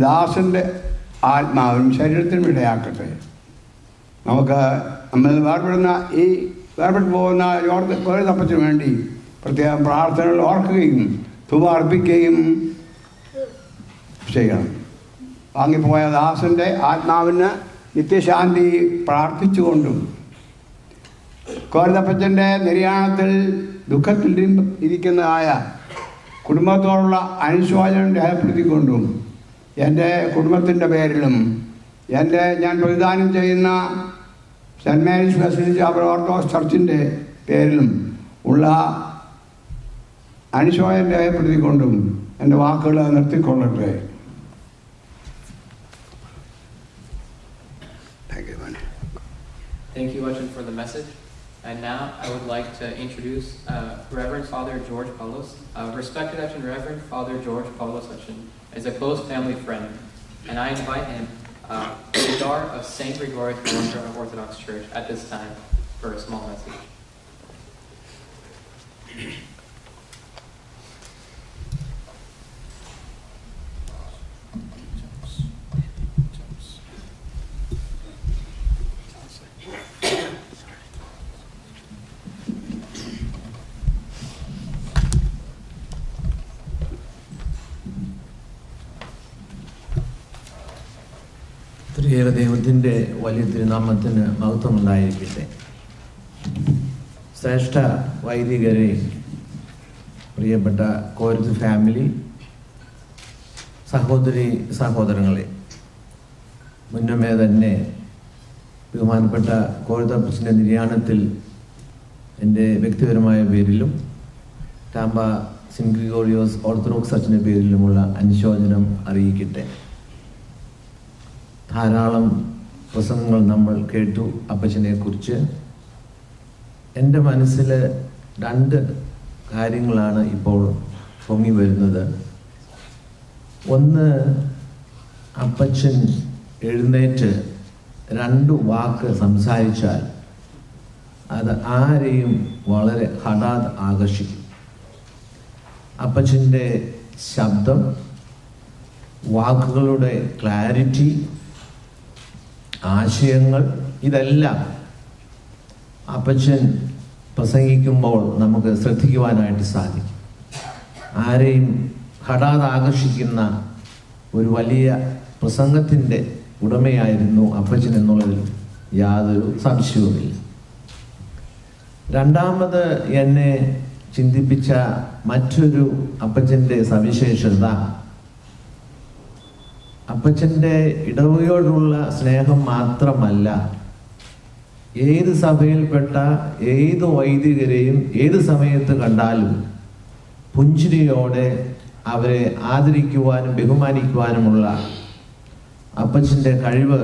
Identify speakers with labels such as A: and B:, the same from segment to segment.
A: ദാസൻ്റെ ആത്മാവിനും ശരീരത്തിനും ഇടയാക്കട്ടെ. നമുക്ക് നമ്മൾ വേർപെട്ടു പോകുന്ന കോരിതപ്പത്തിന് വേണ്ടി പ്രത്യേകം പ്രാർത്ഥനകൾ ഓർക്കുകയും തുക അർപ്പിക്കുകയും ചെയ്യണം. വാങ്ങിപ്പോയ ദാസൻ്റെ ആത്മാവിന് നിത്യശാന്തി പ്രാർത്ഥിച്ചുകൊണ്ടും കോരിതപ്പച്ചൻ്റെ നിര്യാണത്തിൽ ദുഃഖത്തിൽ ഇരിക്കുന്നതായ കുടുംബത്തോടുള്ള അനുശോചനം രേഖപ്പെടുത്തിക്കൊണ്ടും എൻ്റെ കുടുംബത്തിൻ്റെ പേരിലും ഞാൻ പ്രതിദാനം ചെയ്യുന്ന സെൻറ്റ് മേരീസ് ബസിലിക്ക ഓർത്തഡോക്സ് ചർച്ചിൻ്റെ പേരിലും ഉള്ള അനുശോചനം രേഖപ്പെടുത്തിക്കൊണ്ടും എൻ്റെ വാക്കുകൾ നിർത്തിക്കൊള്ളട്ടെ.
B: Thank you, Ajahn, for the message. And now I would like to introduce Reverend Father George Paulos. Respected Ajahn, Reverend Father George Paulos Ajahn is a close family friend, and I invite him to the door of St. Gregorius Lutheran Orthodox Church at this time for a small message.
C: ദൈവത്തിൻ്റെ വലിയ തിരുനാമത്തിന് മഹത്വമുണ്ടായിരിക്കട്ടെ. ശ്രേഷ്ഠ വൈദികരെ, പ്രിയപ്പെട്ട കോരിത്ത് family, സഹോദരങ്ങളെ, മുന്നമേ തന്നെ ബഹുമാനപ്പെട്ട കോരിത്തപ്പച്ചൻ്റെ നിര്യാണത്തിൽ എൻ്റെ വ്യക്തിപരമായ പേരിലും ടാമ്പ സെൻറ്റ് ഗ്രിഗോറിയോസ് ഓർത്തഡോക്സ് ചർച്ചിൻ്റെ പേരിലുമുള്ള അനുശോചനം അറിയിക്കട്ടെ. ധാരാളം പ്രസംഗങ്ങൾ നമ്മൾ കേട്ടു അപ്പച്ചനെ കുറിച്ച്. എൻ്റെ മനസ്സിൽ 2 കാര്യങ്ങളാണ് ഇപ്പോൾ പൊങ്ങി വരുന്നത്. ഒന്ന്, അപ്പച്ചൻ എഴുന്നേറ്റ് 2 വാക്ക് സംസാരിച്ചാൽ അത് ആരെയും വളരെ ഹഠാത് ആകർഷിക്കും. അപ്പച്ചൻ്റെ ശബ്ദം, വാക്കുകളുടെ ക്ലാരിറ്റി, ആശയങ്ങൾ, ഇതെല്ലാം അപ്പച്ചൻ പ്രസംഗിക്കുമ്പോൾ നമുക്ക് ശ്രദ്ധിക്കുവാനായിട്ട് സാധിക്കും. ആരെയും ഹഠാത് ആകർഷിക്കുന്ന ഒരു വലിയ പ്രസംഗത്തിൻ്റെ ഉടമയായിരുന്നു അപ്പച്ചൻ എന്നുള്ളതിൽ യാതൊരു സംശയവുമില്ല. രണ്ടാമത് എന്നെ ചിന്തിപ്പിച്ച മറ്റൊരു അപ്പച്ചൻ്റെ സവിശേഷത, അപ്പച്ചൻ്റെ ഇടവകയോടുള്ള സ്നേഹം മാത്രമല്ല, ഏത് സഭയിൽപ്പെട്ട ഏത് വൈദികരെയും ഏത് സമയത്ത് കണ്ടാലും പുഞ്ചിരിയോടെ അവരെ ആദരിക്കുവാനും ബഹുമാനിക്കുവാനുമുള്ള അപ്പച്ചൻ്റെ കഴിവ്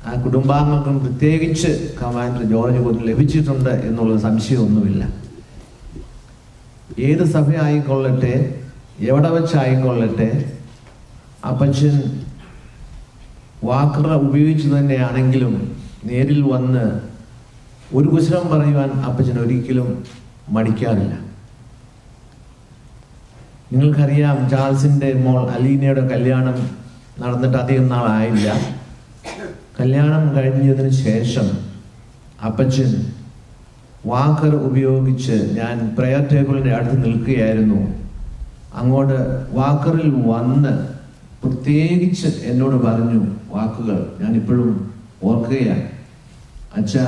C: ആ കുടുംബാംഗങ്ങൾക്കും പ്രത്യേകിച്ച് കമാൻഡർ ജോർജ് കോറിന് ലഭിച്ചിട്ടുണ്ട് എന്നുള്ള സംശയമൊന്നുമില്ല. ഏത് സഭ ആയിക്കൊള്ളട്ടെ, എവിടെ വെച്ചായിക്കൊള്ളട്ടെ, അപ്പച്ചൻ വാക്കുകൾ ഉപയോഗിച്ച് തന്നെയാണെങ്കിലും നേരിൽ വന്ന് ഒരു കുശലം പറയുവാൻ അപ്പച്ചൻ ഒരിക്കലും മടിക്കാറില്ല. നിങ്ങൾക്കറിയാം, ചാൾസിൻ്റെ മോൾ അലീനയുടെ കല്യാണം നടന്നിട്ട് അധികം നാളായില്ല. കല്യാണം കഴിഞ്ഞതിന് ശേഷം അപ്പച്ചൻ വാക്കർ ഉപയോഗിച്ച്, ഞാൻ പ്രയർ ടേബിളിൻ്റെ അടുത്ത് നിൽക്കുകയായിരുന്നു, അങ്ങോട്ട് വാക്കറിൽ വന്ന് പ്രത്യേകിച്ച് എന്നോട് പറഞ്ഞു വാക്കുകൾ ഞാനിപ്പോഴും ഓർക്കുകയാണ്. അച്ഛാ,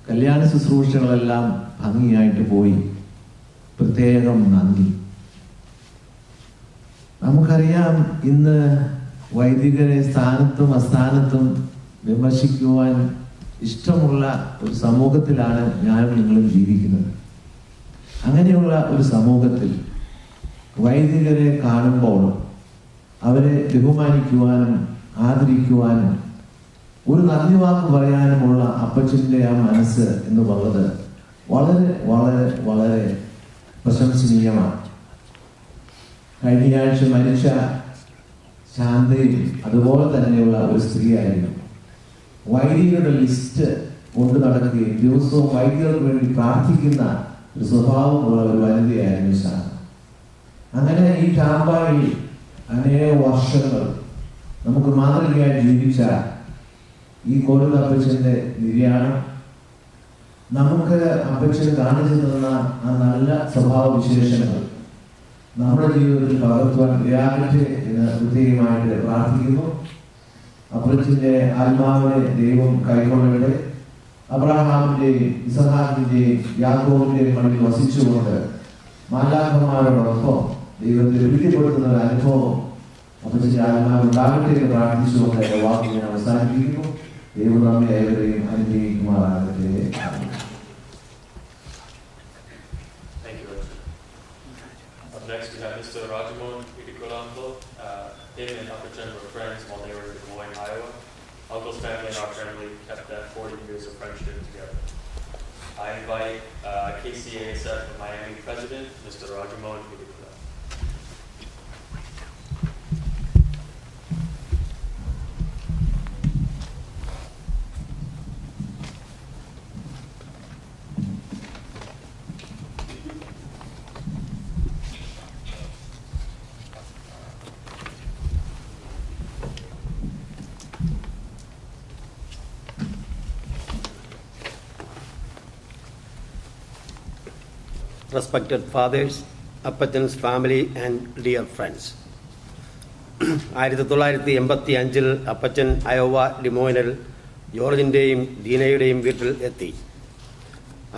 C: കല്യാണ ശുശ്രൂഷകളെല്ലാം ഭംഗിയായിട്ട് പോയി, പ്രത്യേകം നന്ദി. നമുക്കറിയാം, ഇന്ന് വൈദികരെ സ്ഥാനത്തും അസ്ഥാനത്തും വിമർശിക്കുവാൻ ഇഷ്ടമുള്ള ഒരു സമൂഹത്തിലാണ് ഞാനും നിങ്ങളും ജീവിക്കുന്നത്. അങ്ങനെയുള്ള ഒരു സമൂഹത്തിൽ വൈദികരെ കാണുമ്പോൾ അവരെ ബഹുമാനിക്കുവാനും ആദരിക്കുവാനും ഒരു നന്ദി വാക്ക് പറയാനുമുള്ള അപ്പച്ചൻ്റെ ആ മനസ്സ് എന്ന് പറയുന്നത് വളരെ വളരെ വളരെ പ്രശംസനീയമാണ്. കഴിഞ്ഞയാഴ്ച മരിച്ച ശാന്തയും അതുപോലെ തന്നെയുള്ള ഒരു സ്ത്രീയായിരുന്നു. വൈദികരുടെ ലിസ്റ്റ് കൊണ്ടു നടക്കുകയും ദിവസവും വൈദികർക്ക് വേണ്ടി പ്രാർത്ഥിക്കുന്ന ഒരു സ്വഭാവമുള്ള ഒരു വനിതയായിരുന്നു ശാന്ത. അങ്ങനെ ഈ ടാമ്പായിൽ അനേക വർഷങ്ങൾ നമുക്ക് മാതൃകയായി ജീവിച്ച ഈ കോവിഡ് അപ്പച്ചൻ്റെ നിര്യാണം നമുക്ക് അപ്പച്ചൻ കാണിച്ചു തന്ന ആ നല്ല സ്വഭാവ വിശേഷങ്ങൾ നമ്മുടെ ജീവിതത്തിൽ പകർത്തുവാൻ ഇടയാകട്ടെ എന്ന് പ്രത്യേകമായിട്ട് പ്രാർത്ഥിക്കുന്നു. അപ്പച്ചൻ്റെ ആത്മാവിനെ ദൈവം കൈക്കൊള്ളട്ടെ. അബ്രഹാമിൻ്റെയും ഇസഹാക്കിൻ്റെയും യാക്കോബിൻ്റെയും മണ്ണിൽ വസിച്ചുകൊണ്ട് മാലാഖമാരോടൊപ്പം ദൈവത്തെ പ്രീതിപ്പെടുത്തുന്ന ഒരു അനുഭവം അപ്പച്ചൻ്റെ ആത്മാവ് ഉണ്ടാകട്ടെ എന്ന് പ്രാർത്ഥിച്ചുകൊണ്ട് എൻ്റെ വാക്ക് ഞാൻ അവസാനിപ്പിക്കുന്നു. ദൈവം നമ്മെ ഏവരെയും അനുഗ്രഹിക്കുമാറാകട്ടെ.
D: Next, we have Mr. Rajamon Idikulanto. Him and Uncle Jen were friends while they were in Des Moines, Iowa. Uncle's family and our family kept that 40 years of friendship together. I invite KCASF of Miami President, Mr. Rajamon Idikulanto.
E: Respected fathers, Appachan's family and dear friends. 1985 അപ്പച്ചൻ Iowa ഡിമോയിനിൽ ജോർജിൻ്റെയും ദീനയുടെയും വീട്ടിൽ എത്തി.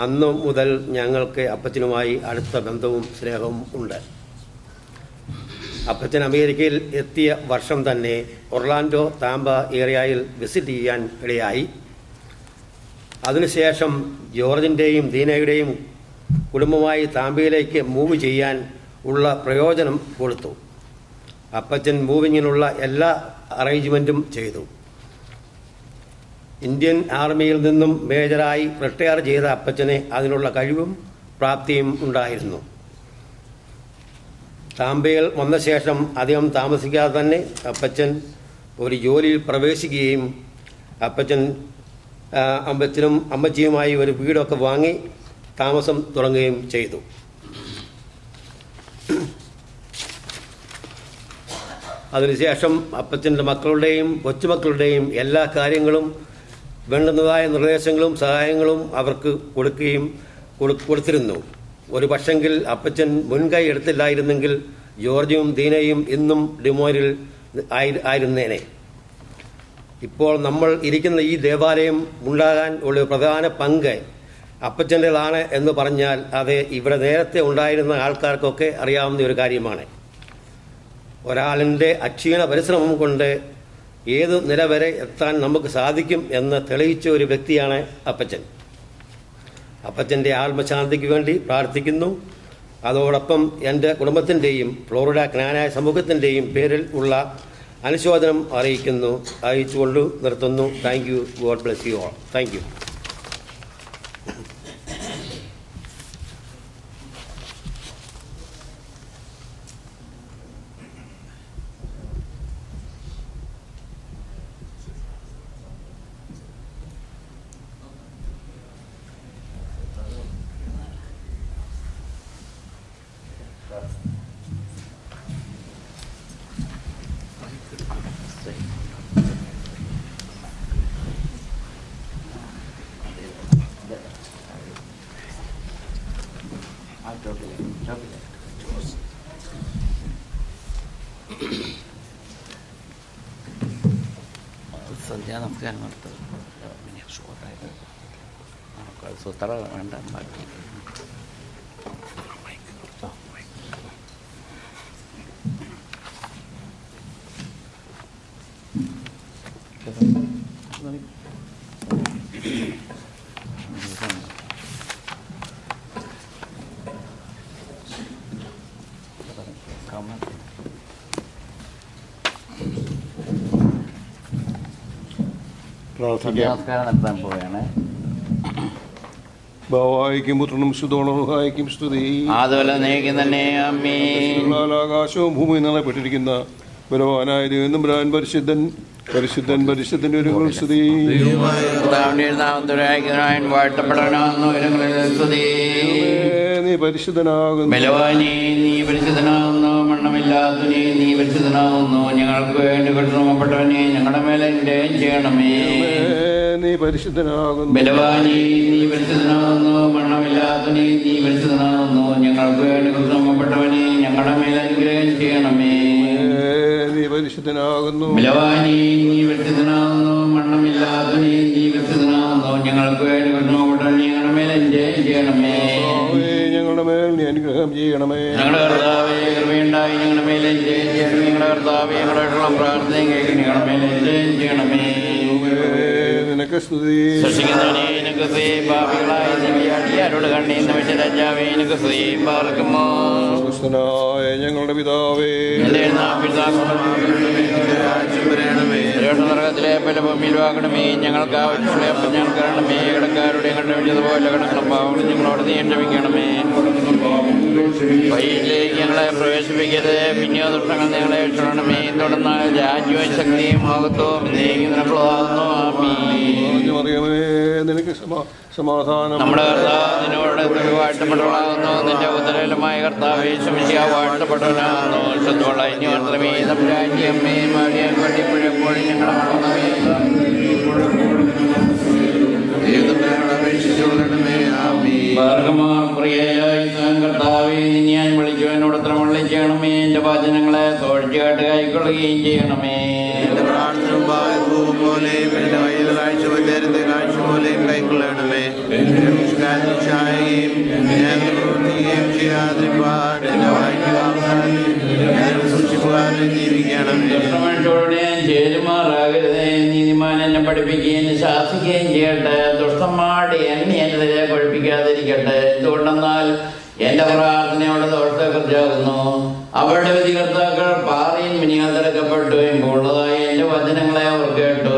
E: അന്നു മുതൽ ഞങ്ങൾക്ക് അപ്പച്ചനുമായി അടുത്ത ബന്ധവും സ്നേഹവും ഉണ്ട്. അപ്പച്ചൻ അമേരിക്കയിൽ എത്തിയ വർഷം തന്നെ ഒർലാൻഡോ താമ്പ ഏരിയയിൽ വിസിറ്റ് ചെയ്യാൻ ഇടയായി. അതിനുശേഷം ജോർജിൻ്റെയും ദീനയുടെയും കുടുംബമായി താമ്പയിലേക്ക് മൂവ് ചെയ്യാൻ ഉള്ള പ്രയോജനം കൊടുത്തു. അപ്പച്ചൻ മൂവിങ്ങിനുള്ള എല്ലാ അറേഞ്ച്മെൻറ്റും ചെയ്തു. ഇന്ത്യൻ ആർമിയിൽ നിന്നും മേജറായി റിട്ടയർ ചെയ്ത അപ്പച്ചന് അതിനുള്ള കഴിവും പ്രാപ്തിയും ഉണ്ടായിരുന്നു. താമ്പയിൽ വന്ന ശേഷം അധികം താമസിക്കാതെ തന്നെ അപ്പച്ചൻ ഒരു ജോലിയിൽ പ്രവേശിക്കുകയും അപ്പച്ചനും അമ്മച്ചിയുമായി ഒരു വീടൊക്കെ വാങ്ങി താമസം തുടങ്ങുകയും ചെയ്തു. അതിനുശേഷം അപ്പച്ചൻ്റെ മക്കളുടെയും കൊച്ചുമക്കളുടെയും എല്ലാ കാര്യങ്ങളും വേണ്ടുന്നതായ നിർദ്ദേശങ്ങളും സഹായങ്ങളും അവർക്ക് കൊടുത്തിരുന്നു. ഒരു പക്ഷെങ്കിൽ അപ്പച്ചൻ മുൻകൈ എടുത്തില്ലായിരുന്നെങ്കിൽ ജോർജും ദീനയും ഇന്നും ഡിമോനിൽ ആയിരുന്നേനെ. ഇപ്പോൾ നമ്മൾ ഇരിക്കുന്ന ഈ ദേവാലയം ഉണ്ടാകാൻ ഉള്ള പ്രധാന പങ്ക് അപ്പച്ചൻ്റെതാണ് എന്ന് പറഞ്ഞാൽ അത് ഇവിടെ നേരത്തെ ഉണ്ടായിരുന്ന ആൾക്കാർക്കൊക്കെ അറിയാവുന്ന ഒരു കാര്യമാണ്. ഒരാളിൻ്റെ അക്ഷീണ പരിശ്രമം കൊണ്ട് ഏത് നില വരെ എത്താൻ നമുക്ക് സാധിക്കും എന്ന് തെളിയിച്ച ഒരു വ്യക്തിയാണ് അപ്പച്ചൻ. അപ്പച്ചൻ്റെ ആത്മശാന്തിക്ക് വേണ്ടി പ്രാർത്ഥിക്കുന്നു. അതോടൊപ്പം എൻ്റെ കുടുംബത്തിൻ്റെയും ഫ്ലോറിഡ ജ്ഞാനായ സമൂഹത്തിൻ്റെയും പേരിൽ ഉള്ള അനുശോചനം അറിയിച്ചുകൊണ്ട് നിർത്തുന്നു. Thank you. God bless you all. Thank you.
F: നമസ്കാരം നടത്തുക ഷോർട്ടായിട്ട് സുത്ര വേണ്ട ബാക്കി നമസ്കാരം നടത്താൻ പോവുകയാണ്.
G: ഭാവായിക്കും പുത്രനും സുതോളഹായിക്കും സ്തുതി.
F: അതുപോലെ നീക്കും തന്നെ
G: ആകാശവും ഭൂമിയും നിറപ്പെട്ടിരിക്കുന്ന ബലവാനായ ദൈവം പരിശുദ്ധൻ പരിശുദ്ധൻ പരിശുദ്ധൻ ഒരു സ്തുതി.
F: നീ പരിശുദ്ധനാകുന്നു, നീ പരിശുദ്ധനാകുന്നു, മണ്ണമില്ല മരണമില്ലാത്തവനെ നീ പരിശുദ്ധനാകുന്നു. ഞങ്ങൾക്ക് വേണ്ടി കൃഷ്ണപ്പെട്ടവനെ ഞങ്ങളുടെ മേലെ അനുഗ്രഹം ചെയ്യണമേ.
G: നീ പരിശുദ്ധനാകുന്നു.
F: ബലവാനി നീ പരിശുദ്ധനാകുന്നു. മരണമില്ലാത്തവനെ നീ പരിശുദ്ധനാകുന്നു. ഞങ്ങൾക്ക് വേണ്ടി കൃഷ്ണപ്പെട്ടവനെ ഞങ്ങളുടെ മേലെ അനുഗ്രഹം ചെയ്യണമേ.
G: നീ പരിശുദ്ധനാകുന്നു.
F: ബലവാനി നീ പരിശുദ്ധനാകുന്നു. മരണമില്ലാത്തവനെ നീ പരിശുദ്ധനാകുന്നു. ഞങ്ങൾക്ക് വേണ്ടി കൃഷ്ണപ്പെട്ടവനെ ഞങ്ങളുടെ മേലെ അനുഗ്രഹം ചെയ്യണമേ.
G: ഞങ്ങളുടെ മേൽ നീ അനുഗ്രഹം ചെയ്യണമേ.
F: ഞങ്ങളുടെ കർത്താവേ കൃപയുണ്ടായി ഞങ്ങളുടെ മേലെ അനുഗ്രഹം ചെയ്യണമേ. ഞങ്ങളുടെ കർത്താവേ ഞങ്ങളുടെ പ്രാർത്ഥനയും കേൾക്കണം. ഞങ്ങളുടെ മേലെ അനുഗ്രഹം ചെയ്യണമേ.
G: നിനക്ക് സ്തുതി.
F: സൃഷ്ടിക്കുന്നവനെ നിനക്ക് സ്തുതി. പാപികളായ ദിവ്യാടിയാരോട് കണ്ണീന്ന് വെച്ച രാജാവേ നിനക്ക് സ്തുതി. പാർക്കുമോ
G: ഞങ്ങളുടെ പിതാവേ,
F: നരകത്തിലെ പല ഭൂമിയിൽ വാങ്ങണമേ. ഞങ്ങൾക്ക് ആവശ്യമുള്ള അപ്പം ഞങ്ങൾക്ക് തരണമേ. കടക്കാരുടെ കണ്ടുപിടിച്ചതുപോലെ കടക്കണം പാവങ്ങൾ ഞങ്ങളോട് നീ ക്ഷമിക്കണമേ. വഴിയിലേക്ക് ഞങ്ങളെ പ്രവേശിപ്പിക്കരുത്. പിന്നെയോ ദുഷ്ടങ്ങൾ ഞങ്ങളെ രക്ഷിക്കണമേ. തുടർന്നാൽ രാജ്യവും ശക്തിയും മഹത്വവും നിനക്കുള്ളതാകുന്നു.
G: നിനക്ക് സമാധാനം.
F: നമ്മുടെ കർത്താവിനോട് വാഴ്ത്തപ്പെട്ടവളാകുന്നു. നിന്റെ ഉത്തരലമായ കർത്താവേ ശമിശിയ വാഴ്ത്തപ്പെട്ടവനാകുന്നു. ശുദ്ധമുള്ള ഇനി മാത്രമേ രാജ്യമ്മേ മാറിയാൽ പള്ളിപ്പോഴും ഞങ്ങളുടെ കർത്താവേ നിന്നെ ഞാൻ വിളിച്ചു. എന്നോട് ഉത്തരം വിളിക്കണമേ. എന്റെ വചനങ്ങളെ തോഴ്ചയായിട്ട് കൈക്കൊള്ളുകയും ചെയ്യണമേ.
H: കൈക്കൊള്ളണമേ.
F: ദുഷ്ടമനുഷ്യരോട് ഞാൻ ചേരുമാറാകരുതേ. നീതിമാൻ എന്നെ പഠിപ്പിക്കുകയും ശാസിക്കുകയും ചെയ്യട്ടെ. ദുഷ്ടന്മാരുടെ എന്നെ എന്നെതിരെ പഠിപ്പിക്കാതിരിക്കട്ടെ. എന്തുകൊണ്ടെന്നാൽ എന്റെ പ്രാർത്ഥനയോടെ ദോഷത്തെക്കുറിച്ചാകുന്നു. അവരുടെ വിധികർത്താക്കൾ പാറയും മിനിയാൽ തിരക്കപ്പെട്ടു. ഉള്ളതായ എന്റെ വചനങ്ങളെ അവർ കേട്ടു.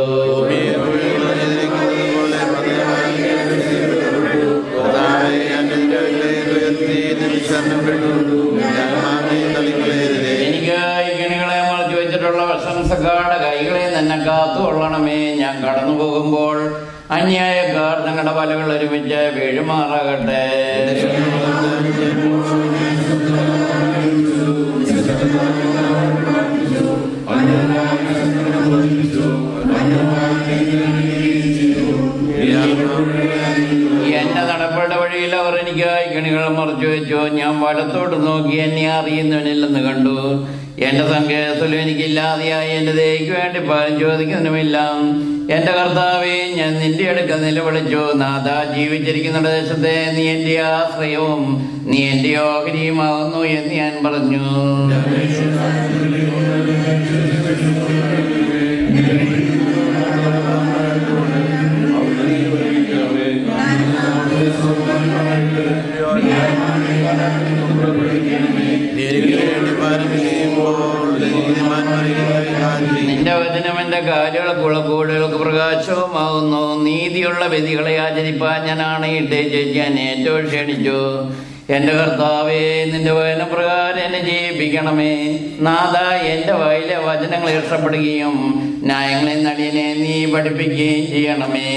F: എനിക്കായി കെണികളെ മറച്ചു വെച്ചിട്ടുള്ള പ്രശംസക്കാരുടെ കൈകളെ തന്നെ കാത്തുകൊള്ളണമേ. ഞാൻ കടന്നു പോകുമ്പോൾ അന്യായക്കാർ ഞങ്ങളുടെ വലകൾ ഒരുമിച്ച് വീഴുമാറാകട്ടെ. എന്റെ നടപ്പയുടെ വഴിയിൽ അവർ എനിക്കായി കെണികൾ മറച്ചു വെച്ചു. ഞാൻ വലത്തോട്ട് നോക്കി എന്നെ അറിയുന്നവനില്ലെന്ന് കണ്ടു. എന്റെ സങ്കേതത്തിലും എനിക്കില്ലാതെയായി. എന്റെ ദയക്ക് വേണ്ടി പാലം ചോദിക്കുന്നതുമില്ല. എന്റെ കർത്താവേ ഞാൻ നിന്റെ അടുക്കൽ നിലവിളിച്ചു. നാഥ ജീവിച്ചിരിക്കുന്ന ദേശത്തെ നീ എന്റെ ആശ്രയവും നീ എന്റെ ഓഹരിയുമാകുന്നു എന്ന് ഞാൻ പറഞ്ഞു. നിന്റെ വചനം എന്റെ കാലുകൾക്കുള്ള കൂടുകൾക്ക് പ്രകാശവുമാകുന്നു. നീതിയുള്ള വിധികളെ ആചരിപ്പാൻ ഞാൻ ആണയിട്ടേച്ച് ഞാൻ ഏറ്റവും ക്ഷണിച്ചു. എന്റെ കർത്താവേ നിന്റെ വചനപ്രകാരം എന്നെ ജീവിപ്പിക്കണമേ. നാഥ എന്റെ വായിലെ വചനങ്ങൾ ഇഷ്ടപ്പെടുകയും ന്യായങ്ങളിൽ നടിയനെ നീ പഠിപ്പിക്കുകയും ചെയ്യണമേ.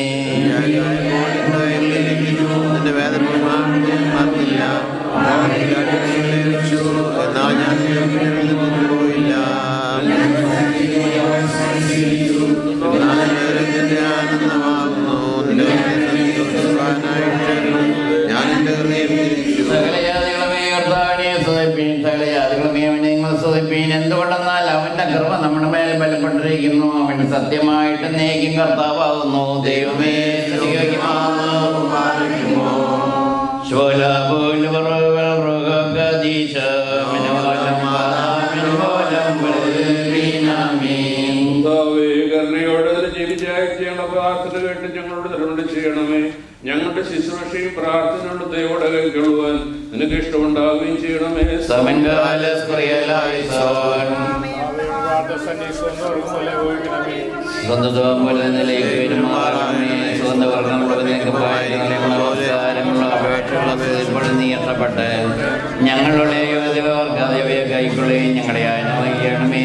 F: എന്തുകൊണ്ടെന്നാൽ അവന്റെ കൃപ നമ്മുടെ മേൽ ബലപ്പെട്ടിരിക്കുന്നു. അവൻ സത്യമായിട്ട് നേക്കും കർത്താവാകുന്നു. ദൈവമേ
I: പ്രാർത്ഥന കേട്ട് ഞങ്ങളോട് തരുകൊണ്ട് ചെയ്യണമേ. ഞങ്ങളുടെ ശുശ്രൂഷയും പ്രാർത്ഥനയോട് ദൈവോടെ കേൾക്കുവാൻ നിനക്ക് ഇഷ്ടമുണ്ടാവുകയും ചെയ്യണമേ.
F: നീ ഇഷ്ടപ്പെട്ട് ഞങ്ങളുടെ കൈക്കൊള്ളുകയും ഞങ്ങളുടെ ആയണമേ.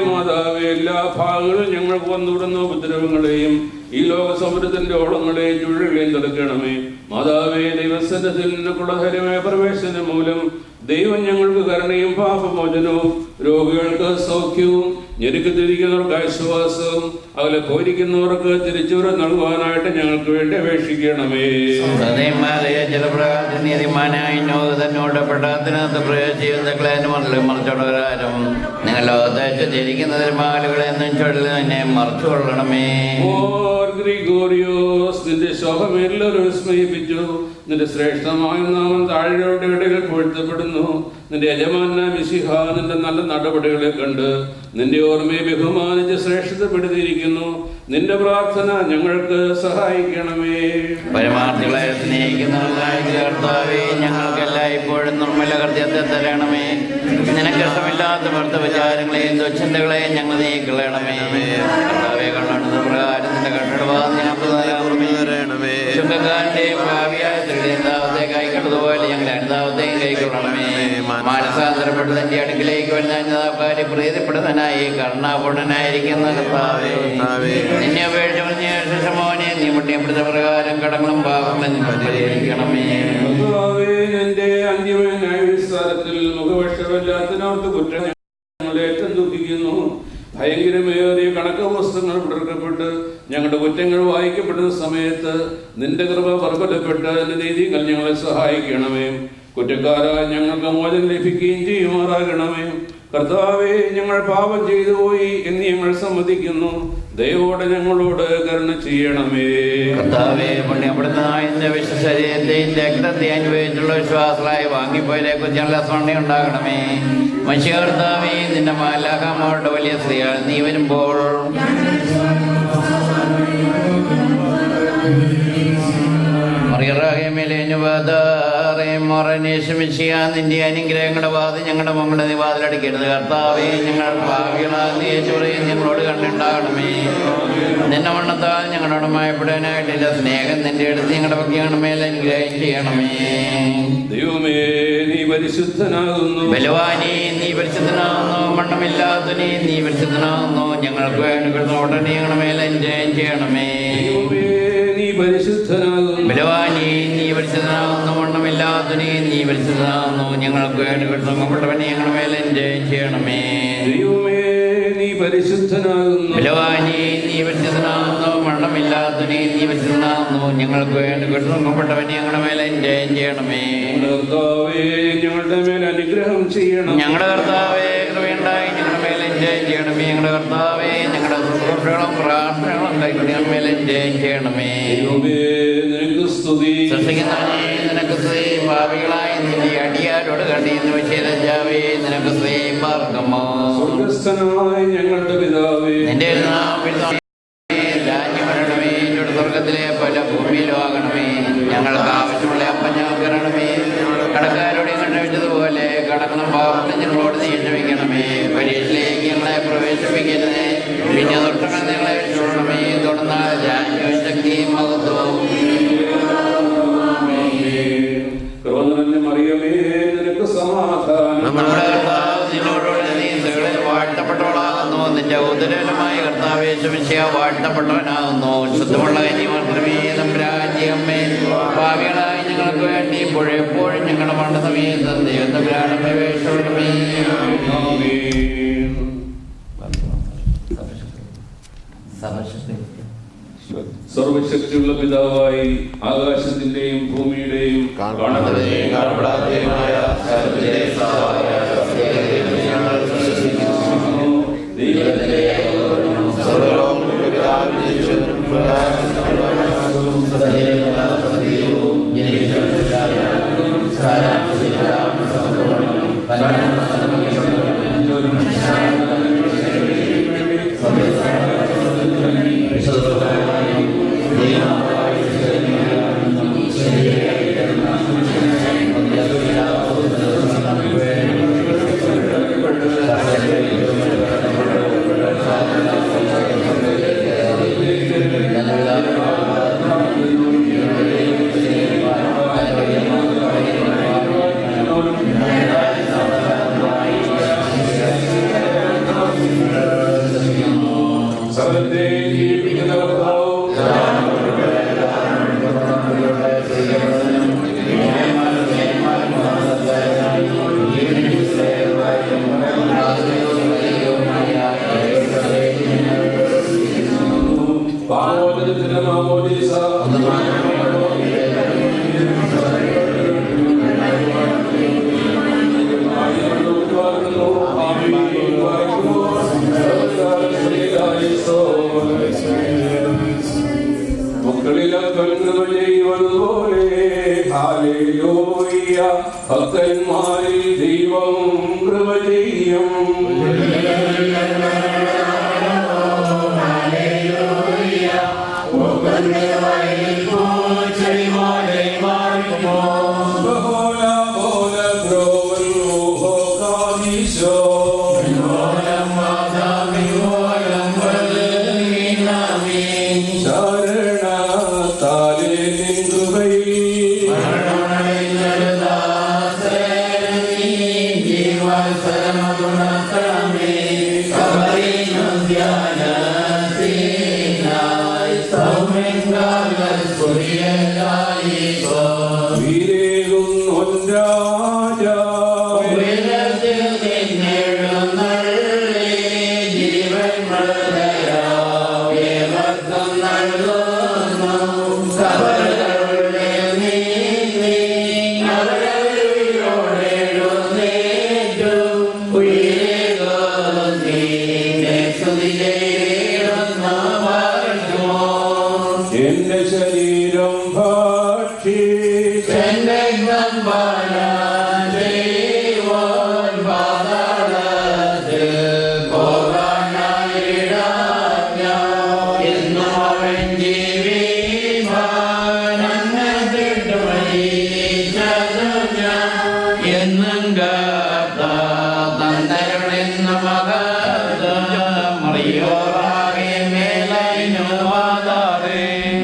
I: മാതാവേ എല്ലാ ഭാഗങ്ങളും ഞങ്ങൾക്ക് വന്നുവിടുന്ന ഉപദ്രവങ്ങളെയും ഈ ലോക സമുദ്രത്തിന്റെ ഓളങ്ങളെയും ചുഴലുകളെയും തടുക്കണമേ. മാതാവേ ദൈവസന്നിധിയിൽ നിനക്കുള്ള ധൈര്യമായ പ്രവേശനം മൂലം ദൈവം ഞങ്ങൾക്ക് കരുണയും പാപമോചനവും രോഗികൾക്ക് സൗഖ്യവും ഞെരുക്കത്തിരിക്കുന്നവർക്ക് ആശ്വാസവും അവരെ പോയിരിക്കുന്നവർക്ക് തിരിച്ചുവര നൽകുവാനായിട്ട് ഞങ്ങൾക്ക് വേണ്ടി അപേക്ഷിക്കണമേ.
F: തന്നോട് പെട്ടത്തിനകത്ത് മറിച്ചോടവരാരും നിങ്ങൾ ലോകത്തേക്ക് മാലുകളെ എന്നും ചൊല്ലി തന്നെ മറച്ചു കൊള്ളണമേ.
I: ഗ്രിഗോറിയോസ്, നിന്റെ ശോഭമെല്ലാവരും വിസ്മയിപ്പിച്ചു. നിന്റെ ശ്രേഷ്ഠമായ നാമം താഴെയുടെ ഇടയിൽ പൊഴുത്തപ്പെടുന്നു. നിന്റെ യജമാന മിശിഹ നിന്റെ നല്ല നടപടികളെ കണ്ട് നിന്റെ ഓർമ്മയെ ബഹുമാനിച്ച് ശ്രേഷ്ഠതപ്പെടുത്തിയിരിക്കുന്നു. നിന്റെ പ്രാർത്ഥന ഞങ്ങൾക്ക് സഹായിക്കണമേ.
F: പരമാർത്ഥികളെ സ്നേഹിക്കുന്നവരായ കർത്താവേ, ഞങ്ങൾക്കെല്ലാം ഇപ്പോഴും നിർമ്മല ഹൃദയത്തെ തരണമേ. നിനക്കിഷ്ടമില്ലാത്ത ഭർത്തവിചാരങ്ങളെയും ദുശ്ചിന്തകളെയും ഞങ്ങൾ നീക്കളയണമേ. കർത്താവെ, കണ്ണുന്ന പ്രകാരം നിന്റെ കണ്ണെടുവാന്ന് ഞങ്ങൾക്ക് തരണമേ. ചുങ്കക്കാരന്റെയും ഭാവിയായ ദാവത്തെ കൈക്കൊള്ളതുപോലെ ഞങ്ങൾ അനുദാവത്തെയും കൈക്കൊള്ളണമേ. മാനസാന്തരപ്പെട്ട് തന്റെ അടുക്കിലേക്ക് വരുന്ന അനുദാവക്കാരെ പ്രീതിപ്പെടുന്നതിനായി കരുണാപൂർണനായിരിക്കുന്ന കർത്താവേ, നിന്നെ അപേക്ഷിച്ച ശേഷം മോനെ നീ മുട്ടിയപ്പെടുത്ത പ്രകാരം കടങ്ങളും പാപങ്ങളും പരിഹരിക്കണമേ.
I: എന്റെ അന്ത്യമായ വിസ്താരത്തിൽ മുഖപക്ഷമില്ലാത്തതിനോർത്ത് കുറ്റം ഞങ്ങൾ ഏറ്റവും ദുഃഖിക്കുന്നു. ഭയങ്കരമേറിയ കണക്ക് പുസ്തകങ്ങൾ വിടർക്കപ്പെട്ട് ഞങ്ങളുടെ കുറ്റങ്ങൾ വായിക്കപ്പെടുന്ന സമയത്ത് നിന്റെ കൃപ പ്രബലപ്പെട്ട് എന്റെ നീതികൾ ഞങ്ങളെ സഹായിക്കണമേ. കുറ്റക്കാരായ ഞങ്ങൾക്ക് മോചനം ലഭിക്കുകയും ചെയ്യുമാറാകണമേ. കർത്താവേ, ഞങ്ങൾ പാപം ചെയ്തു പോയി എന്ന് ഞങ്ങൾ സമ്മതിക്കുന്നു. ദയവോടെ ഞങ്ങളോട് കരുണ ചെയ്യണമേ.
F: കർത്താവേ, പുണ്യപ്പെടുന്നതിന്റെ വിശ്വശരീരത്തെയും രക്തത്തെ അനുഭവിച്ചുള്ള വിശ്വാസങ്ങളായി വാങ്ങിപ്പോയതിനെ കുറിച്ച് ഞങ്ങളുടെ സ്മരണ ഉണ്ടാകണമേ. മനുഷ്യ കർത്താവേ, നിന്റെ മാലാഖമാരുടെ വലിയ സ്ത്രീകൾ നീ വരുമ്പോൾ നിന്റെ അനുഗ്രഹങ്ങളുടെ വാതിൽ ഞങ്ങളുടെ മങ്ങളുടെ നിവാതിലടിക്കരുത്. കർത്താവേ, ഞങ്ങൾ ഭാവികളാകുകയും ഞങ്ങളോട് കണ്ടുണ്ടാകണമേ. നിന്നെ വണ്ണത്താൽ ഞങ്ങളോട് മയപ്പെടാനായിട്ടില്ല സ്നേഹം നിന്റെ അടുത്ത് ഞങ്ങളുടെ ഭക്തിയാണ് മേൽ അനുഗ്രഹം ചെയ്യണമേ.
I: ദൈവമേ, നീ പരിശുദ്ധനാകുന്നു.
F: ബലവാനി, നീ പരിശുദ്ധനാകുന്നു. മണ്ണമില്ലാത്തനി, നീ പരിശുദ്ധനാകുന്നു. ഞങ്ങൾക്ക് വേണ്ടി ഉടനെ ഞങ്ങളുടെ മേൽ അനുഗ്രഹം ചെയ്യണമേ.
I: പരിശുദ്ധനാകുന്നു.
F: ബലവാനി, നീ പരിശുദ്ധനാകുന്നു. മണ്ണമില്ലാത്തനി, നീ പരിശുദ്ധനാകുന്നു. ഞങ്ങൾക്ക് വേണ്ടി കിട്ടുന്നവനെ ഞങ്ങളുടെ മേലെ ചെയ്യണമേ.
I: ദൈവമേ, നീ പരിശുദ്ധനാകുന്നു.
F: ബലവാനി, നീ പരിശുദ്ധനാകുന്നു. മണ്ണമില്ലാത്തനി, നീ പരിശുദ്ധനാകുന്നു. ഞങ്ങൾക്ക് വേണ്ടി കിട്ടുന്നവനെ ഞങ്ങളുടെ മേലെ ചെയ്യണമേ.
I: ഞങ്ങളുടെ മേൽ അനുഗ്രഹം ചെയ്യണം.
F: ഞങ്ങളുടെ കർത്താവേ, കൃപയുണ്ടായി ഞങ്ങളുടെ മേലെ ചെയ്യണമേ. ഞങ്ങളുടെ കർത്താവേ, ഞങ്ങളുടെ ശുശ്രൂഷകളും പ്രാർത്ഥനകളും കൈക്കൊള്ളികൾ മേലെ ചെയ്യണമേ. സൃഷ്ടിക്കുന്നവനെ നിനക്ക് സ്ത്രീ ഭാവികളായ നിന്റെ അടിയാരോട് കണ്ടിന്ന് വിശേഷാവേ നിനക്ക് സ്ത്രീ പാർക്കമോ.
I: ഞങ്ങളുടെ പിതാവേ,
F: നിന്റെ രാജ്യമരണമേ. സ്വർഗത്തിലെ പല ഭൂമിയിലും ആകണമേ. ഞങ്ങൾക്ക് ആവശ്യമുള്ള അപ്പം ഞങ്ങൾക്ക് തരണമേ. കടക്കാരോട് കണ്ടുവച്ചതുപോലെ കടക്കണം പാപത്തിന് ഞങ്ങളോട് നീ ക്ഷമിക്കണമേ. പരീക്ഷയിലേക്ക് ഞങ്ങളെ പ്രവേശിപ്പിക്കരുതേ. പിന്നെ തൊട്ടങ്ങൾ ഞങ്ങളെ രക്ഷപ്പെടണമേ. തുടർന്ന് രാജ്യവും ശക്തിയും മഹത്വവും വാഴ്ത്തപ്പെട്ടവളാകുന്നു. നിന്റെ ഉദരമായ കർത്താവേ, ശമിശിയ വാഴ്ത്തപ്പെട്ടവനാകുന്നു. ശുദ്ധമുള്ള കനി മാത്രമേ തമ്പുരാജ്യമേ. ഭാവികളായി ഞങ്ങൾക്ക് വേണ്ടി ഇപ്പോഴെപ്പോഴും ഞങ്ങളുടെ മണ്ഡ സമയത്ത് ദൈവത്തമ്പുരാനമേ വേഷമേ.
I: സർവശക്തിയുള്ള പിതാവായി ആകാശത്തിന്റെയും ഭൂമിയുടെയും എന്റെ ശരീരം ഭക്ഷിച്ചെന്റെ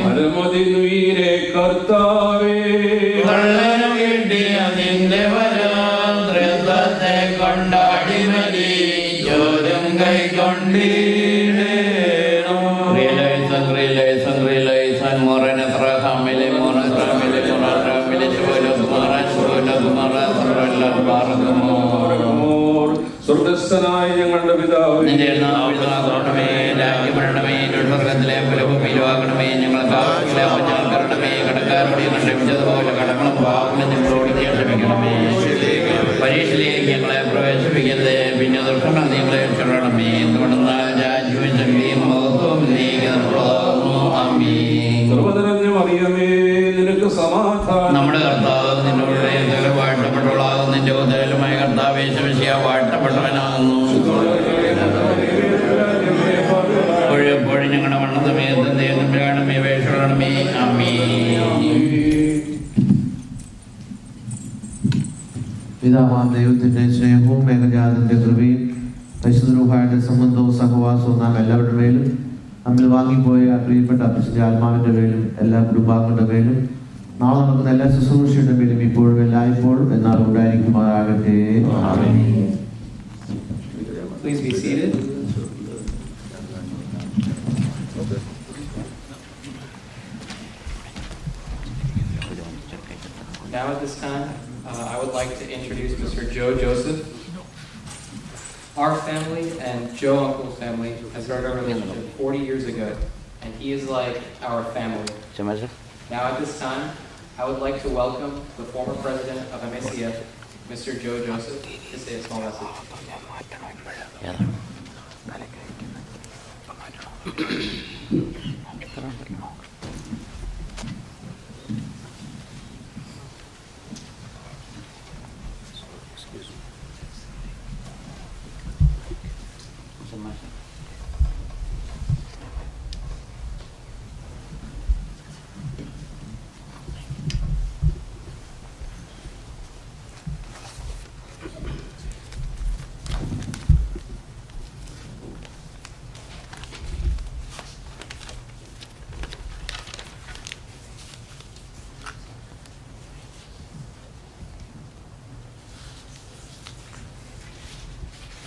I: മരമതിനുയിരെ കർത്താവേ സ്വർഗസ്ഥനായ ഞങ്ങളുടെ പിതാവേ,
F: രാജ്യപ്പെടണമേ, സ്വർഗത്തിലെ പുലഭൂമിയിലുമാകണമേ. ഞങ്ങൾക്ക് കടക്കാരോട് ക്ഷമിച്ചതുപോലെ കടങ്ങളും പാപങ്ങളും ഞങ്ങളോട് ക്ഷമിക്കണമേ. പരീക്ഷയിലേക്ക് ഞങ്ങളെ പ്രവേശിപ്പിക്കരുത്, പിന്നെ ദുഷ്ടങ്ങൾ ഞങ്ങളെ രക്ഷപ്പെടണമേ. എന്തുകൊണ്ടെന്നാൽ രാജ്യവും ശക്തിയും മഹത്വവും നീക്കുന്നുള്ളതാകുന്നു. ആമീൻ.
I: മറിയമേ, നിനക്ക് സമാധാനം. നമ്മുടെ
F: കർത്താവ് നിന്നോട് വാഴ്ത്തപ്പെട്ടുള്ളതാകുന്നു. നിന്റെ ഉദരലുമായ കർത്താവ് യേശുമിശിഹാ വാഴ്ത്തപ്പെട്ടവനാകുന്നു. എപ്പോഴും ഞങ്ങളുടെ മണ്ണത്തമേ വേഷണമേ.
C: പിതാവാം ദൈവത്തിന്റെ സ്നേഹവും മേഘജാതന്റെ കൃപയും പരിശുദ്ധരൂഹായുടെ സംബന്ധവും സഹവാസവും നാം എല്ലാവരുടെ മേലും നമ്മിൽ വാങ്ങിപ്പോയ പ്രിയപ്പെട്ട അപ്പച്ചന്റെ ആത്മാവിന്റെ മേലും എല്ലാ കുടുംബാംഗങ്ങളുടെ മേലും നാളെ നടക്കുന്ന എല്ലാ ശുശ്രൂഷയുടെ മേലും ഇപ്പോഴും എല്ലായ്പ്പോഴും എന്നാൾ ഉണ്ടായിരിക്കുമാറാകട്ടെ.
B: Please be seated. Now at this time, I would like to introduce Mr. Joe Joseph. Our family and Joe Uncle's family has started our relationship 40 years ago, and he is like our family. Now at this time, I would like to welcome the former president of MACF, Mr. Joe Joseph, to say a small message.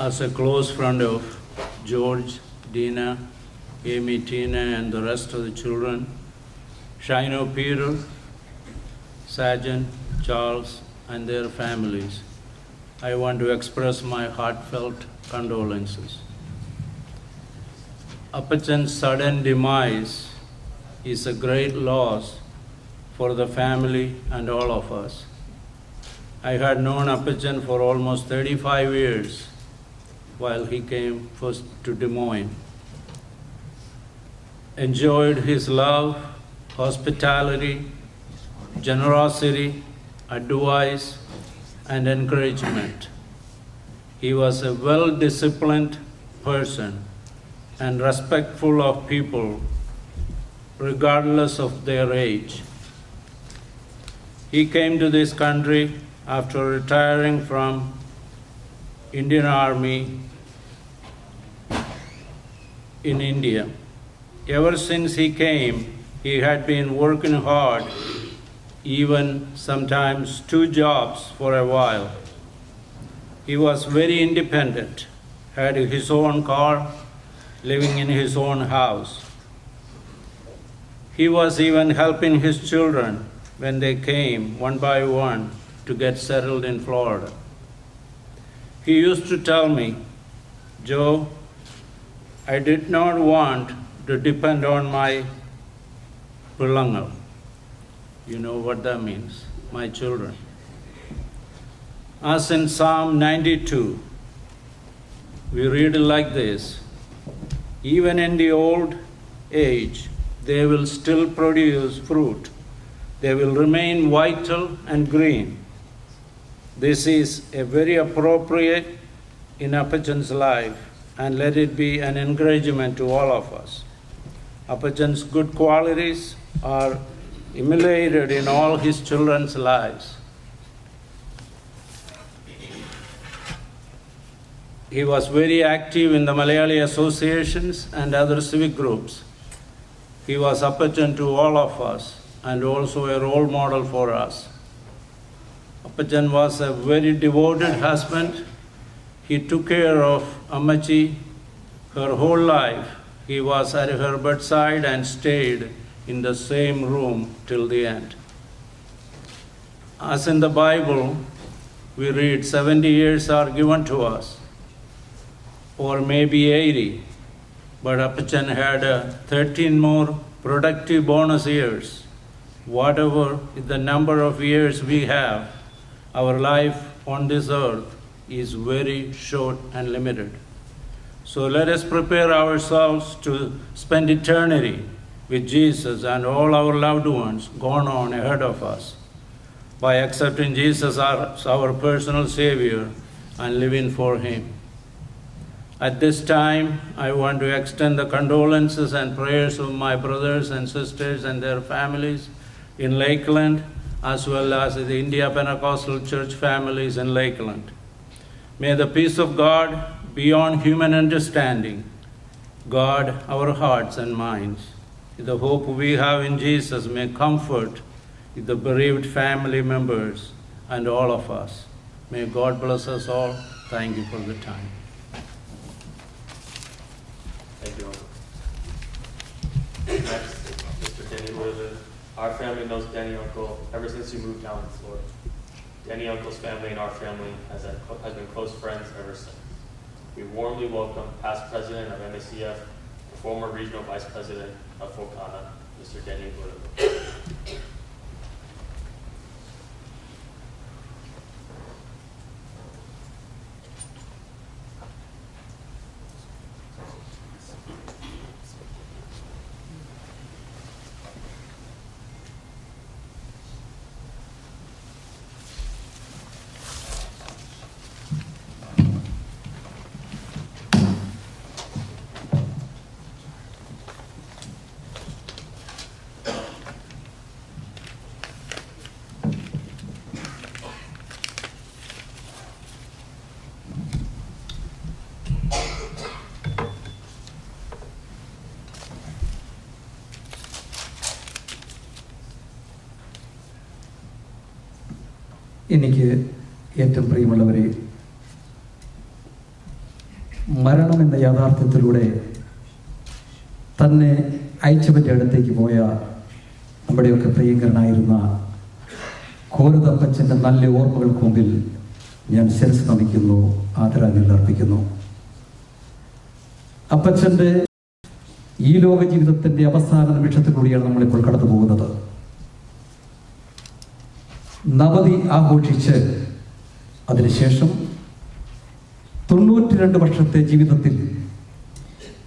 J: As a close friend of George, Dina, Amy, Tina, and the rest of the children, Shino, Peter, Sergeant, Charles, and their families, I want to express my heartfelt condolences. Appachan's sudden demise is a great loss for the family and all of us. I had known Appachan for almost 35 years while he came first to Des Moines. Enjoyed his love, hospitality, generosity, advice, and encouragement. He was a well-disciplined person and respectful of people regardless of their age. He came to this country after retiring from Indian Army in India. Ever since he came, he had been working hard, even sometimes 2 jobs for a while. He was very independent, had his own car, living in his own house. He was even helping his children when they came one by one to get settled in Florida. He used to tell me, Joe, I did not want to depend on my Pulangal. You know what that means, my children. As in Psalm 92, we read it like this: even in the old age, they will still produce fruit. They will remain vital and green. This is a very appropriate in Appachan's life, and let it be an encouragement to all of us. Appachan's good qualities are emulated in all his children's lives. He was very active in the Malayali associations and other civic groups. He was Appachan to all of us and also a role model for us. Appachan was a very devoted husband. He took care of Ammachi her whole life. He was at her bedside and stayed in the same room till the end. As in the Bible, we read 70 years are given to us, or maybe 80, but Appachan had 13 more productive bonus years. Whatever the number of years we have, our life on this earth is very short and limited. So let us prepare ourselves to spend eternity with Jesus and all our loved ones gone on ahead of us by accepting Jesus as our personal Savior and living for Him. At this time, I want to extend the condolences and prayers of my brothers and sisters and their families in Lakeland, as well as the India Pentecostal Church families in Lakeland. May the peace of God, beyond human understanding, guard our hearts and minds. The hope we have in Jesus may comfort the bereaved family members and all of us. May God bless us all. Thank you for the time.
D: Thank you, Uncle. Next, Mr. Denny Woodley. Our family knows Denny Uncle ever since he moved down to Florida. Denny Uncle's family and our family has been close friends ever since. We warmly welcome past president of MACF, the former regional vice president of Focana, Mr. Denny Woodley.
K: എനിക്ക് ഏറ്റവും പ്രിയമുള്ളവരെ, മരണമെന്ന യാഥാർത്ഥ്യത്തിലൂടെ തന്നെ അയച്ചവൻ്റെ അടുത്തേക്ക് പോയ നമ്മുടെയൊക്കെ പ്രിയങ്കരനായിരുന്ന കോരുതപ്പച്ചൻ്റെ നല്ല ഓർമ്മകൾക്ക് മുമ്പിൽ ഞാൻ ശിരസ് നമിക്കുന്നു, ആദരാഞ്ജലി അർപ്പിക്കുന്നു. അപ്പച്ചൻ്റെ ഈ ലോക ജീവിതത്തിൻ്റെ അവസാന നിമിഷത്തിലൂടെയാണ് നമ്മളിപ്പോൾ കടന്നു പോകുന്നത്. നവതി ആഘോഷിച്ച് അതിനുശേഷം 92 വർഷത്തെ ജീവിതത്തിൽ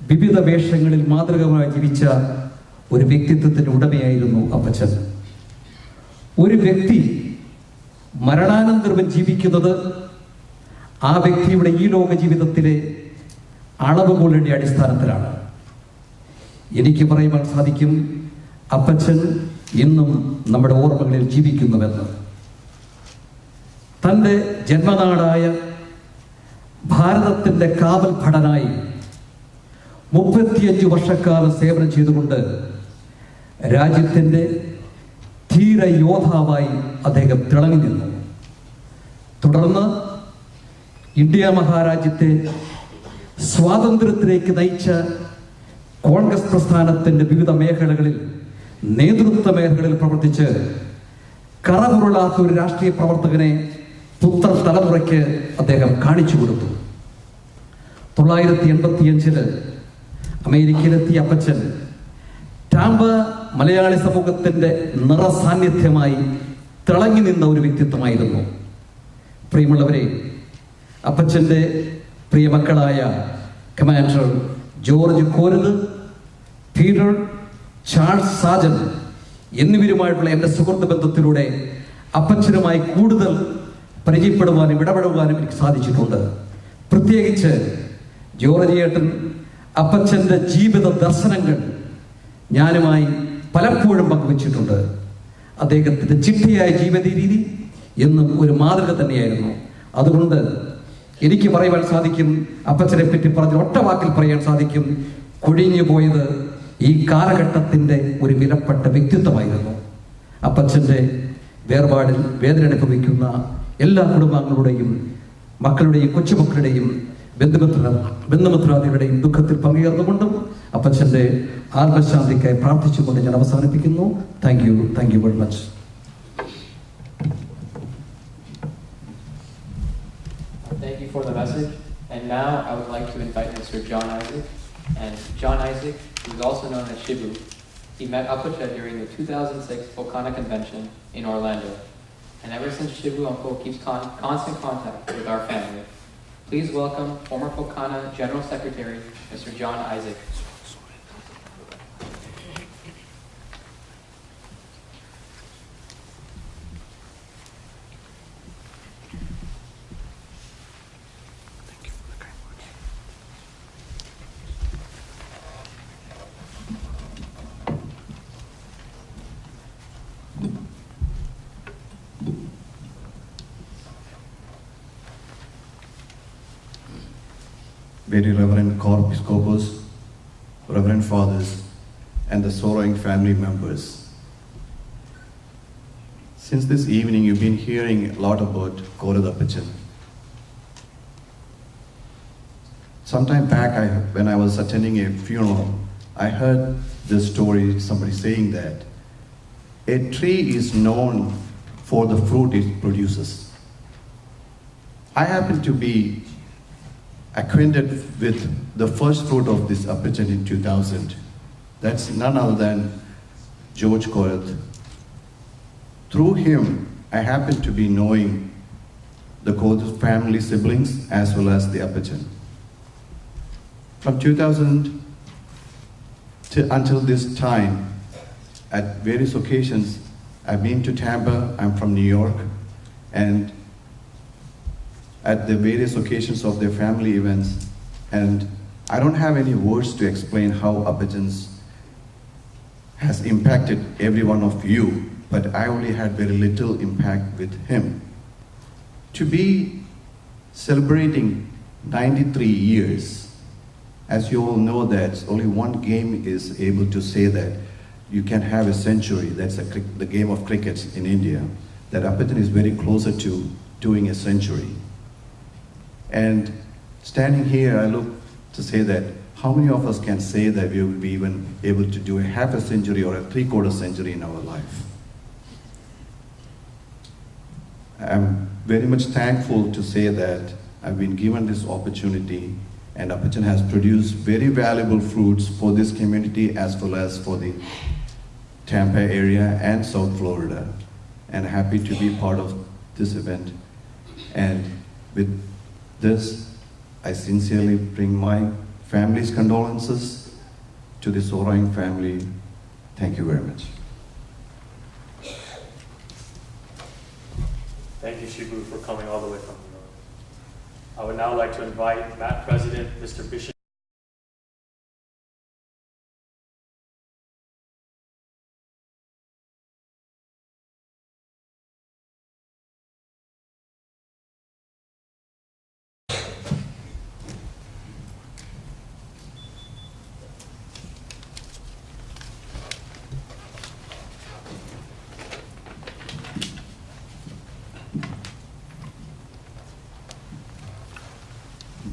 K: വിവിധ വേഷങ്ങളിൽ മാതൃകമായി ജീവിച്ച ഒരു വ്യക്തിത്വത്തിൻ്റെ ഉടമയായിരുന്നു അപ്പച്ചൻ. ഒരു വ്യക്തി മരണാനന്തരം ജീവിക്കുന്നത് ആ വ്യക്തിയുടെ ഈ ലോക ജീവിതത്തിലെ അളവുകളുടെ അടിസ്ഥാനത്തിലാണ്. എനിക്ക് പറയുവാൻ സാധിക്കും, അപ്പച്ചൻ ഇന്നും നമ്മുടെ ഓർമ്മകളിൽ ജീവിക്കുന്നുവെന്ന്. തൻ്റെ ജന്മനാടായ ഭാരതത്തിൻ്റെ കാവൽ ഭടനായി 35 വർഷക്കാലം സേവനം ചെയ്തുകൊണ്ട് രാജ്യത്തിൻ്റെ ധീര യോദ്ധാവായി അദ്ദേഹം തിളങ്ങി നിന്നു. തുടർന്ന് ഇന്ത്യ മഹാരാജ്യത്തെ സ്വാതന്ത്ര്യത്തിലേക്ക് നയിച്ച കോൺഗ്രസ് പ്രസ്ഥാനത്തിൻ്റെ വിവിധ മേഖലകളിൽ, നേതൃത്വ മേഖലകളിൽ പ്രവർത്തിച്ച് കറപുരുളാത്ത ഒരു രാഷ്ട്രീയ പ്രവർത്തകനെ പുത്ര തലമുറയ്ക്ക് അദ്ദേഹം കാണിച്ചു കൊടുത്തു. 1985 അമേരിക്കയിലെത്തിയ അപ്പച്ചൻ ടാമ്പ മലയാളി സമൂഹത്തിൻ്റെ നിറസാന്നിധ്യമായി തിളങ്ങി നിന്ന ഒരു വ്യക്തിത്വമായിരുന്നു. പ്രിയമുള്ളവരെ, അപ്പച്ചൻ്റെ പ്രിയമക്കളായ commander George Koruth, Peter, Charles Sajan എന്നിവരുമായിട്ടുള്ള എൻ്റെ സുഹൃത്ത് ബന്ധത്തിലൂടെ അപ്പച്ചനുമായി കൂടുതൽ പരിചയപ്പെടുവാനും ഇടപെടുവാനും എനിക്ക് സാധിച്ചിട്ടുണ്ട്. പ്രത്യേകിച്ച് ജോർജിയേട്ടൻ അപ്പച്ചൻ്റെ ജീവിത ദർശനങ്ങൾ ഞാനുമായി പലപ്പോഴും പങ്കുവച്ചിട്ടുണ്ട്. അദ്ദേഹത്തിൻ്റെ ചിട്ടയായ ജീവിത രീതി എന്നും ഒരു മാതൃക തന്നെയായിരുന്നു. അതുകൊണ്ട് എനിക്ക് പറയുവാൻ സാധിക്കും, അപ്പച്ചനെ പറ്റി പറഞ്ഞ ഒറ്റ വാക്കിൽ പറയാൻ സാധിക്കും, കൊഴിഞ്ഞു പോയത് ഈ കാലഘട്ടത്തിൻ്റെ ഒരു വിലപ്പെട്ട വ്യക്തിത്വമായിരുന്നു. അപ്പച്ചൻ്റെ വേർപാടിൽ വേദന അനുഭവിക്കുന്ന എല്ലാ കുടുംബാംഗങ്ങളുടെയും മക്കളുടെയും കൊച്ചുമക്കളുടെയും ബന്ധുമിത്രാദികളുടെയും ദുഃഖത്തിൽ പങ്കുചേർന്നുകൊണ്ടും അപ്പച്ചൻ്റെ ആത്മശാന്തിക്കായി പ്രാർത്ഥിച്ചുകൊണ്ട് ഞാൻ അവസാനിപ്പിക്കുന്നു. Thank you very much.
B: Thank you for the message. And now I would like to invite Mr. John Isaac. And John Isaac, who is also known as Shibu, he met Apacha during the 2006 Okana Convention in Orlando. And ever since Shibu Uncle keeps constant contact with our family. Please welcome former Pokana General Secretary, Mr. John Isaac.
L: Very Reverend Corpiscopus, Reverend Fathers, and the sorrowing family members. Since this evening, you've been hearing a lot about Korada Apachan. Sometime back, when I was attending a funeral, I heard this story, somebody saying that a tree is known for the fruit it produces. I happen to be acquainted with the first fruit of this Apachan in 2000. That's none other than George Korath. Through him, I happen to be knowing the Korath family siblings as well as the Apachan. From 2000 until this time, at various occasions, I've been to Tampa, I'm from New York, and at the various occasions of their family events, and I don't have any words to explain how Apachans has impacted every one of you, but I only had very little impact with him. To be celebrating 93 years, as you all know that only one game is able to say that you can have a century, that's the game of cricket in India, that Apachan is very closer to doing a century. And standing here, I look to say that how many of us can say that we will be even able to do a half a century or a 3/4 century in our life? I'm very much thankful to say that I've been given this opportunity, and Apachan has produced very valuable fruits for this community as well as for the Tampa area and South Florida. And happy to be part of this event. And with this, I sincerely bring my family's condolences to the sorrowing family. Thank you very much.
D: Thank you, Shibu, for coming all the way from New York. I would now like to invite MAT President, Mr. Bishop.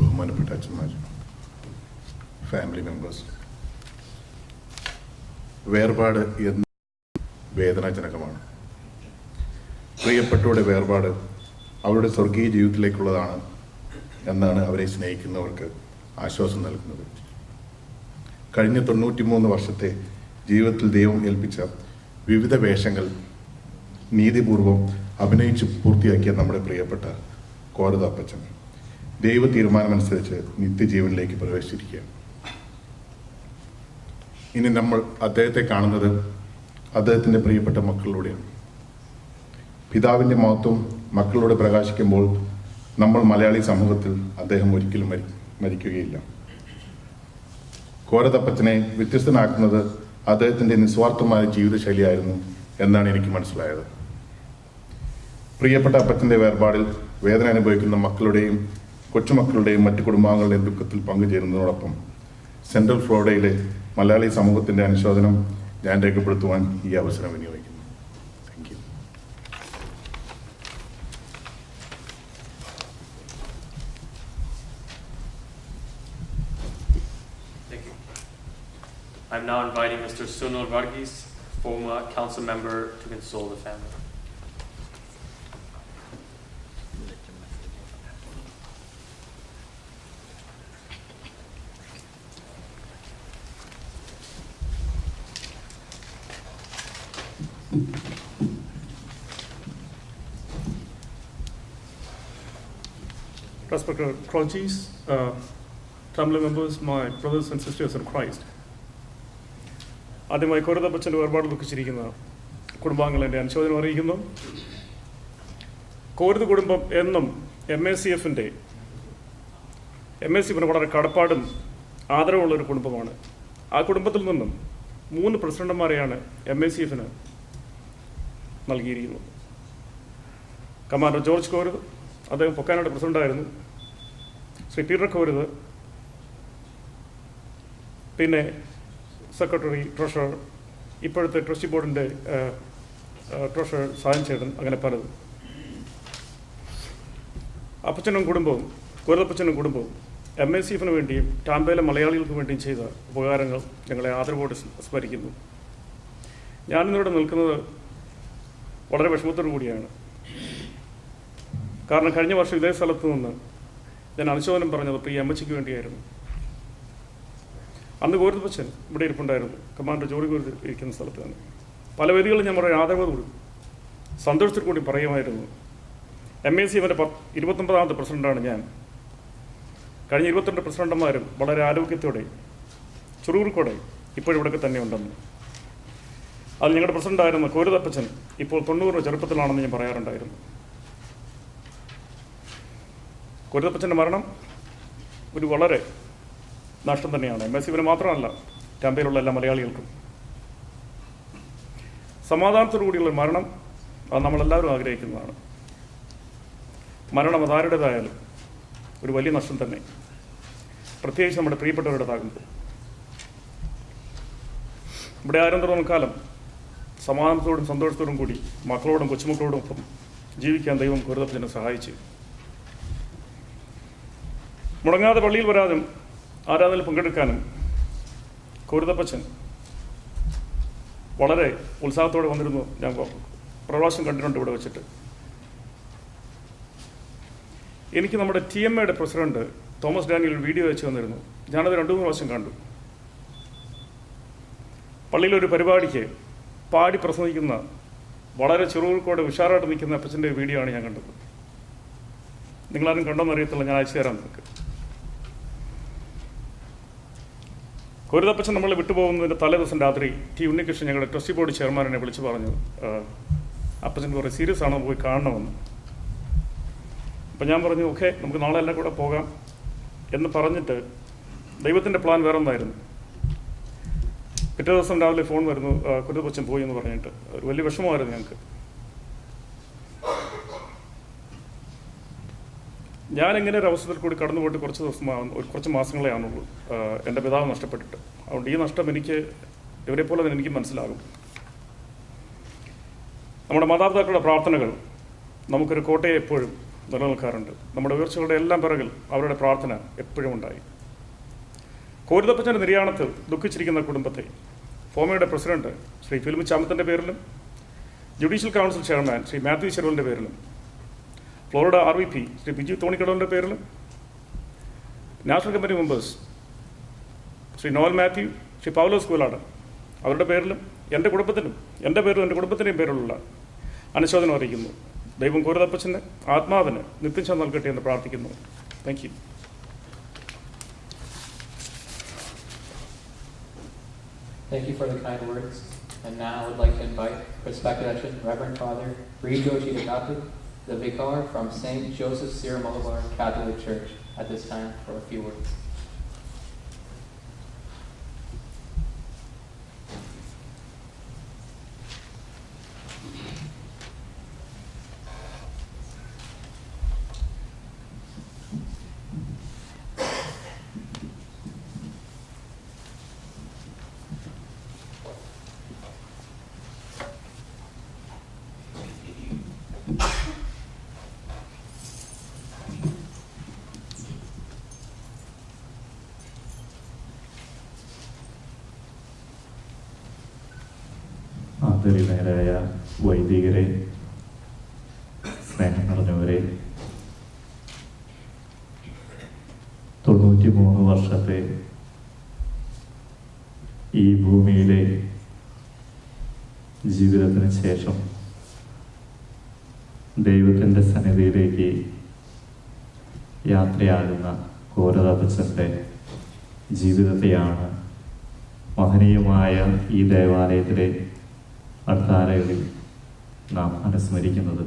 M: ബഹുമാനപ്പെട്ട അച്ഛന്മാർ, family members, വേർപാട് എന്ന് വേദനാജനകമാണ്. പ്രിയപ്പെട്ടവരുടെ വേർപാട് അവരുടെ സ്വർഗീയ ജീവിതത്തിലേക്കുള്ളതാണ് എന്നാണ് അവരെ സ്നേഹിക്കുന്നവർക്ക് ആശ്വാസം നൽകുന്നത്. കഴിഞ്ഞ 93 വർഷത്തെ ജീവിതത്തിൽ ദൈവം ഏൽപ്പിച്ച വിവിധ വേഷങ്ങൾ നീതിപൂർവം അഭിനയിച്ച് പൂർത്തിയാക്കിയ നമ്മുടെ പ്രിയപ്പെട്ട കോരത അപ്പച്ചൻ ദൈവ തീരുമാനമനുസരിച്ച് നിത്യജീവനിലേക്ക് പ്രവേശിച്ചിരിക്കുകയാണ്. ഇനി നമ്മൾ അദ്ദേഹത്തെ കാണുന്നത് അദ്ദേഹത്തിൻ്റെ പ്രിയപ്പെട്ട മക്കളിലൂടെയാണ്. പിതാവിൻ്റെ മഹത്വം മക്കളിലൂടെ പ്രകാശിക്കുമ്പോൾ നമ്മൾ മലയാളി സമൂഹത്തിൽ അദ്ദേഹം ഒരിക്കലും മരിക്കുകയില്ല. കോരതപ്പച്ചനെ വ്യത്യസ്തനാക്കുന്നത് അദ്ദേഹത്തിൻ്റെ നിസ്വാർത്ഥമായ ജീവിതശൈലിയായിരുന്നു എന്നാണ് എനിക്ക് മനസ്സിലായത്. പ്രിയപ്പെട്ട അപ്പച്ചൻ്റെ വേർപാടിൽ വേദന അനുഭവിക്കുന്ന മക്കളുടെയും കൊച്ചുമക്കളുടെയും മറ്റു കുടുംബാംഗങ്ങളുടെയും ദുഃഖത്തിൽ പങ്കുചേരുന്നതോടൊപ്പം സെൻട്രൽ ഫ്ലോറിഡയിലെ മലയാളി സമൂഹത്തിൻ്റെ അനുശോചനം ഞാൻ രേഖപ്പെടുത്തുവാൻ ഈ അവസരം വിനിയോഗിക്കുന്നു. Thank you.
D: Thank you. I'm now inviting Mr. Sunil Varghese, former council member, to console the family.
N: Respected clergies, family members, my brothers and sisters in Christ. ആദ്യമായി കോരതപ്പച്ചൻ്റെ വേർപാട് ദുഃഖിച്ചിരിക്കുന്ന കുടുംബാംഗങ്ങൾ എൻ്റെ അനുശോചനം അറിയിക്കുന്നു. കോരുത് കുടുംബം എന്നും MACF-ന് വളരെ കടപ്പാടും ആദരവുള്ളൊരു കുടുംബമാണ്. ആ കുടുംബത്തിൽ നിന്നും 3 പ്രസിഡന്റുമാരെയാണ് MACF-ന് നൽകിയിരിക്കുന്നത്. കമാൻഡർ ജോർജ് കോരുത്, അദ്ദേഹം പൊക്കാനയുടെ പ്രസിഡന്റായിരുന്നു. ശ്രീ പീറ്റർ കോരുത്, പിന്നെ സെക്രട്ടറി, ട്രഷറർ, ഇപ്പോഴത്തെ ട്രസ്റ്റി ബോർഡിൻ്റെ ട്രഷറർ സായൻ ചേട്ടൻ, അങ്ങനെ പലതും. അപ്പച്ചനും കുടുംബവും, കോരുതപ്പച്ചനും കുടുംബവും MACF-ന് വേണ്ടിയും ടാമ്പയിലെ മലയാളികൾക്ക് വേണ്ടിയും ചെയ്ത ഉപകാരങ്ങൾ ഞങ്ങളെ ആദരവോടെ സ്മരിക്കുന്നു. ഞാനിന്നിവിടെ നിൽക്കുന്നത് വളരെ വിഷമത്തോടു കൂടിയാണ്. കാരണം കഴിഞ്ഞ വർഷം ഇതേ സ്ഥലത്ത് നിന്ന് ഞാൻ അനുശോചനം പറഞ്ഞത് പ്രിയ അമ്മച്ചിക്ക് വേണ്ടിയായിരുന്നു. അന്ന് കോരുതപ്പച്ചൻ ഇവിടെ ഇരിപ്പുണ്ടായിരുന്നു, കമാൻഡർ ജോറി കോരുത് ഇരിക്കുന്ന സ്ഥലത്ത് തന്നെ. പല വേദികളിലും ഞാൻ വളരെ ആദരവോടുകൂടി സന്തോഷത്തിൽ കൂടി പറയുമായിരുന്നു, MACF-ൻ്റെ 29ാമത്തെ പ്രസിഡന്റാണ് ഞാൻ. കഴിഞ്ഞ 22 പ്രസിഡന്റുമാരും വളരെ ആരോഗ്യത്തോടെ ചുറുകുറുക്കോടെ ഇപ്പോഴിവിടെയൊക്കെ തന്നെ ഉണ്ടെന്ന്. അത് ഞങ്ങളുടെ പ്രസിഡന്റായിരുന്ന കോരുതപ്പച്ചൻ ഇപ്പോൾ 90 ചെറുപ്പത്തിലാണെന്ന് ഞാൻ പറയാറുണ്ടായിരുന്നു. കോരുതപ്പച്ചൻ്റെ മരണം ഒരു വളരെ നഷ്ടം തന്നെയാണ്. MACF-ന് മാത്രമല്ല, ടാമ്പയിലുള്ള എല്ലാ മലയാളികൾക്കും. സമാധാനത്തോടു കൂടിയുള്ള മരണം അത് നമ്മളെല്ലാവരും ആഗ്രഹിക്കുന്നതാണ്. മരണം അതാരുടേതായാലും ഒരു വലിയ നഷ്ടം തന്നെ, പ്രത്യേകിച്ച് നമ്മുടെ പ്രിയപ്പെട്ടവരുടേതാകുമ്പോൾ. ഇവിടെ ആരന്തരം കാലം സമാധാനത്തോടും സന്തോഷത്തോടും കൂടി മക്കളോടും കൊച്ചുമക്കളോടും ഒപ്പം ജീവിക്കാൻ ദൈവം കോരുതപ്പച്ചനെ സഹായിച്ചു. മുടങ്ങാതെ പള്ളിയിൽ വരാനും ആരാധനയിൽ പങ്കെടുക്കാനും കോരുതപ്പച്ചൻ വളരെ ഉത്സാഹത്തോടെ വന്നിരുന്നു. ഞാൻ പ്രവാസം കണ്ടിട്ടുണ്ട് ഇവിടെ വെച്ചിട്ട്. എനിക്ക് നമ്മുടെ TMAയുടെ പ്രസിഡന്റ് തോമസ് ഡാനിയൽ വീഡിയോ അയച്ചു തന്നിരുന്നു. ഞാനത് 2-3 പ്രാവശ്യം കണ്ടു. പള്ളിയിലൊരു പരിപാടിക്ക് പാടി പ്രസംഗിക്കുന്ന വളരെ ചെറുകോടെ ഉഷാറായിട്ട് നിൽക്കുന്ന അപ്പച്ചൻ്റെ വീഡിയോ ആണ് ഞാൻ കണ്ടത്. നിങ്ങളാരും കണ്ടോന്ന് അറിയത്തില്ല, ഞാൻ അയച്ചു തരാം നിങ്ങൾക്ക്. കോരുതപ്പച്ചൻ നമ്മളെ വിട്ടുപോകുന്നതിൻ്റെ തലേ ദിവസം രാത്രി ഉണ്ണികൃഷ്ണൻ, ഞങ്ങളുടെ ട്രസ്റ്റി ബോർഡ് ചെയർമാൻ, എന്നെ വിളിച്ച് പറഞ്ഞു, അപ്പച്ചൻ കുറേ സീരിയസ് ആണോ, പോയി കാണണമെന്ന്. അപ്പം ഞാൻ പറഞ്ഞു, ഓക്കെ, നമുക്ക് നാളെ എല്ലാം കൂടെ പോകാം എന്ന് പറഞ്ഞിട്ട് ദൈവത്തിൻ്റെ പ്ലാൻ വേറെ ഒന്നായിരുന്നു. പിറ്റേ ദിവസം രാവിലെ ഫോൺ വരുന്നു, കോരുതപ്പച്ചൻ പോയി എന്ന് പറഞ്ഞിട്ട്. ഒരു വലിയ വിഷമമായിരുന്നു ഞങ്ങൾക്ക്. ഞാനിങ്ങനെ ഒരു അവസരത്തിൽ കൂടി കടന്നു പോയിട്ട് കുറച്ച് മാസങ്ങളെ ആണുള്ളൂ എൻ്റെ പിതാവ് നഷ്ടപ്പെട്ടിട്ട്. അതുകൊണ്ട് ഈ നഷ്ടം ഇവരെ പോലെ തന്നെ എനിക്ക് മനസ്സിലാകും. നമ്മുടെ മാതാപിതാക്കളുടെ പ്രാർത്ഥനകൾ നമുക്കൊരു കോട്ടയെ എപ്പോഴും നിലനിൽക്കാറുണ്ട്. നമ്മുടെ ഉയർച്ചകളുടെ എല്ലാം പിറകിൽ അവരുടെ പ്രാർത്ഥന എപ്പോഴും ഉണ്ടായി. കോരുതപ്പച്ചൻ്റെ നിര്യാണത്തിൽ ദുഃഖിച്ചിരിക്കുന്ന കുടുംബത്തെ ഫോമയുടെ പ്രസിഡന്റ് ശ്രീ ഫിലിം ചാമത്തിൻ്റെ പേരിലും, judicial council chairman Shri Mathew ചെറുവലിൻ്റെ പേരിലും, ഫ്ലോറിഡ RVP ശ്രീ ബിജു തോണിക്കടലിൻ്റെ പേരിലും, നാഷണൽ കമ്മിറ്റി മെമ്പേഴ്സ് ശ്രീ നോവൽ മാത്യു, ശ്രീ പൗലോസ് കൂലാട്, അവരുടെ പേരിലും എൻ്റെ കുടുംബത്തിനും എൻ്റെ പേരിലും എൻ്റെ കുടുംബത്തിൻ്റെയും പേരിലുള്ള അനുശോചനം അറിയിക്കുന്നു. ദൈവം കോരുതപ്പച്ചന് ആത്മാവിന് നിത്യശാന്തി നൽകട്ടെ എന്ന് പ്രാർത്ഥിക്കുന്നു. Thank you.
B: Thank you for the kind words. And now I would like to invite respected Reverend Father Rijo Chidakapu, the vicar from St. Joseph Sir Catholic Church, at this time for a few words.
O: ആദരണീയരായ വൈദികരെ, സ്നേഹം നിറഞ്ഞവരെ, 93 വർഷത്തെ ഈ ഭൂമിയിലെ ജീവിതത്തിന് ശേഷം ദൈവത്തിൻ്റെ സന്നിധിയിലേക്ക് യാത്രയാകുന്ന കോരതപ്പച്ചൻ്റെ ജീവിതത്തെയാണ് മഹനീയമായ ഈ ദേവാലയത്തിലെ അർദ്ധാരകളിൽ നാം അനുസ്മരിക്കുന്നത്.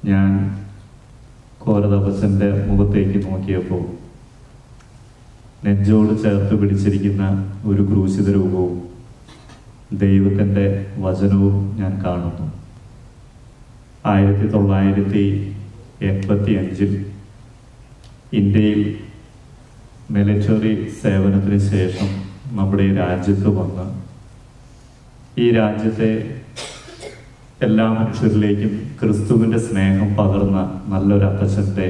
O: ഞാൻ കോരതപ്പച്ചൻ്റെ മുഖത്തേക്ക് നോക്കിയപ്പോൾ നെഞ്ചോട് ചേർത്ത് പിടിച്ചിരിക്കുന്ന ഒരു ക്രൂശിത രൂപവും ദൈവത്തിൻ്റെ വചനവും ഞാൻ കാണുന്നു. 1985 ഇന്ത്യയിൽ മിലിറ്ററി സേവനത്തിന് ശേഷം നമ്മുടെ രാജ്യത്ത് വന്ന് ഈ രാജ്യത്തെ എല്ലാ മനുഷ്യരിലേക്കും ക്രിസ്തുവിൻ്റെ സ്നേഹം പകർന്ന നല്ലൊരു അപ്പച്ചൻ്റെ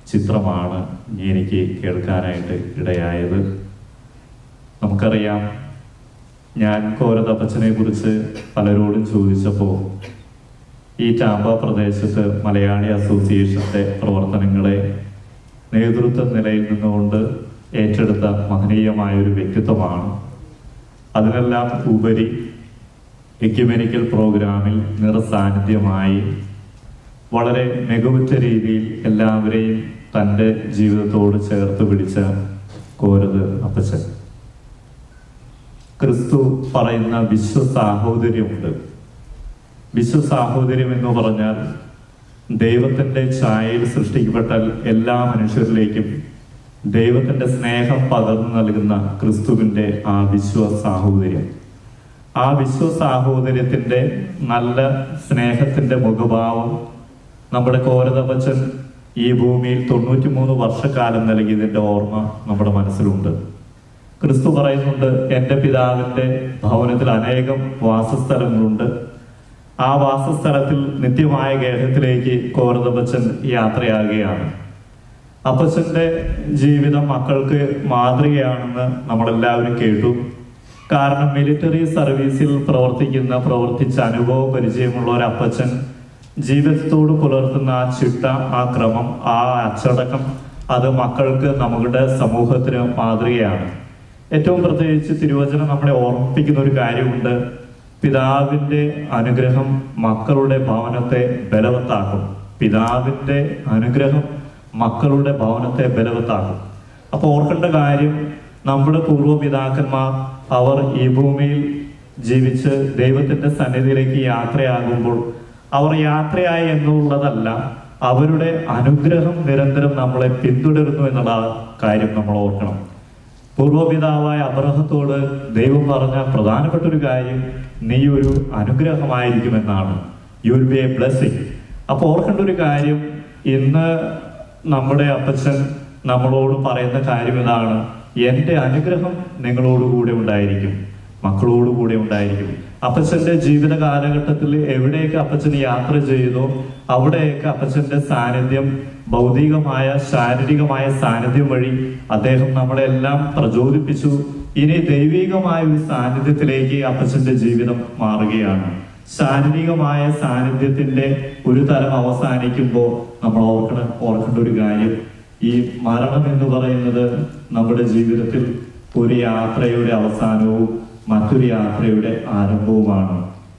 O: ചിത്രമാണ് എനിക്ക് കേൾക്കാനായിട്ട് ഇടയായത്. നമുക്കറിയാം, ഞാൻ കോരതപ്പച്ചനെ കുറിച്ച് പലരോടും ചോദിച്ചപ്പോൾ ഈ ടാമ്പ പ്രദേശത്ത് മലയാളി അസോസിയേഷൻ്റെ പ്രവർത്തനങ്ങളെ നേതൃത്വ നിലയിൽ നിന്നുകൊണ്ട് ഏറ്റെടുത്ത മഹനീയമായൊരു വ്യക്തിത്വമാണ്. അതിനെല്ലാം ഉപരി എക്യുമെനിക്കൽ പ്രോഗ്രാമിൽ നിറസാന്നിധ്യമായി വളരെ മികവുറ്റ രീതിയിൽ എല്ലാവരെയും തൻ്റെ ജീവിതത്തോട് ചേർത്ത് പിടിച്ച കോരത് അപ്പച്ചൻ. ക്രിസ്തു പറയുന്ന വിശ്വസാഹോദര്യമുണ്ട്. വിശ്വസാഹോദര്യം എന്ന് പറഞ്ഞാൽ ദൈവത്തിൻ്റെ ഛായയിൽ സൃഷ്ടിക്കപ്പെട്ട എല്ലാ മനുഷ്യരിലേക്കും ദൈവത്തിൻ്റെ സ്നേഹം പകർന്നു നൽകുന്ന ക്രിസ്തുവിൻ്റെ ആ വിശ്വസാഹോദര്യം. ആ വിശ്വസാഹോദര്യത്തിൻ്റെ നല്ല സ്നേഹത്തിൻ്റെ മുഖഭാവം നമ്മുടെ കോരതപ്പച്ചൻ ഈ ഭൂമിയിൽ 93 വർഷക്കാലം നൽകിയതിൻ്റെ ഓർമ്മ നമ്മുടെ മനസ്സിലുണ്ട്. ക്രിസ്തു പറയുന്നുണ്ട്, എൻ്റെ പിതാവിൻ്റെ ഭവനത്തിൽ അനേകം വാസസ്ഥലങ്ങളുണ്ട്. ആ വാസസ്ഥലത്തിൽ നിത്യമായ ഗേഹത്തിലേക്ക് കോരതപ്പച്ചൻ യാത്രയാകുകയാണ്. അപ്പച്ചൻ്റെ ജീവിതം മക്കൾക്ക് മാതൃകയാണെന്ന് നമ്മളെല്ലാവരും കേട്ടു. കാരണം മിലിറ്ററി സർവീസിൽ പ്രവർത്തിച്ച അനുഭവ പരിചയമുള്ള ഒരു അപ്പച്ചൻ ജീവിതത്തോട് പുലർത്തുന്ന ആ ചിട്ട, ആ ക്രമം, ആ അച്ചടക്കം, അത് മക്കൾക്ക് നമ്മുടെ സമൂഹത്തിന് മാതൃകയാണ്. ഏറ്റവും പ്രത്യേകിച്ച് തിരുവചനം നമ്മളെ ഓർമ്മിപ്പിക്കുന്ന ഒരു കാര്യമുണ്ട്. പിതാവിൻ്റെ അനുഗ്രഹം മക്കളുടെ ഭവനത്തെ ബലവത്താക്കും. പിതാവിൻ്റെ അനുഗ്രഹം മക്കളുടെ ഭവനത്തെ ബലവത്താക്കും. അപ്പോൾ ഓർക്കേണ്ട കാര്യം, നമ്മുടെ പൂർവ്വപിതാക്കന്മാർ അവർ ഈ ഭൂമിയിൽ ജീവിച്ച് ദൈവത്തിൻ്റെ സന്നിധിയിലേക്ക് യാത്രയാകുമ്പോൾ അവർ യാത്രയായി എന്നുള്ളതല്ല, അവരുടെ അനുഗ്രഹം നിരന്തരം നമ്മളെ പിന്തുടരുന്നു എന്നുള്ള കാര്യം നമ്മൾ ഓർക്കണം. പൂർവ്വപിതാവായ അബ്രഹത്തോട് ദൈവം പറഞ്ഞ പ്രധാനപ്പെട്ട ഒരു കാര്യം, നീ ഒരു അനുഗ്രഹമായിരിക്കുമെന്നാണ്. You will be a blessing. അപ്പോൾ ഓർക്കേണ്ട ഒരു കാര്യം, ഇന്ന് നമ്മുടെ അപ്പച്ചൻ നമ്മളോട് പറയുന്ന കാര്യം ഇതാണ്, എൻ്റെ അനുഗ്രഹം നിങ്ങളോടുകൂടെ ഉണ്ടായിരിക്കും, മക്കളോടുകൂടെ ഉണ്ടായിരിക്കും. അപ്പച്ചൻ്റെ ജീവിത കാലഘട്ടത്തിൽ എവിടെയൊക്കെ അപ്പച്ചൻ യാത്ര ചെയ്തോ അവിടെയൊക്കെ അപ്പച്ചൻ്റെ സാന്നിധ്യം, ഭൗതികമായ ശാരീരികമായ സാന്നിധ്യം വഴി അദ്ദേഹം നമ്മളെല്ലാം പ്രചോദിപ്പിച്ചു. ഇനി ദൈവികമായ ഒരു സാന്നിധ്യത്തിലേക്ക് അപ്പച്ചൻ്റെ ജീവിതം മാറുകയാണ്. ശാരീരികമായ സാന്നിധ്യത്തിന്റെ ഒരു തലം അവസാനിക്കുമ്പോൾ നമ്മൾ ഓർക്കേണ്ട ഒരു കാര്യം, ഈ മരണം എന്ന് പറയുന്നത് നമ്മുടെ ജീവിതത്തിൽ ഒരു യാത്രയുടെ അവസാനവും മറ്റൊരു യാത്രയുടെ ആരംഭവുമാണ്.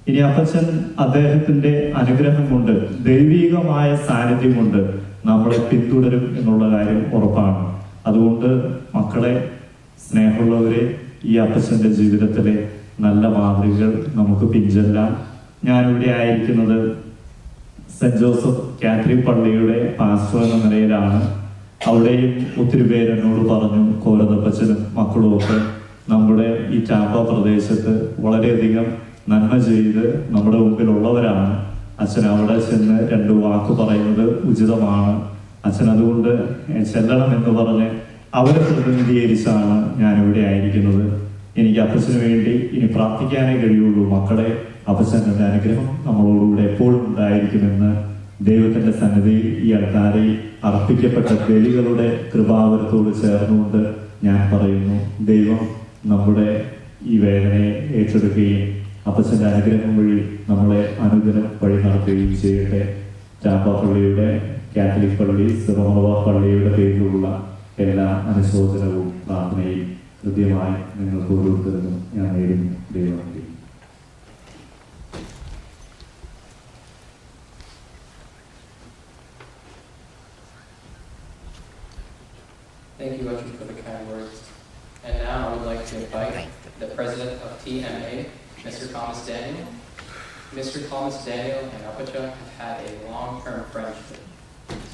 O: ഇനി അപ്പച്ചൻ അദ്ദേഹത്തിന്റെ അനുഗ്രഹം കൊണ്ട്, ദൈവികമായ സാന്നിധ്യം കൊണ്ട് നമ്മളെ പിന്തുടരും എന്നുള്ള കാര്യം ഉറപ്പാണ്. അതുകൊണ്ട് മക്കളെ, സ്നേഹമുള്ളവരെ, ഈ അപ്പച്ചൻ്റെ ജീവിതത്തിലെ നല്ല മാതൃകകൾ നമുക്ക് പിൻചെല്ലാം. ഞാനിവിടെ ആയിരിക്കുന്നത് സെൻറ് ജോസഫ് കാത്തലിക് പള്ളിയുടെ പാസ്റ്റർ എന്ന നിലയിലാണ്. അവിടെയും ഒത്തിരി പേര് എന്നോട് പറഞ്ഞു, കോരതപ്പച്ചനും മക്കളും ഒക്കെ നമ്മുടെ ഈ ടാമ്പ പ്രദേശത്ത് വളരെയധികം നന്മ ചെയ്ത് നമ്മുടെ മുമ്പിലുള്ളവരാണ്. അച്ഛൻ അവിടെ ചെന്ന് 2 വാക്ക് പറയുന്നത് ഉചിതമാണ്. അച്ഛൻ അതുകൊണ്ട് ചെല്ലണം എന്ന് പറഞ്ഞ് അവരെ പ്രതിനിധീകരിച്ചാണ് ഞാനിവിടെ ആയിരിക്കുന്നത്. എനിക്ക് അപ്പച്ചന് വേണ്ടി ഇനി പ്രാർത്ഥിക്കാനേ കഴിയുള്ളൂ. മക്കളെ, അപ്പച്ചൻ്റെ അനുഗ്രഹം നമ്മളോടുകൂടെ എപ്പോഴും ഉണ്ടായിരിക്കുമെന്ന് ദൈവത്തിന്റെ സന്നിധിയിൽ ഈ അൾത്താരയിൽ അർപ്പിക്കപ്പെട്ട ബലികളുടെ കൃപാവരത്തോട് ചേർന്നുകൊണ്ട് ഞാൻ പറയുന്നു, ദൈവം നമ്മുടെ ഈ വേദനയെ ഏറ്റെടുക്കുകയും അപ്പച്ചൻ്റെ അനുഗ്രഹം വഴി നമ്മളെ അനുദിനം വഴി നടത്തുകയും ചെയ്യട്ടെ. ടാമ്പ പള്ളിയുടെ, കാത്തലിക് പള്ളി, സിറോമ പള്ളിയുടെ പേരിലുള്ള എല്ലാ അനുശോചനവും പ്രാർത്ഥനയും കൃത്യമായി നിങ്ങൾക്ക് ഓരോരുത്തരും ഞാൻ നേരുന്നു. ദൈവം.
B: Thank you, Archie, for the kind words. And now I would like to invite the president of TMA, Mr. Thomas Daniel. Mr. Thomas Daniel and Apacha have had a long-term friendship.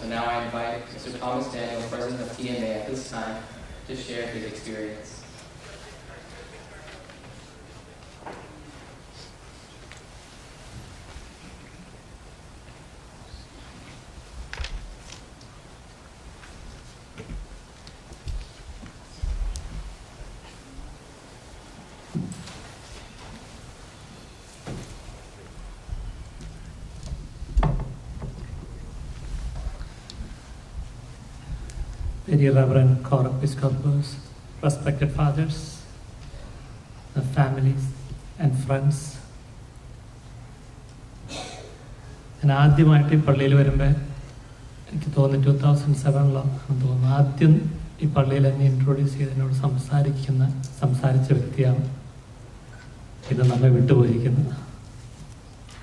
B: So now I invite Mr. Thomas Daniel, president of TMA, at this time to share his experience.
P: Very Reverend Co-Episcopals, respected fathers, the families and friends. ഞാൻ ആദ്യമായിട്ട് ഈ പള്ളിയിൽ വരുമ്പോൾ എനിക്ക് തോന്നുന്നു 2007 തോന്നുന്നു ആദ്യം ഈ പള്ളിയിൽ എന്നെ ഇൻട്രൊഡ്യൂസ് ചെയ്ത് എന്നോട് സംസാരിച്ച വ്യക്തിയാണ് ഇത് നമ്മെ വിട്ടുപോയിരിക്കുന്നത്.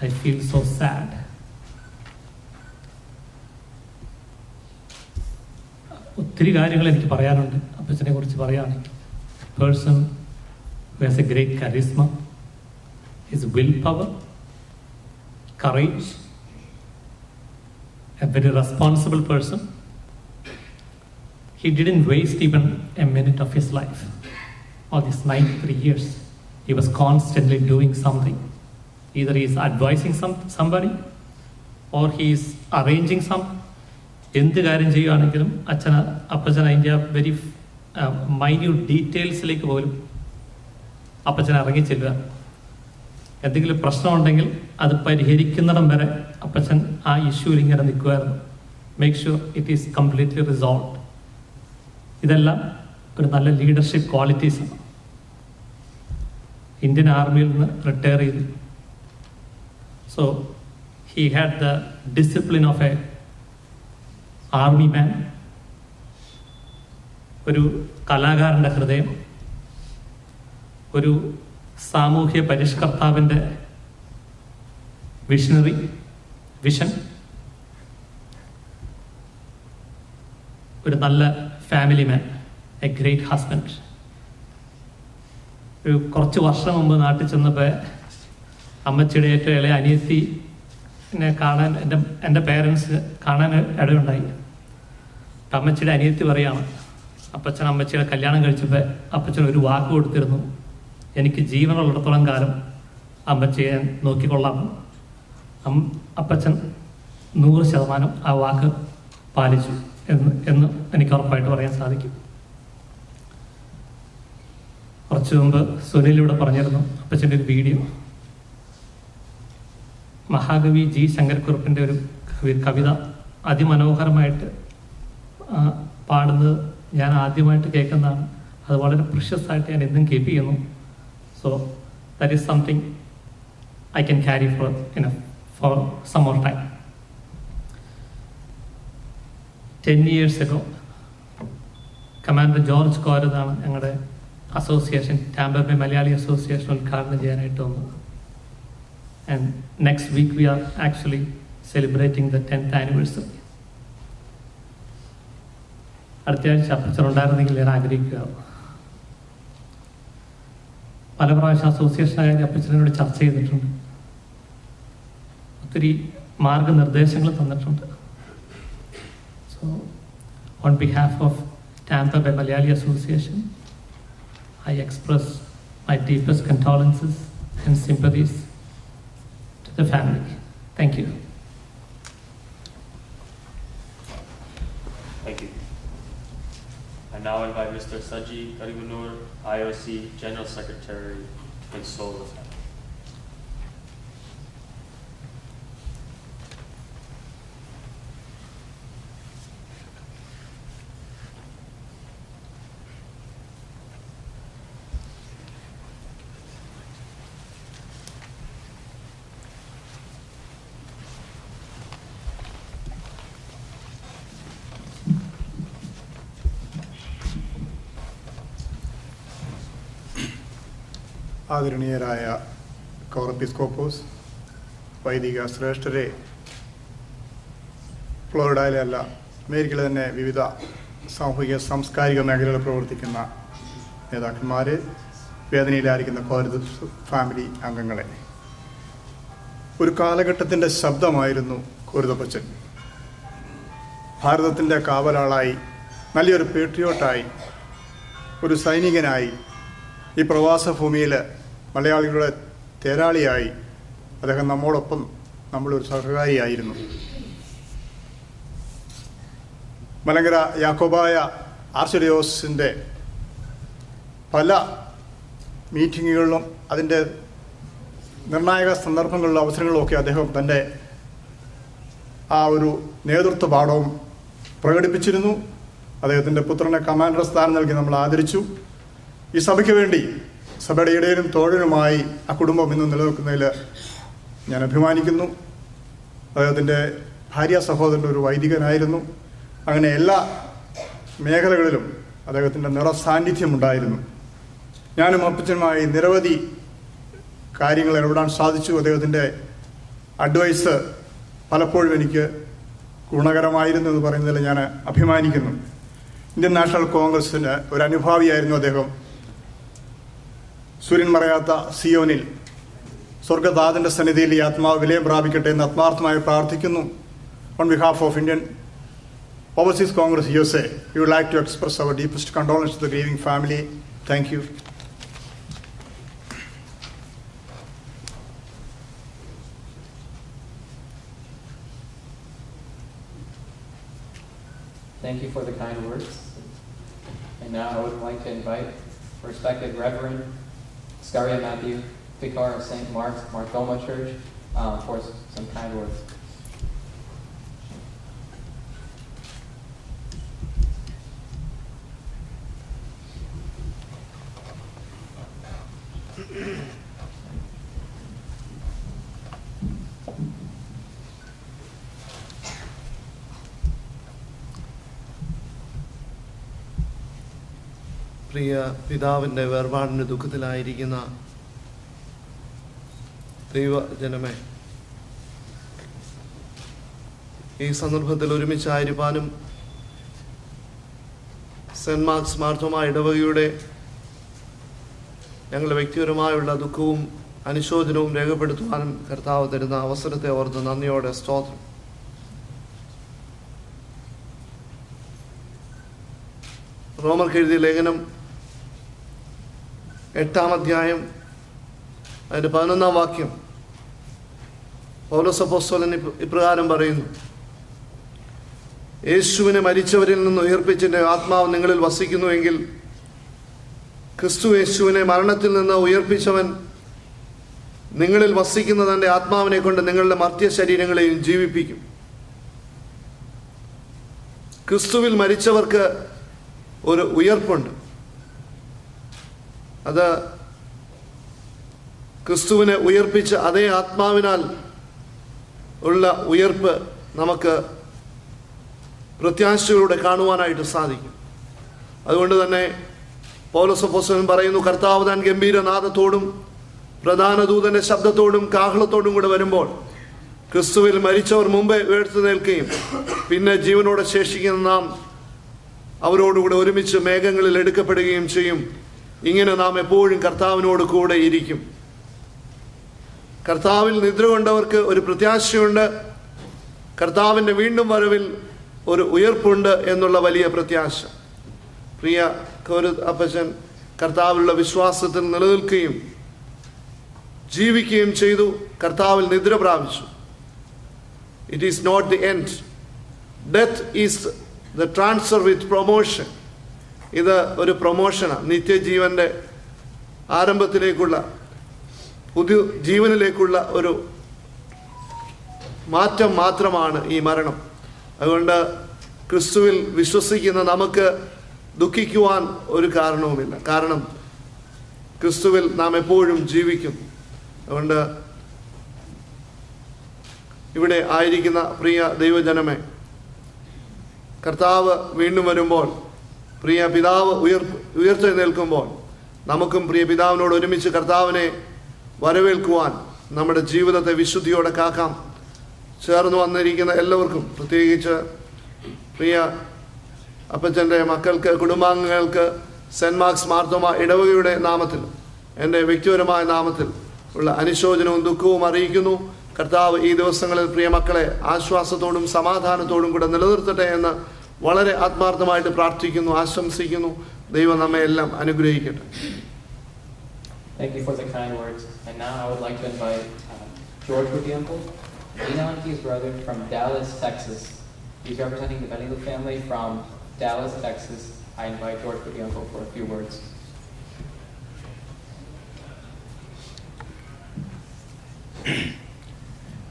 P: I feel so sad. ഒത്തിരി കാര്യങ്ങൾ എനിക്ക് പറയാനുണ്ട് അപ്പച്ചനെ കുറിച്ച് പറയുകയാണെങ്കിൽ. Person who has a great charisma, his will power, courage, a very responsible person. He didn't waste even a minute of his life. All these 93 years, he was constantly doing something. Either he is advising somebody or he is arranging something. എന്ത് കാര്യം ചെയ്യുകയാണെങ്കിലും അപ്പച്ചൻ അതിൻ്റെ very minute ഡീറ്റെയിൽസിലേക്ക് പോലും അപ്പച്ചൻ ഇറങ്ങിച്ചെല്ലുക. എന്തെങ്കിലും പ്രശ്നമുണ്ടെങ്കിൽ അത് പരിഹരിക്കുന്നിടം വരെ അപ്പച്ചൻ ആ ഇഷ്യൂവിൽ ഇങ്ങനെ നിൽക്കുമായിരുന്നു. Make sure it is completely resolved. ഇതെല്ലാം ഒരു നല്ല ലീഡർഷിപ്പ് ക്വാളിറ്റീസാണ്. ഇന്ത്യൻ ആർമിയിൽ നിന്ന് റിട്ടയർ ചെയ്തു. So he had the discipline of a army man. ഒരു കലാകാരൻ്റെ ഹൃദയം, ഒരു സാമൂഹ്യ പരിഷ്കർത്താവിൻ്റെ വിഷൻ, ഒരു നല്ല family man, a great husband. ഒരു കുറച്ച് വർഷം മുമ്പ് നാട്ടിൽ ചെന്നപ്പോൾ അമ്മച്ചിയുടെ ഏറ്റവും ഇളയ അനിയത്തി എന്നെ കാണാൻ എൻ്റെ പേരൻസ് കാണാൻ ഇടയുണ്ടായി. അമ്മച്ചിയുടെ അനിയത്തി പറയാണ്, അപ്പച്ചൻ അമ്മച്ചിയുടെ കല്യാണം കഴിച്ചപ്പോൾ അപ്പച്ചൻ ഒരു വാക്ക് കൊടുത്തിരുന്നു, എനിക്ക് ജീവനുള്ളിടത്തോളം കാലം അമ്മച്ചിയെ നോക്കിക്കൊള്ളാം. അപ്പച്ചൻ 100% ആ വാക്ക് പാലിച്ചു എന്ന് എനിക്ക് ഉറപ്പായിട്ട് പറയാൻ സാധിക്കും. കുറച്ചു മുമ്പ് സുനിലിവിടെ പറഞ്ഞിരുന്നു അപ്പച്ചൻ്റെ ഒരു വീഡിയോ. മഹാകവി ജി ശങ്കരക്കുറുപ്പിൻ്റെ ഒരു കവിത അതിമനോഹരമായിട്ട് പാടുന്നത് ഞാൻ ആദ്യമായിട്ട് കേൾക്കുന്നതാണ്. അത് വളരെ പ്രിഷ്യസ് ആയിട്ട് ഞാൻ എന്നും കീപ്പ് ചെയ്യുന്നു. So that is something I can carry for some more time. 10 years ago, commander George കോരതാണ് ഞങ്ങളുടെ association, Tampa Bay Malayali association ഉദ്ഘാടനം ചെയ്യാനായിട്ട് വന്നത്. And next week we are actually celebrating the 10th anniversary. അടുത്ത ആഴ്ച അപ്പച്ചൻ ഉണ്ടായിരുന്നെങ്കിൽ ഞാൻ ആഗ്രഹിക്കുക. പല പ്രാവശ്യം അസോസിയേഷനായ അപ്പച്ചനോട് ചർച്ച ചെയ്തിട്ടുണ്ട്. ഒത്തിരി മാർഗനിർദ്ദേശങ്ങൾ തന്നിട്ടുണ്ട്. So on behalf of Tampa Bay Malayali Association, I express my deepest condolences and sympathies to the family. Thank you.
D: Thank you. I now invite Mr. Saji Karigunur, IOC General Secretary in Seoul.
Q: ആദരണീയരായ കോറപ്പിസ്കോപ്പോസ്, വൈദിക ശ്രേഷ്ഠരെ, ഫ്ലോറിഡയിലെ അല്ല അമേരിക്കയിലെ തന്നെ വിവിധ സാമൂഹിക സാംസ്കാരിക മേഖലകളിൽ പ്രവർത്തിക്കുന്ന നേതാക്കന്മാരെ, വേദനയിലായിരിക്കുന്ന ക്വറ്റ്വ ഫാമിലി അംഗങ്ങളെ, ഒരു കാലഘട്ടത്തിൻ്റെ ശബ്ദമായിരുന്നു ക്വറ്റ്വപ്പച്ചൻ. ഭാരതത്തിൻ്റെ കാവലാളായി, നല്ലൊരു പേട്രിയോട്ടായി, ഒരു സൈനികനായി, ഈ പ്രവാസഭൂമിയിൽ മലയാളികളുടെ തേരാളിയായി അദ്ദേഹം നമ്മോടൊപ്പം നമ്മളൊരു സഹകാരിയായിരുന്നു. മലങ്കര യാക്കോബായ ആർച്ച്ഡിയോസിൻ്റെ പല മീറ്റിങ്ങുകളിലും അതിൻ്റെ നിർണായക സന്ദർഭങ്ങളിലും അവസരങ്ങളിലുമൊക്കെ അദ്ദേഹം തൻ്റെ ആ ഒരു നേതൃത്വ പാഠവും പ്രകടിപ്പിച്ചിരുന്നു. അദ്ദേഹത്തിൻ്റെ പുത്രനെ കമാൻഡർ സ്ഥാനം നൽകി നമ്മൾ ആദരിച്ചു. ഈ സഭയ്ക്ക് വേണ്ടി സഭയുടെ ഇടയിലും തോഴനുമായി ആ കുടുംബം ഇന്ന് നിലനിൽക്കുന്നതിൽ ഞാൻ അഭിമാനിക്കുന്നു. അദ്ദേഹത്തിൻ്റെ ഭാര്യ സഹോദരൻ്റെ ഒരു വൈദികനായിരുന്നു. അങ്ങനെ എല്ലാ മേഖലകളിലും അദ്ദേഹത്തിൻ്റെ നിറസാന്നിധ്യമുണ്ടായിരുന്നു. ഞാനും അപ്പച്ചനുമായി നിരവധി കാര്യങ്ങൾ ഇടപെടാൻ സാധിച്ചു. അദ്ദേഹത്തിൻ്റെ അഡ്വൈസ് പലപ്പോഴും എനിക്ക് ഗുണകരമായിരുന്നു എന്ന് പറയുന്നതിൽ ഞാൻ അഭിമാനിക്കുന്നു. ഇന്ത്യൻ നാഷണൽ കോൺഗ്രസിന് ഒരു അനുഭാവിയായിരുന്നു അദ്ദേഹം. സൂര്യൻ മറയാത്ത സിയോനിൽ സ്വർഗദാതന്റെ സന്നിധിയിൽ ഈ ആത്മാവ് വിലയം പ്രാപിക്കട്ടെ എന്ന് ആത്മാർത്ഥമായി പ്രാർത്ഥിക്കുന്നു. On behalf of Indian Overseas Congress USA, we would like to express our deepest condolences to the grieving family. Thank you.
B: Thank you for the kind words. And now I would like to invite respected Reverend Scaria Matthew, Vicar of St. Mark's Marthoma Church, for some kind words.
C: പ്രിയ പിതാവിൻ്റെ വേർപാടിന് ദുഃഖത്തിലായിരിക്കുന്ന ദൈവജനമേ, ഈ സന്ദർഭത്തിൽ ഒരുമിച്ചായിരിക്കാനും saint marks Marthoma ഇടവകയുടെ ഞങ്ങളുടെ വ്യക്തിപരമായുള്ള ദുഃഖവും അനുശോചനവും രേഖപ്പെടുത്തുവാനും കർത്താവ് തരുന്ന അവസരത്തെ ഓർത്ത് നന്ദിയോടെ സ്തോത്രം. റോമർക്ക് എഴുതിയ ലേഖനം 8-ാം അധ്യായം അതിൻ്റെ 11-ാം വാക്യം പൗലോസ് അപ്പോസ്തലൻ ഇപ്രകാരം പറയുന്നു: യേശുവിനെ മരിച്ചവരിൽ നിന്ന് ഉയർപ്പിച്ചതിൻ്റെ ആത്മാവ് നിങ്ങളിൽ വസിക്കുന്നുവെങ്കിൽ ക്രിസ്തു യേശുവിനെ മരണത്തിൽ നിന്ന് ഉയർപ്പിച്ചവൻ നിങ്ങളിൽ വസിക്കുന്ന തൻ്റെ ആത്മാവിനെ കൊണ്ട് നിങ്ങളുടെ മർത്യ ശരീരങ്ങളെയും ജീവിപ്പിക്കും. ക്രിസ്തുവിൽ മരിച്ചവർക്ക് ഒരു ഉയർപ്പുണ്ട്. അത് ക്രിസ്തുവിനെ ഉയർപ്പിച്ച അതേ ആത്മാവിനാൽ ഉള്ള ഉയർപ്പ് നമുക്ക് പ്രത്യാശയോടെ കാണുവാനായിട്ട് സാധിക്കും. അതുകൊണ്ട് തന്നെ പൗലോസ് അപ്പോസ്തലൻ പറയുന്നു, കർത്താവ് താൻ ഗംഭീരനാദത്തോടും പ്രധാന ദൂതന്റെ ശബ്ദത്തോടും കാഹളത്തോടും കൂടെ വരുമ്പോൾ ക്രിസ്തുവിൽ മരിച്ചവർ മുമ്പേ ഉയർത്തെഴുന്നേൽക്കുകയും പിന്നെ ജീവനോടെ ശേഷിക്കുന്ന നാം അവരോടുകൂടെ ഒരുമിച്ച് മേഘങ്ങളിൽ എടുക്കപ്പെടുകയും ചെയ്യും.
R: ഇങ്ങനെ നാം എപ്പോഴും കർത്താവിനോട് കൂടെ ഇരിക്കും. കർത്താവിൽ നിദ്ര കൊണ്ടവർക്ക് ഒരു പ്രത്യാശയുണ്ട്. കർത്താവിൻ്റെ വീണ്ടും വരവിൽ ഒരു ഉയർപ്പുണ്ട് എന്നുള്ള വലിയ പ്രത്യാശ. പ്രിയ അപ്പച്ചൻ കർത്താവിലുള്ള വിശ്വാസത്തിൽ നിലനിൽക്കുകയും ജീവിക്കുകയും ചെയ്തു. കർത്താവിൽ നിദ്ര പ്രാപിച്ചു. It is not the end. Death is the transfer with promotion. ഇത് ഒരു പ്രൊമോഷനാണ്. നിത്യജീവൻ്റെ ആരംഭത്തിലേക്കുള്ള, പുതിയ ജീവനിലേക്കുള്ള ഒരു മാറ്റം മാത്രമാണ് ഈ മരണം. അതുകൊണ്ട് ക്രിസ്തുവിൽ വിശ്വസിക്കുന്ന നമുക്ക് ദുഃഖിക്കുവാൻ ഒരു കാരണവുമില്ല. കാരണം ക്രിസ്തുവിൽ നാം എപ്പോഴും ജീവിക്കുന്നു. അതുകൊണ്ട് ഇവിടെ ആയിരിക്കുന്ന പ്രിയ ദൈവജനമേ, കർത്താവ് വീണ്ടും വരുമ്പോൾ, പ്രിയ പിതാവ് ഉയർത്തെഴുന്നേൽക്കുമ്പോൾ നമുക്കും പ്രിയ പിതാവിനോട് ഒരുമിച്ച് കർത്താവിനെ വരവേൽക്കുവാൻ നമ്മുടെ ജീവിതത്തെ വിശുദ്ധിയോടെ കാക്കാം. ചേർന്ന് വന്നിരിക്കുന്ന എല്ലാവർക്കും, പ്രത്യേകിച്ച് പ്രിയ അപ്പച്ചൻ്റെ മക്കൾക്ക്, കുടുംബാംഗങ്ങൾക്ക് സെൻറ്റ് മാർക്സ് മാർത്തോമ ഇടവകയുടെ നാമത്തിൽ, എൻ്റെ വ്യക്തിപരമായ നാമത്തിൽ ഉള്ള അനുശോചനവും ദുഃഖവും അറിയിക്കുന്നു. കർത്താവ് ഈ ദിവസങ്ങളിൽ പ്രിയ മക്കളെ ആശ്വാസത്തോടും സമാധാനത്തോടും കൂടെ നിലനിർത്തട്ടെ എന്ന് വളരെ ആത്മാർത്ഥമായിട്ട് പ്രാർത്ഥിക്കുന്നു, ആശംസിക്കുന്നു. ദൈവം നമ്മെ എല്ലാം അനുഗ്രഹിക്കട്ടെ.
B: Thank you for the kind words. And now I would like to invite George Kudianko, Inanki's brother from Dallas, Texas. He's representing the Benelu family from Dallas, Texas. I invite George Kudianko for a few words.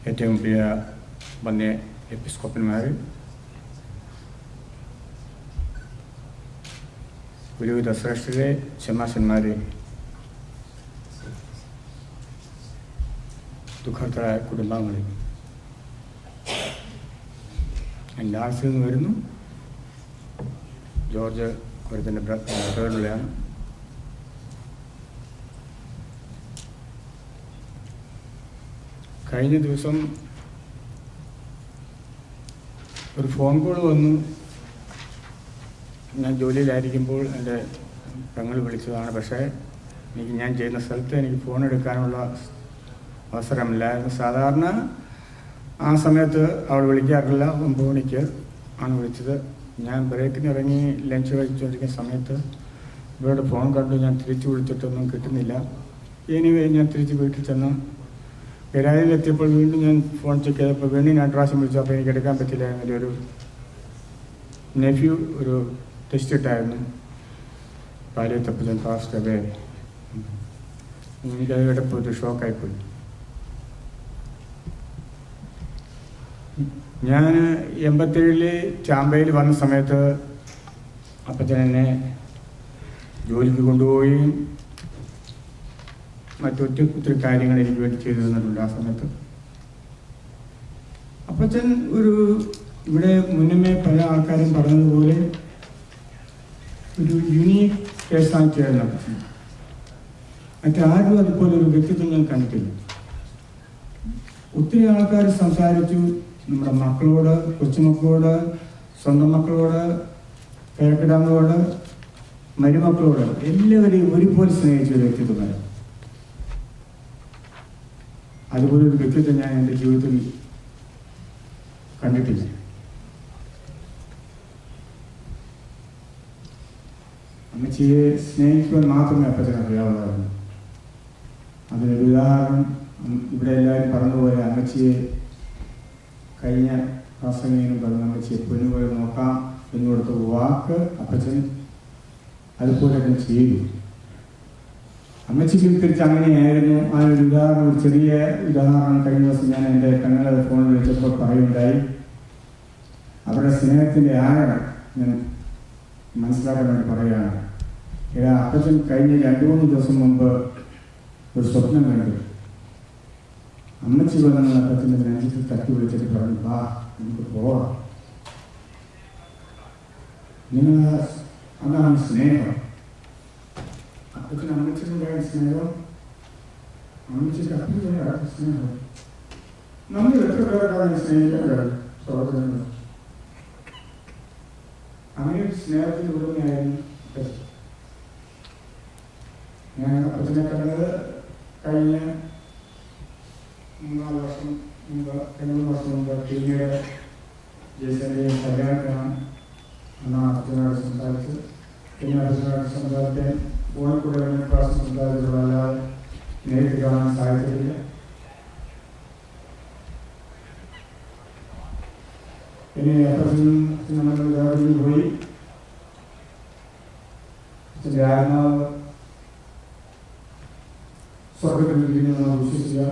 S: ഏറ്റവും പ്രിയ വന്യ എപ്പിസ്കോപ്പന്മാർ, പുരോഹിത ശ്രേഷ്ഠരെ, ക്ഷമാശന്മാരെ, ദുഃഖാർത്ഥരായ കുടുംബാംഗങ്ങളെ, ഞാൻ ഡാൻസിൽ നിന്ന് വരുന്നു. George ഒരുത്തൻ്റെ ബ്രദറുള്ളതാണ്. കഴിഞ്ഞ ദിവസം ഒരു ഫോൺ കോൾ വന്നു. ഞാൻ ജോലിയിലായിരിക്കുമ്പോൾ എൻ്റെ പെങ്ങൾ വിളിച്ചതാണ്. പക്ഷേ ഞാൻ ചെയ്യുന്ന സ്ഥലത്ത് എനിക്ക് ഫോൺ എടുക്കാനുള്ള അവസരമില്ലായിരുന്നു. സാധാരണ ആ സമയത്ത് അവൾ വിളിക്കാറില്ല. 9 മണിക്ക് ആണ് വിളിച്ചത്. ഞാൻ ബ്രേക്കിന് ഇറങ്ങി ലഞ്ച് കഴിച്ചുകൊണ്ടിരിക്കുന്ന സമയത്ത് ഇവരുടെ ഫോൺ കണ്ടു. ഞാൻ തിരിച്ച് വിളിച്ചിട്ടൊന്നും കിട്ടുന്നില്ല. എനിവേ ഞാൻ തിരിച്ച് വീട്ടിൽ ചെന്ന് ഗരാജിലെത്തിയപ്പോൾ വീണ്ടും ഞാൻ ഫോൺ ചെക്ക് ചെയ്തപ്പോൾ വീണ്ടും ഞാൻ പ്രാവശ്യം വിളിച്ചു. അപ്പോൾ എനിക്ക് എടുക്കാൻ പറ്റില്ല. എൻ്റെ ഒരു നെഫ്യൂ ഒരു ടെസ്റ്റ് ഇട്ടായിരുന്നു. പാലിയത്തപ്പച്ചൻ ഫാസ്റ്റ് അവേ. എനിക്കത് കേട്ടപ്പോൾ ഒരു ഷോക്കായിപ്പോയി. ഞാൻ 87 ചാമ്പയിൽ വന്ന സമയത്ത് അപ്പച്ചൻ എന്നെ ജോലിക്ക് കൊണ്ടുപോവുകയും ഒത്തിരി കാര്യങ്ങൾ എനിക്ക് വേണ്ടി ചെയ്തു തന്നിട്ടുണ്ട്. ആ സമയത്ത് അപ്പച്ചൻ ഇവിടെ മുന്നമേ പല ആൾക്കാരും പറഞ്ഞതുപോലെ ഒരു യുണീക്ക് പേഴ്സണാലിറ്റിയായിരുന്നു അപ്പച്ചൻ. മറ്റാരും അതുപോലെ ഒരു വ്യക്തിത്വം ഞാൻ കണ്ടിട്ടില്ല. ഒത്തിരി ആൾക്കാർ സംസാരിച്ചു. നമ്മുടെ മക്കളോട്, കൊച്ചുമക്കളോട്, സ്വന്തം മക്കളോട്, പേരക്കിടാങ്ങളോട്, മരുമക്കളോട് എല്ലാവരെയും ഒരുപോലെ സ്നേഹിച്ച ഒരു വ്യക്തിത്വമാണ്. അതുപോലൊരു വ്യക്തിത്വം ഞാൻ എൻ്റെ ജീവിതത്തിൽ കണ്ടിട്ടില്ല. അമ്മച്ചിയെ സ്നേഹിക്കുവാൻ മാത്രമേ അപ്പച്ചൻ അറിയാവുന്നതായിരുന്നു. അതിനൊരു ഉദാഹരണം ഇവിടെ എല്ലാവരും പറഞ്ഞതുപോലെ അമ്മച്ചിയെ കഴിഞ്ഞ പ്രാസംഗികനും പറഞ്ഞു, അമ്മച്ചിയെ പൊന്നുപോലെ നോക്കാം എന്ന് കൊടുത്ത വാക്ക് അപ്പച്ചൻ അതുപോലെ തന്നെ ചെയ്തു. അമ്മച്ചിക്ക് തിരിച്ച് അങ്ങനെയായിരുന്നു. ആ ഒരു ഉദാഹരണം, ഒരു ചെറിയ ഉദാഹരണം കഴിഞ്ഞ ദിവസം ഞാൻ എൻ്റെ പെങ്ങളെ ഫോണിൽ വിളിച്ചപ്പോൾ പറയുണ്ടായി. അവരുടെ സ്നേഹത്തിൻ്റെ ആഴം ഞാൻ മനസ്സിലാക്കാൻ വേണ്ടി പറയുകയാണ്. അപ്പച്ചൻ കഴിഞ്ഞ 2-3 ദിവസം മുമ്പ് ഒരു സ്വപ്നം കണ്ടു. അമ്മച്ചി വന്ന അപ്പച്ചൻ്റെ നെഞ്ചിൽ തട്ടി വിളിച്ചിട്ട് പറഞ്ഞു, വാ നമുക്ക് പോവാം. അതാണ് സ്നേഹം. അപ്പച്ചന് അമ്മച്ചിനുണ്ടായ സ്നേഹം, അമ്മച്ചിക്ക് അപ്പച്ചനുണ്ടായ സ്നേഹം. നമ്മൾ എത്ര പേർക്കാണ് സ്നേഹിക്കാൻ സഹോദരങ്ങൾ. അങ്ങനെ ഒരു സ്നേഹത്തിന് ഉടമയായിരുന്നു. ഞാൻ അപ്പച്ചനെ കണ്ടത് കഴിഞ്ഞ 3-4 വർഷം മുമ്പ് 2 വർഷം മുമ്പ് ടിവിയുടെ ജയിച്ചതിൻ്റെയും കല്യാണത്തിനാണ്. അന്നാണ് അച്ഛനോട് സംസാരിച്ചത്. പിന്നെ അച്ഛനോട് സംസാരിക്കാൻ ഫോണിൽ കൂടെ പ്രാവശ്യം സംസാരിച്ചിട്ടുള്ള അല്ലാതെ നേരിട്ട് കാണാൻ സാധിച്ചിട്ടില്ല. പിന്നെ അപ്പച്ചനും നമ്മൾ ഗവൺമെൻറ്റിൽ പോയി. അച്ഛൻ്റെ ആത്മാവ് സ്വർഗത്തിൽ നമ്മൾ വിശ്വസിക്കുക.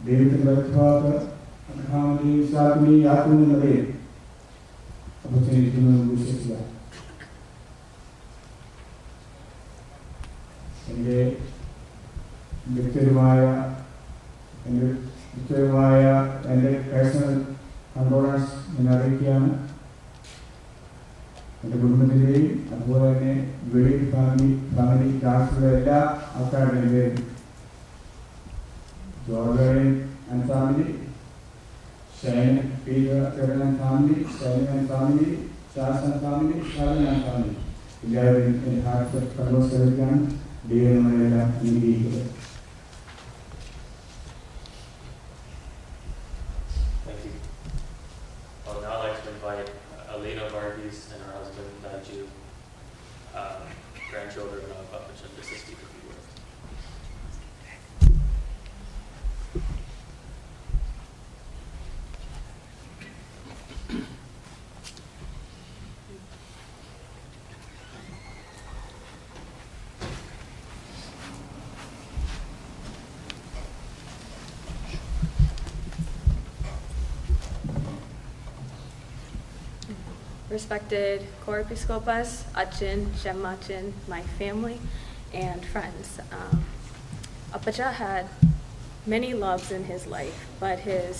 S: ദൈവത്തിൻ്റെ ആത്മീയതയെ അപ്പച്ചനിരിക്കുന്നത് വിശ്വസിക്കുക. എൻ്റെ വ്യക്തിപരമായ എൻ്റെ പേഴ്സണൽ കണ്ടോളൻസ് ഞാൻ അറിയിക്കുകയാണ്. എൻ്റെ കുടുംബത്തിൻ്റെയും അതുപോലെ തന്നെ വെളിയിൽ ഫാമിലി ക്ലാസ്സിലുള്ള എല്ലാ ആൾക്കാരുടെയും പേരും George and family, Shine Peter and family, Stanley and family, Charles and family, Sharon and family. എല്ലാവരും എൻ്റെ ഹാർട്ട് കർമ്മസ്ഥലിക്കാൻ ദൈവം നമ്മളെല്ലാം അനുഗ്രഹിക്കുക.
D: Thank you. I would now like to invite Elena Varghese and her husband Naju, grandchildren of Apachan, to speak a few words.
T: Respected Corepiscopas, Achin, Shemmachin, my family, and friends. Apacha had many loves in his life, but his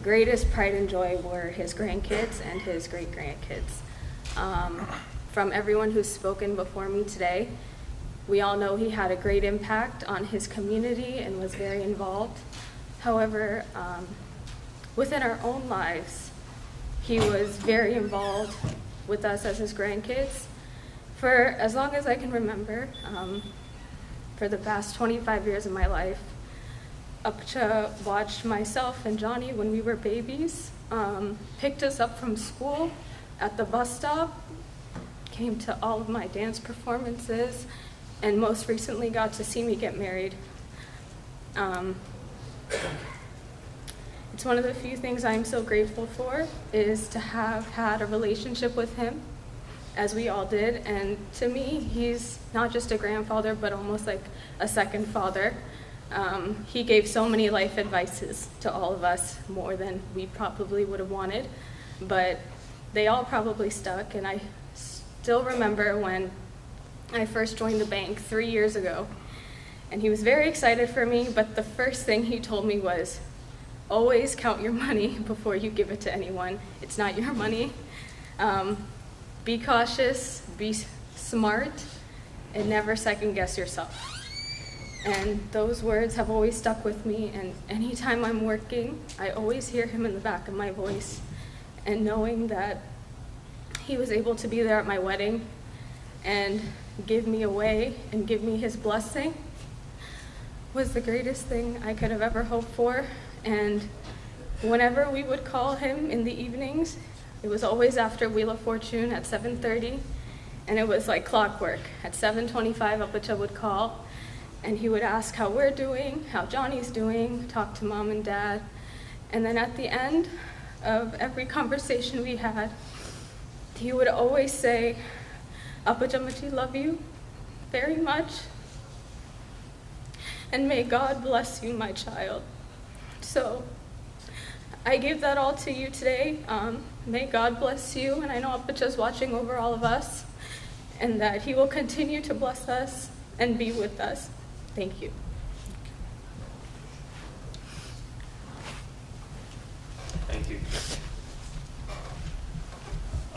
T: greatest pride and joy were his grandkids and his great-grandkids. From everyone who's spoken before me today, we all know he had a great impact on his community and was very involved. However, within our own lives, he was very involved with us as his grandkids for as long as I can remember. For the past 25 years of my life, Apacha watched myself and Johnny when we were babies, picked us up from school at the bus stop, came to all of my dance performances, and most recently got to see me get married. It's one of the few things I'm so grateful for, is to have had a relationship with him, as we all did. And to me, he's not just a grandfather, but almost like a second father. He gave so many life advices to all of us, more than we probably would have wanted, but they all probably stuck. And I still remember when I first joined the bank 3 years ago, and he was very excited for me, but the first thing he told me was, always count your money before you give it to anyone. It's not your money. Be cautious, be smart, and never second guess yourself. And those words have always stuck with me, and anytime I'm working, I always hear him in the back of my voice. And knowing that he was able to be there at my wedding and give me away and give me his blessing was the greatest thing I could have ever hoped for. And whenever we would call him in the evenings, it was always after Wheel of Fortune at 7:30, and it was like clockwork. At 7:25, Apacha would call, and he would ask how we're doing, how Johnny's doing, talk to mom and dad. And then at the end of every conversation we had, he would always say, Apacha Machi, love you very much, and may God bless you, my child. So I give that all to you today. May God bless you, and I know Apacha's watching over all of us, and that he will continue to bless us and be with us. Thank you.
D: Thank you.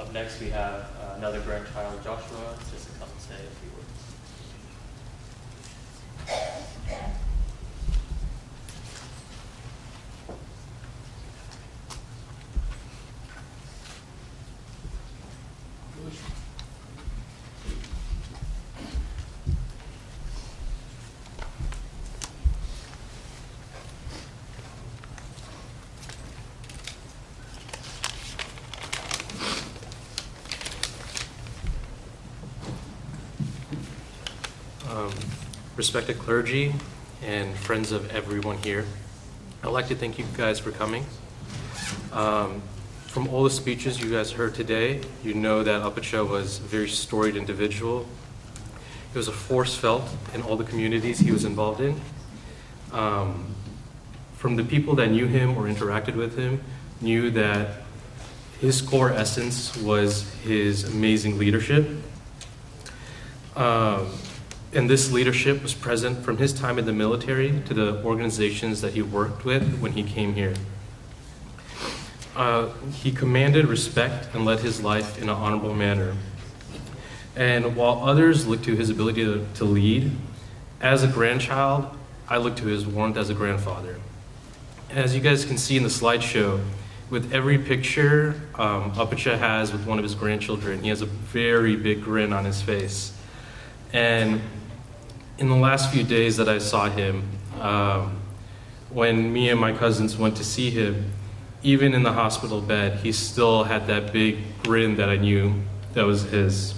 D: Up next, we have another grandchild, Joshua, just to come and say a few words.
U: respected clergy, and friends of everyone here. I'd like to thank you guys for coming. From all the speeches you guys heard today, you know that Apacha was a very storied individual. He was a force felt in all the communities he was involved in. From the people that knew him or interacted with him, knew that his core essence was his amazing leadership. And this leadership was present from his time in the military to the organizations that he worked with when he came here. He commanded respect and led his life in an honorable manner. And while others look to his ability to lead, as a grandchild, I look to his warmth as a grandfather. As you guys can see in the slideshow, with every picture Apacha has with one of his grandchildren, he has a very big grin on his face. And in the last few days that I saw him, when me and my cousins went to see him, even in the hospital bed, he still had that big grin that I knew that was his.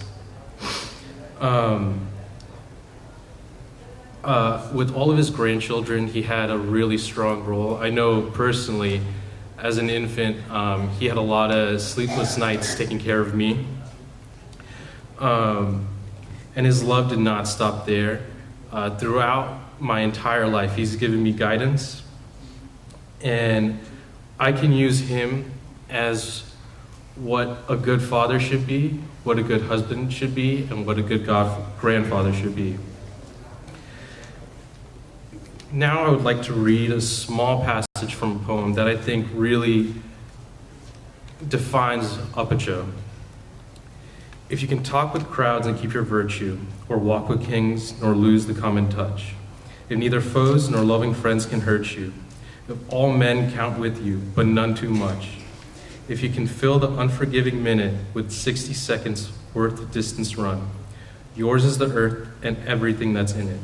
U: With all of his grandchildren, he had a really strong role. I know personally, as an infant, he had a lot of sleepless nights taking care of me. And his love did not stop there. Throughout my entire life, he's given me guidance. And I can use him as what a good father should be, what a good husband should be, and what a good grandfather should be. Now I would like to read a small passage from a poem that I think really defines Apacha. If you can talk with crowds and keep your virtue, or walk with kings, nor lose the common touch, if neither foes nor loving friends can hurt you, if all men count with you, but none too much, if you can fill the unforgiving minute with 60 seconds worth of distance run, yours is the earth and everything that's in it.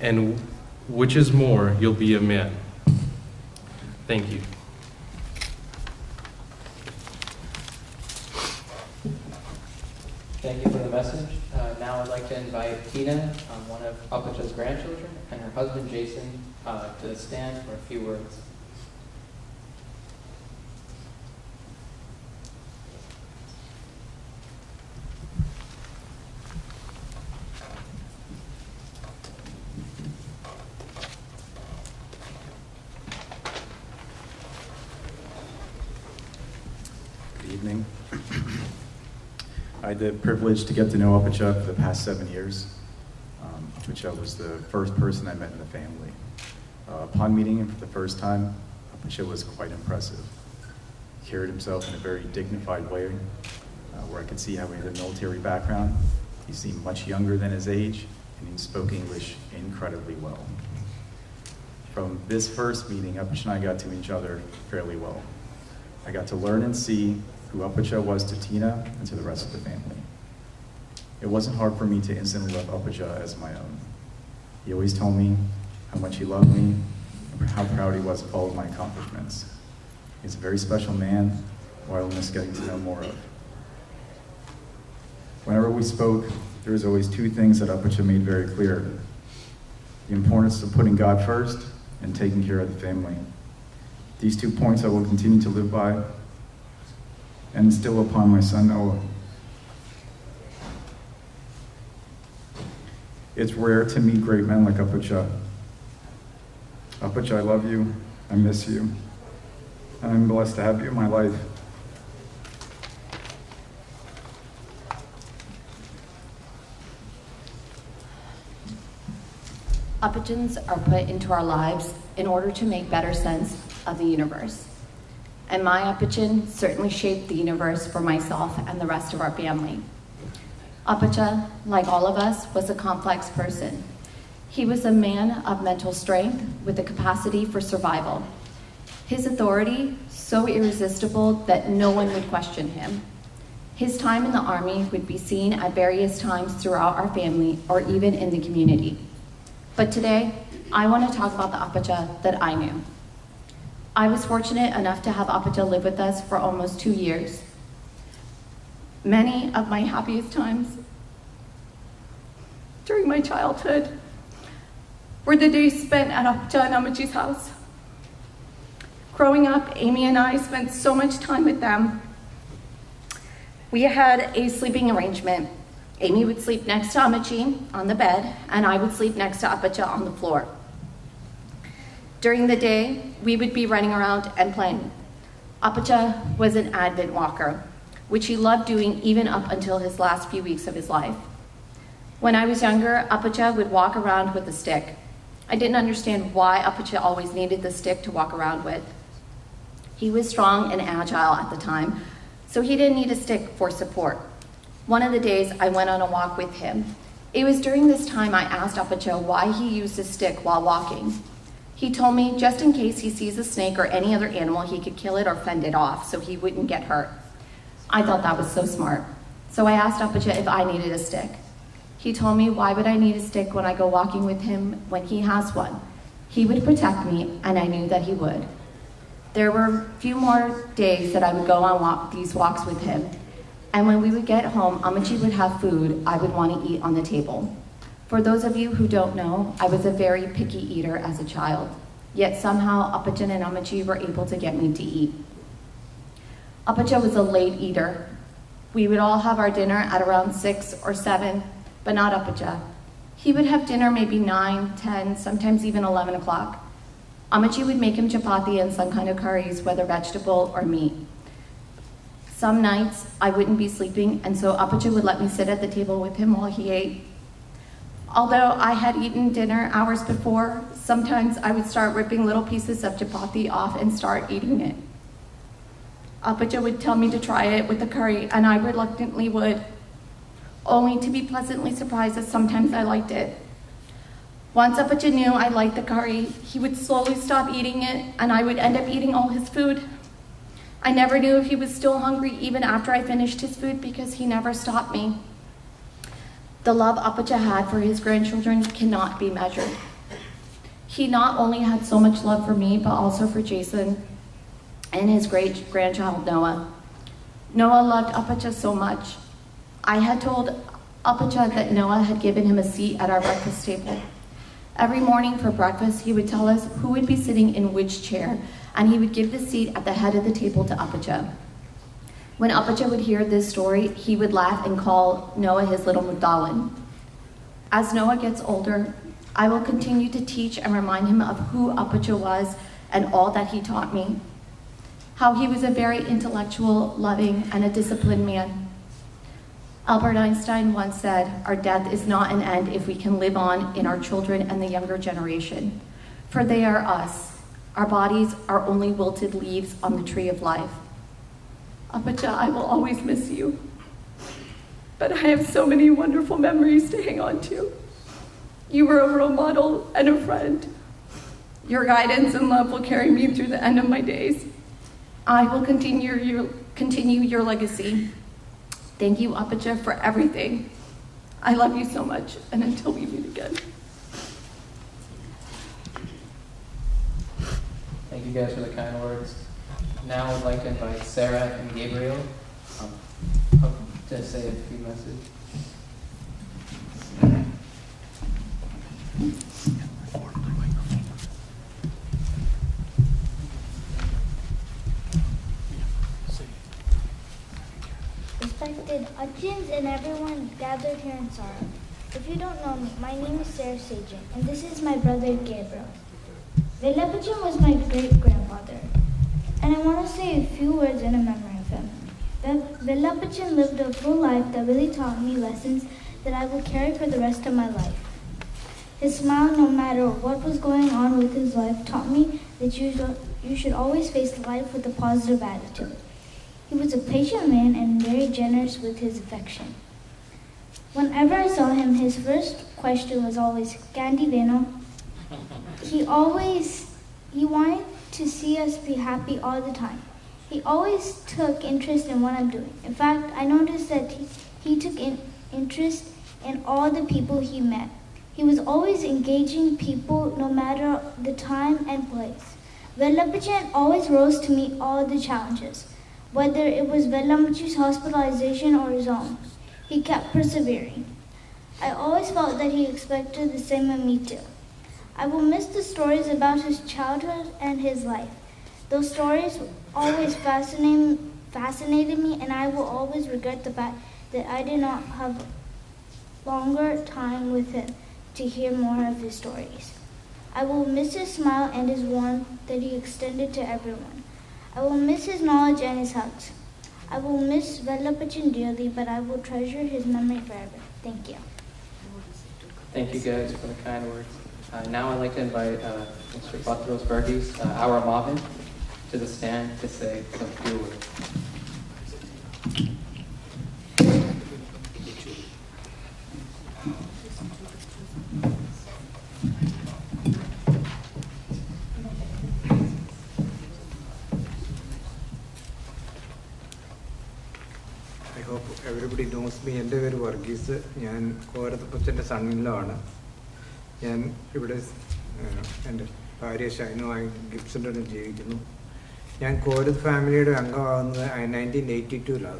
U: And which is more, you'll be a man. Thank you.
B: Thank you for the message. Now I'd like to invite Tina, one of Apacha's grandchildren, and her husband Jason to stand for a few words.
V: Good evening. I had the privilege to get to know Apacha for the past 7 years. Apacha was the first person I met in the family. Upon meeting him for the first time, Apacha was quite impressive. He carried himself in a very dignified way, where I could see how he had a military background. He seemed much younger than his age, and he spoke English incredibly well. From this first meeting, Apacha and I got to know each other fairly well. I got to learn and see who Apacha was to Tina and to the rest of the family. It wasn't hard for me to instantly love Apacha as my own. He always told me how much he loved me, and how proud he was of all of my accomplishments. He's a very special man who I will miss getting to know more of. Whenever we spoke, there was always two things that Apacha made very clear: the importance of putting God first and taking care of the family. These 2 points I will continue to live by and instill upon my son Noah. It's rare to meet great men like Apacha. Apacha, I love you, I miss you, and I'm blessed to have you in my life.
W: Apachans are put into our lives in order to make better sense of the universe. And my Apachan certainly shaped the universe for myself and the rest of our family. Apacha, like all of us, was a complex person. He was a man of mental strength with a capacity for survival. His authority, so irresistible that no one would question him. His time in the Army would be seen at various times throughout our family or even in the community. But today, I want to talk about the Apacha that I knew. I was fortunate enough to have Apacha live with us for almost 2 years. Many of my happiest times
A: during my childhood were the days spent at Apcha and Amachi's house. Growing up, Amy and I spent so much time with them. We had a sleeping arrangement. Amy would sleep next to Amachi on the bed, and I would sleep next to Apacha on the floor. During the day, we would be running around and playing. Apacha was an avid walker, which he loved doing even up until his last few weeks of his life. When I was younger, Apacha would walk around with a stick. I didn't understand why Apacha always needed the stick to walk around with. He was strong and agile at the time, so he didn't need a stick for support. One of the days, I went on a walk with him. It was during this time I asked Apacha why he used a stick while walking. He told me just in case he sees a snake or any other animal, he could kill it or fend it off so he wouldn't get hurt. I thought that was so smart. So I asked Apacha if I needed a stick. He told me, why would I need a stick when I go walking with him when he has one? He would protect me, and I knew that he would. There were a few more days that I would go on these walks with him. And when we would get home, Amachi would have food I would want to eat on the table. For those of you who don't know, I was a very picky eater as a child. Yet somehow Apachan and Amachi were able to get me to eat. Apacha was a late eater. We would all have our dinner at around 6 or 7, but not Apacha. He would have dinner maybe 9, 10, sometimes even 11 o'clock. Amachi would make him chapati and some kind of curries, whether vegetable or meat. Some nights I wouldn't be sleeping, and so Apacha would let me sit at the table with him while he ate. Although I had eaten dinner hours before, sometimes I would start ripping little pieces of chapati off and start eating it. Apacha would tell me to try it with the curry, and I reluctantly would, only to be pleasantly surprised that sometimes I liked it. Once Apacha knew I liked the curry, he would slowly stop eating it, and I would end up eating all his food. I never knew if he was still hungry even after I finished his food because he never stopped me. The love Apacha had for his grandchildren cannot be measured. He not only had so much love for me, but also for Jason and his great-grandchild Noah. Noah loved Apacha so much. I had told Apacha that Noah had given him a seat at our breakfast table. Every morning for breakfast, he would tell us who would be sitting in which chair, and he would give the seat at the head of the table to Apacha. When Apacha would hear this story, he would laugh and call Noah his little Mugdalin. As Noah gets older, I will continue to teach and remind him of who Apacha was and all that he taught me. How he was a very intellectual, loving, and a disciplined man. Albert Einstein once said, "Our death is not an end if we can live on in our children and the younger generation, for they are us. Our bodies are only wilted leaves on the tree of life." Apacha, I will always miss you, but I have so many wonderful memories to hang on to. You were a role model and a friend. Your guidance and love will carry me through the end of my days. I will continue your legacy. Thank you, Apacha, for everything. I love you so much, and until we meet again.
B: Thank you guys for the kind words. Now I'd like to invite Sarah and Gabriel up to say a few messages.
E: Respected Achins and everyone gathered here in sorrow. If you don't know me, my name is Sarah Sajan, and this is my brother Gabriel. Velapachin was my great-grandfather, and I want to say a few words in a memory of him. Velapachin lived a full life that really taught me lessons that I will carry for the rest of my life. His smile, no matter what was going on with his life, taught me that you should always face life with a positive attitude. He was a patient man and very generous with his affection. Whenever I saw him, his first question was always, "Candy Veno?" He wanted to see us be happy all the time. He always took interest in what I'm doing. In fact, I noticed that he took interest in all the people he met. He was always engaging people no matter the time and place. Velapachin always rose to meet all the challenges. Whether it was Velamachi's hospitalization or his own, he kept persevering. I always felt that he expected the same of me too. I will miss the stories about his childhood and his life. Those stories always fascinated me, and I will always regret the fact that I did not have longer time with him to hear more of his stories. I will miss his smile and his warmth that he extended to everyone. I will miss his knowledge and his hugs. I will miss Velapachan dearly, but I will treasure his memory forever. Thank you.
B: Thank you guys for the kind words. Now I'd like to invite Mr. Patros Burgis, our Marvin, to the stand to say a few words.
G: I hope everybody knows me. എൻ്റെ പേര് വർഗീസ്. ഞാൻ കോരത്തപ്പച്ചൻ്റെ സണ്ണിലോ ആണ്. ഞാൻ ഇവിടെ എൻ്റെ ഭാര്യ ഷൈനുമായി ഗിബ്സണിൽ ജീവിക്കുന്നു. ഞാൻ കോരത്ത് ഫാമിലിയുടെ അംഗമാകുന്നത് 1982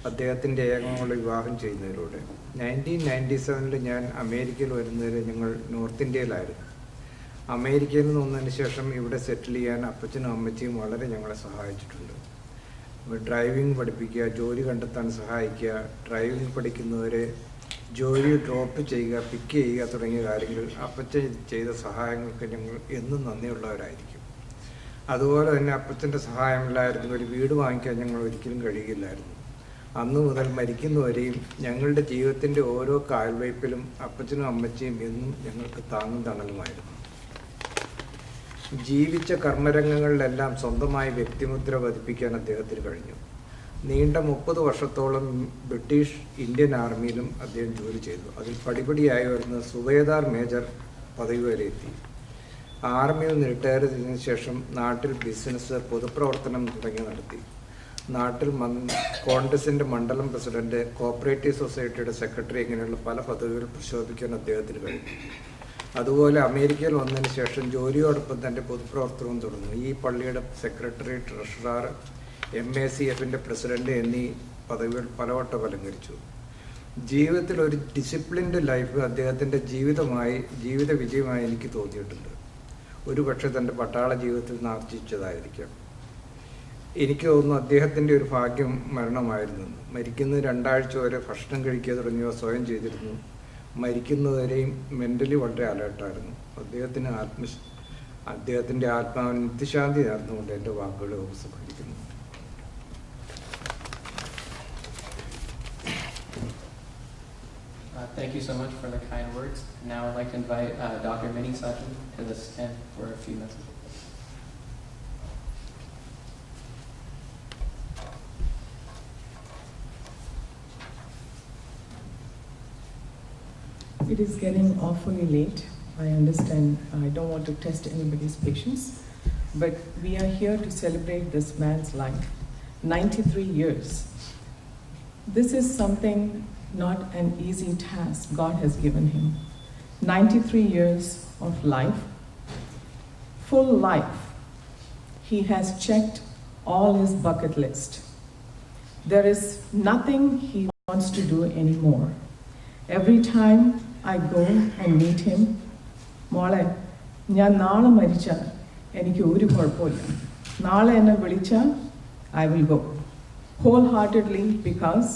G: അദ്ദേഹത്തിൻ്റെ ഏകമുള്ള വിവാഹം ചെയ്യുന്നതിലൂടെ. 1997 ഞാൻ അമേരിക്കയിൽ വരുന്നതിൽ ഞങ്ങൾ നോർത്ത് ഇന്ത്യയിലായിരുന്നു. അമേരിക്കയിൽ നിന്ന് വന്നതിന് ശേഷം ഇവിടെ സെറ്റിൽ ചെയ്യാൻ അപ്പച്ചനും അമ്മച്ചിയും വളരെ ഞങ്ങളെ സഹായിച്ചിട്ടുണ്ട്. ഡ്രൈവിംഗ് പഠിപ്പിക്കുക, ജോലി കണ്ടെത്താൻ സഹായിക്കുക, ഡ്രൈവിംഗ് പഠിക്കുന്നവരെ ജോലി ഡ്രോപ്പ് ചെയ്യുക, പിക്ക് ചെയ്യുക തുടങ്ങിയ കാര്യങ്ങളിൽ അപ്പച്ചൻ ചെയ്ത സഹായങ്ങൾക്ക് ഞങ്ങൾ എന്നും നന്ദിയുള്ളവരായിരിക്കും. അതുപോലെ തന്നെ അപ്പച്ചൻ്റെ സഹായമില്ലായിരുന്നു ഒരു വീട് വാങ്ങിക്കാൻ ഞങ്ങൾ ഒരിക്കലും കഴിയില്ലായിരുന്നു. അന്നു മുതൽ മരിക്കുന്നവരെയും ഞങ്ങളുടെ ജീവിതത്തിൻ്റെ ഓരോ കാൽവയ്പിലും അപ്പച്ചനും അമ്മച്ചിയും എന്നും ഞങ്ങൾക്ക് താങ്ങും തണലുമായിരുന്നു. ജീവിച്ച കർമ്മരംഗങ്ങളിലെല്ലാം സ്വന്തമായി വ്യക്തിമുദ്ര പതിപ്പിക്കാൻ അദ്ദേഹത്തിന് കഴിഞ്ഞു. നീണ്ട 30 വർഷത്തോളം ബ്രിട്ടീഷ് ഇന്ത്യൻ ആർമിയിലും അദ്ദേഹം ജോലി ചെയ്തു. അതിൽ പടിപടിയായി വരുന്ന സുബേദാർ മേജർ പദവി വരെ എത്തി. ആർമിയിൽ നിന്ന് റിട്ടയർ ചെയ്തതിനു ശേഷം നാട്ടിൽ ബിസിനസ്, പൊതുപ്രവർത്തനം തുടങ്ങി നടത്തി. നാട്ടിൽ കോൺഗ്രസിൻ്റെ മണ്ഡലം പ്രസിഡന്റ്, കോപ്പറേറ്റീവ് സൊസൈറ്റിയുടെ സെക്രട്ടറി, ഇങ്ങനെയുള്ള പല പദവികൾ പ്രശോഭിക്കാൻ അദ്ദേഹത്തിന് കഴിഞ്ഞു. അതുപോലെ അമേരിക്കയിൽ വന്നതിന് ശേഷം ജോലിയോടൊപ്പം തൻ്റെ പൊതുപ്രവർത്തനവും തുടർന്നു. ഈ പള്ളിയുടെ സെക്രട്ടറി, ട്രഷറർ, MACFൻ്റെ പ്രസിഡന്റ് എന്നീ പദവികൾ പലവട്ടം അലങ്കരിച്ചു. ജീവിതത്തിൽ ഒരു ഡിസിപ്ലിൻഡ് ലൈഫ് അദ്ദേഹത്തിൻ്റെ ജീവിത വിജയമായി എനിക്ക് തോന്നിയിട്ടുണ്ട്. ഒരുപക്ഷെ തൻ്റെ പട്ടാള ജീവിതത്തിൽ നിന്ന് ആർജിച്ചതായിരിക്കാം. എനിക്ക് തോന്നുന്നു അദ്ദേഹത്തിൻ്റെ ഒരു ഭാഗ്യം മരണമായിരുന്നു. മരിക്കുന്ന 2 ആഴ്ച വരെ ഭക്ഷണം കഴിക്കുക തുടങ്ങിയവ സ്വയം ചെയ്തിരുന്നു. മരിക്കുന്നവരെയും മെൻ്റലി വളരെ അലേർട്ടായിരുന്നു. അദ്ദേഹത്തിൻ്റെ ആത്മാവിന് നിത്യശാന്തി നേർന്നുകൊണ്ട് എൻ്റെ വാക്കുകളെ ഉപസംഹരിക്കുന്നു.
B: Thank you so much for the kind words. Now I'd like to invite Dr. Minnie Sachin to the stand for a few messages.
H: It is getting awfully late. I understand. I don't want to test anybody's patience, but we are here to celebrate this man's life. 93 years. This is something, not an easy task God has given him. 93 years of life, full life. He has checked all his bucket list. There is nothing he wants to do anymore. Every time I go and meet him, മോളെ ഞാൻ നാളെ മരിച്ചാൽ എനിക്ക് ഒരു കുഴപ്പമില്ല, നാളെ എന്നെ വിളിച്ചാൽ I will go wholeheartedly because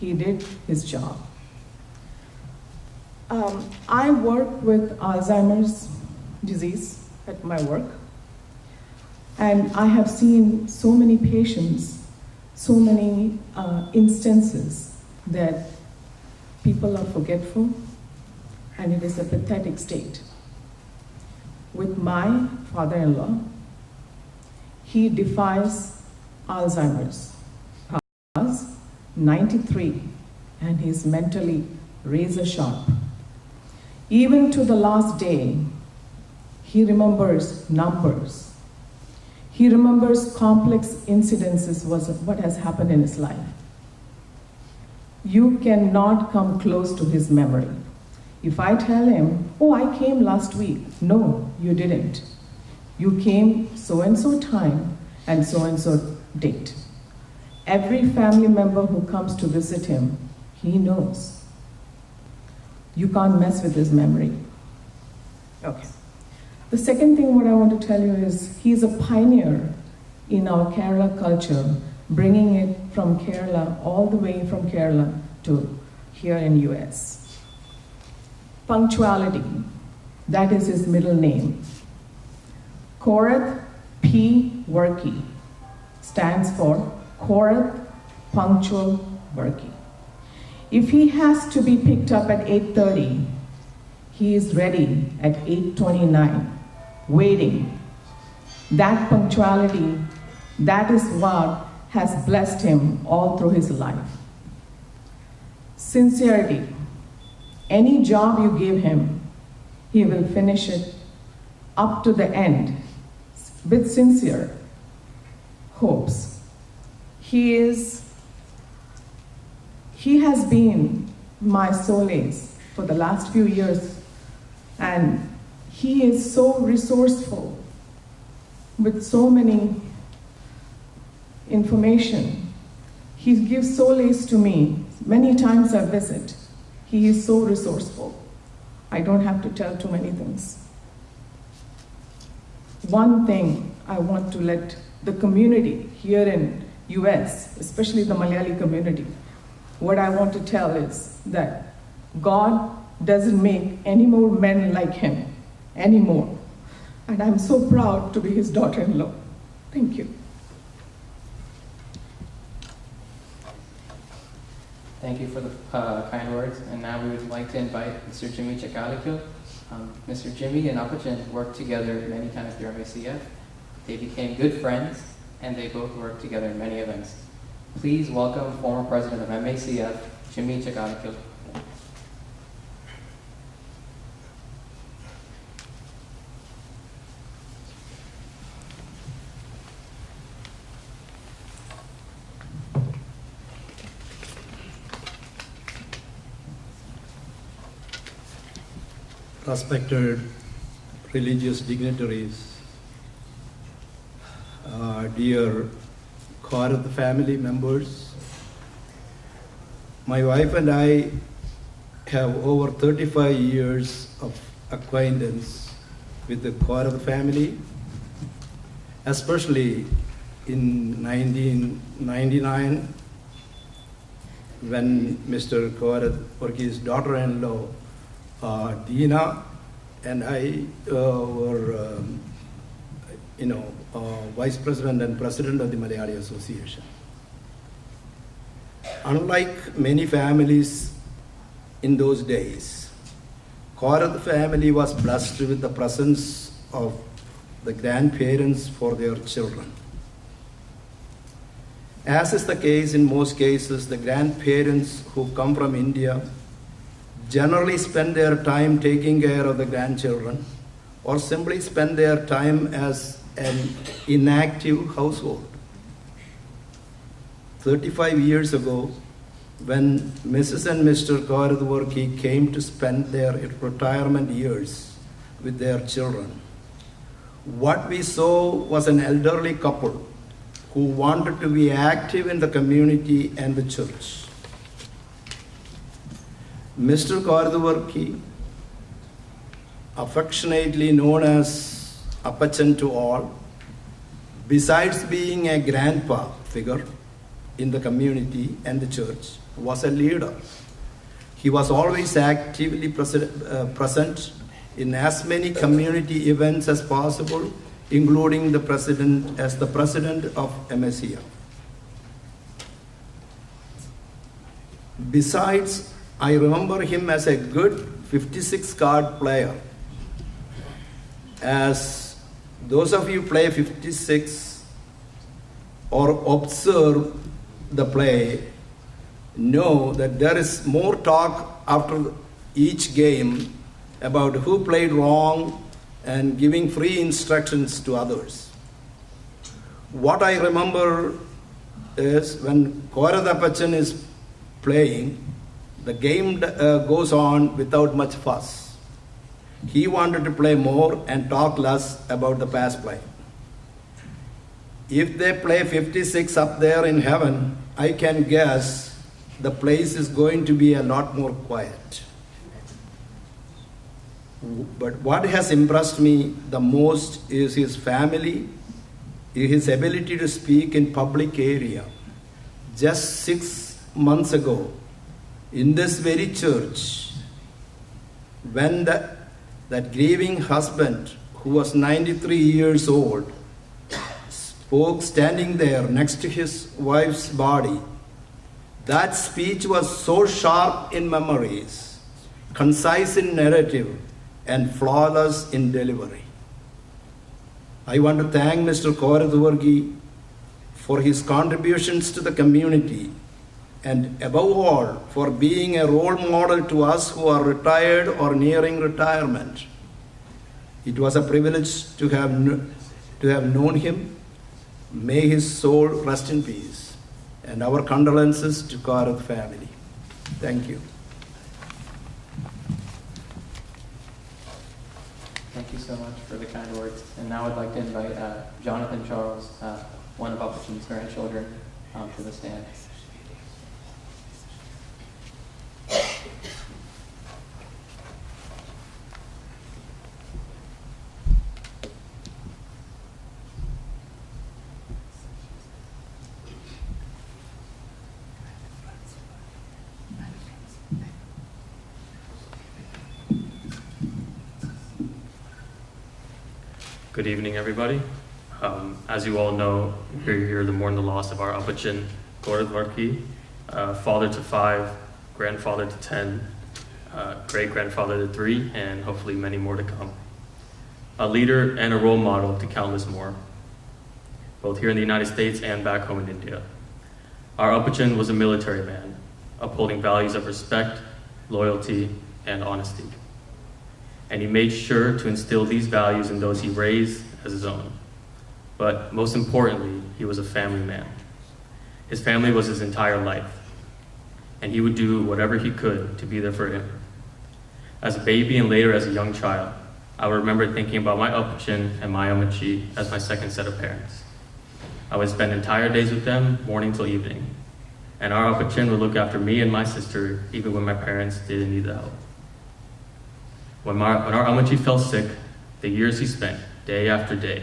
H: he did his job. I work with Alzheimer's disease at my work, and I have seen so many patients, so many instances that people are forgetful, and it is a pathetic state. With my father-in-law, he defies Alzheimer's because 93 and he's mentally razor sharp. Even to the last day, he remembers numbers. He remembers complex incidences, what has happened in his life. You cannot come close to his memory. If I tell him, oh, I came last week. No, you didn't. You came so-and-so time and so-and-so date. Every family member who comes to visit him, he knows. You can't mess with his memory. Okay. The second thing what I want to tell you is he's a pioneer in our Kerala culture, bringing it from Kerala, all the way from Kerala to here in US. Punctuality, that is his middle name. Korath P. Worky stands for Korath Punctual Worky. If he has to be picked up at 8:30, he is ready at 8:29, waiting. That punctuality, that is what has blessed him all through his life. Sincerity. Any job you give him, he will finish it up to the end with sincere hopes. He has been my solace for the last few years, and he is so resourceful with so many information. He gives solace to me. Many times I visit. He is so resourceful. I don't have to tell too many things. One thing I want to let the community here in US, especially the Malayali community, what I want to tell is that God doesn't make any more men like him anymore. And I'm so proud to be his daughter-in-law. Thank you.
B: Thank you for the kind words. And now we would like to invite Mr. Jimmy Chakalikil. Mr. Jimmy and Apachan worked together many times through MACF. They became good friends, and they both worked together in many events. Please welcome former president of MACF, Jimmy Chakalikil.
F: Respected religious dignitaries, dear Kvtv family members, my wife and I have over 35 years of acquaintance with the Kvtv family, especially in 1999 when Mr. Kvtv Worky's daughter-in-law Dina and I were, vice president and president of the Malayali Association. Unlike many families in those days, Kvtv family was blessed with the presence of the grandparents for their children. As is the case in most cases, the grandparents who come from India generally spend their time taking care of the grandchildren or simply spend their time as an inactive household. 35 years ago, when Mrs. and Mr. Kvtv Worky came to spend their retirement years with their children, what we saw was an elderly couple who wanted to be active in the community and the church. Mr. Kvtv Worky, affectionately known as Apachan to all, besides being a grandpa figure in the community and the church, was a leader. He was always actively present in as many community events as possible, including the president of MSCF. Besides, I remember him as a good 56 card player. As those of you play 56 or observe the play know that there is more talk after each game about who played wrong and giving free instructions to others. What I remember is when Kvtv Apachan is playing, the game goes on without much fuss. He wanted to play more and talk less about the past play. If they play 56 up there in heaven, I can guess the place is going to be a lot more quiet. But what has impressed me the most is his family, his ability to speak in public area. Just 6 months ago, in this very church, when that grieving husband, who was 93 years old, spoke standing there next to his wife's body, that speech was so sharp in memories, concise in narrative, and flawless in delivery. I want to thank Mr. Kvtv for his contributions to the community, and above all, for being a role model to us who are retired or nearing retirement. It was a privilege to have known him. May his soul rest in peace. And our condolences to Kvtv family. Thank you.
B: Thank you so much for the kind words. And now I'd like to invite Jonathan Charles, one of Upperton's grandchildren, to the stand.
D: Good evening, everybody. As you all know, we're here to mourn the loss of our Upperton Kvtv, father to 5, grandfather to 10, great-grandfather to 3, and hopefully many more to come. A leader and a role model to countless more, both here in the United States and back home in India. Our Upperton was a military man, upholding values of respect, loyalty, and honesty. And he made sure to instill these values in those he raised as his own. But most importantly, he was a family man. His family was his entire life, and he would do whatever he could to be there for him. As a baby and later as a young child, I would remember thinking about my Upperton and my Amachi as my second set of parents. I would spend entire days with them, morning till evening, and our Upperton would look after me and my sister even when my parents didn't need the help. When our Amachi fell sick, the years he spent, day after day,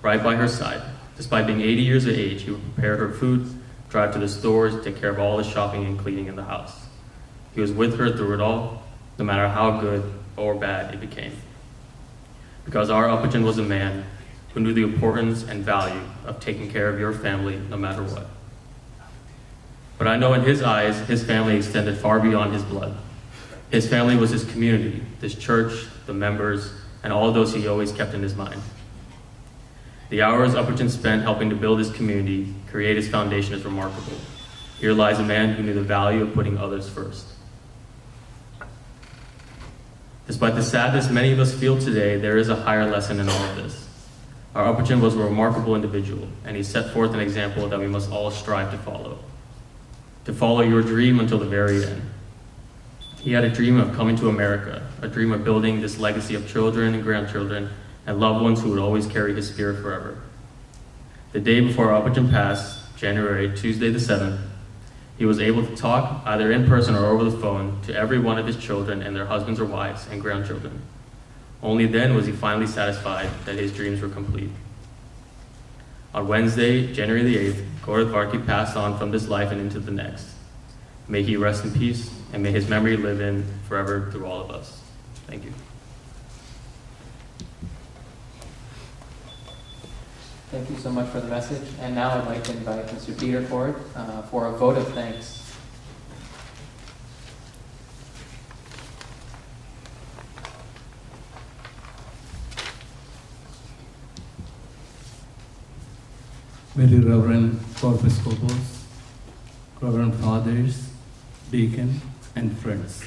D: right by her side, despite being 80 years of age, he would prepare her food, drive to the stores, take care of all the shopping and cleaning in the house. He was with her through it all, no matter how good or bad it became. Because our Upperton was a man who knew the importance and value of taking care of your family no matter what. But I know in his eyes, his family extended far beyond his blood. His family was his community, this church, the members, and all those he always kept in his mind. The hours Upperton spent helping to build his community, create his foundation is remarkable. Here lies a man who knew the value of putting others first. Despite the sadness many of us feel today, there is a higher lesson in all of this. Our Upperton was a remarkable individual, and he set forth an example that we must all strive to follow. To follow your dream until the very end. He had a dream of coming to America, a dream of building this legacy of children and grandchildren and loved ones who would always carry his spirit forever. The day before Upperton passed, Tuesday the 7th, he was able to talk, either in person or over the phone, to every one of his children and their husbands or wives and grandchildren. Only then was he finally satisfied that his dreams were complete. On Wednesday, January the 8th, Kvtv passed on from this life and into the next. May he rest in peace, and may his memory live in forever through all of us. Thank you.
B: Thank you so much for the message. And now I'd like to invite Mr. Peter Ford for a vote of thanks.
I: Very Reverend Corpus, Reverend Fathers, Deacon, and friends.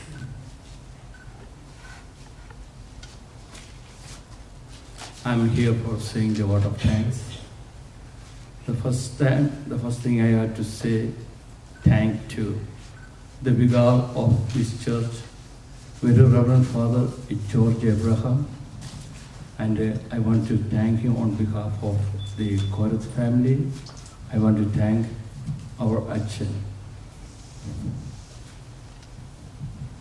I: I'm here for saying the word of thanks. The first thing I have to say, thank to the vicar of this church, Very Reverend Father George Abraham, and I want to thank him on behalf of the Kvtv family. I want to thank our Achan.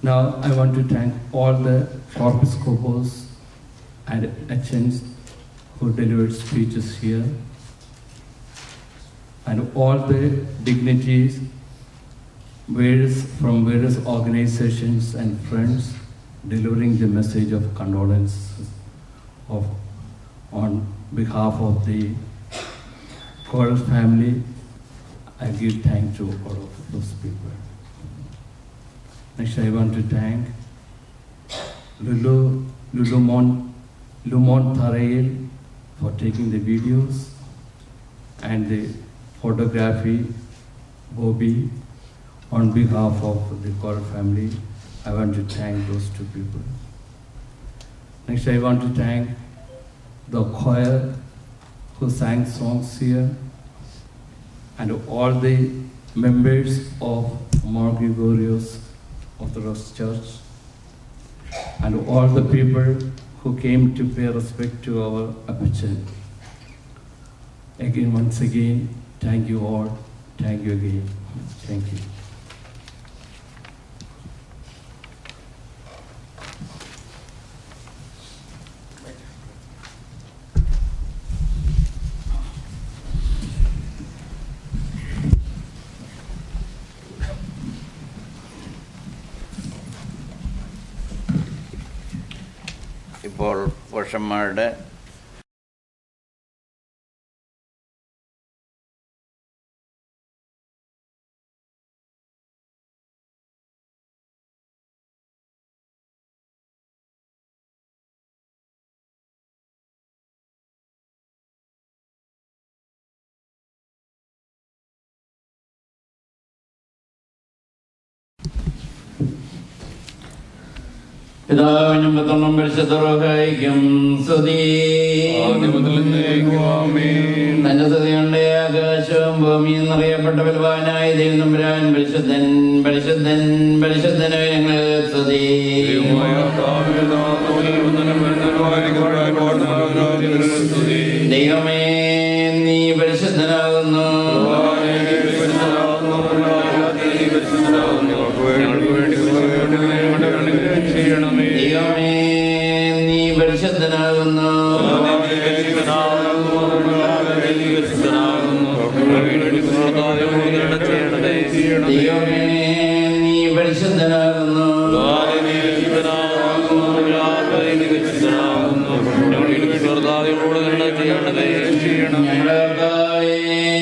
I: Now I want to thank all the Corpuscopos and HNs who delivered speeches here, and all the dignitaries from various organizations and friends delivering the message of condolence on behalf of the Coral family. I give thanks to all of those people. Next, I want to thank Lumon Tharail for taking the videos, and the photography, Bobby. On behalf of the Coral family, I want to thank those two people. Next, I want to thank the choir who sang songs here, and all the members of Mar Gregorios Orthodox Church, and all the people who came to pay respect to our aperture. Again, once again, thank you all. Thank you again. Thank you.
J: ഇപ്പോൾ വർഷന്മാരുടെ പിതാവിനും പുത്രനും പരിശുദ്ധ റൂഹായിക്കും സ്തുതി. തന്റെ സ്തുതി കൊണ്ട് ആകാശവും ഭൂമിയും എന്നറിയപ്പെട്ട ബലവാനായ ദൈവം തമ്പുരാൻ പരിശുദ്ധൻ പരിശുദ്ധൻ പരിശുദ്ധന് ഞങ്ങൾ സ്തുതി. ദൈവമേ, നീ പരിശുദ്ധനാകുന്നു. ദൈവമേ, നീ പരിശുദ്ധനാകുന്നു. ദൈവമേ, നീ പരിശുദ്ധനാകുന്നു. ഞങ്ങളെ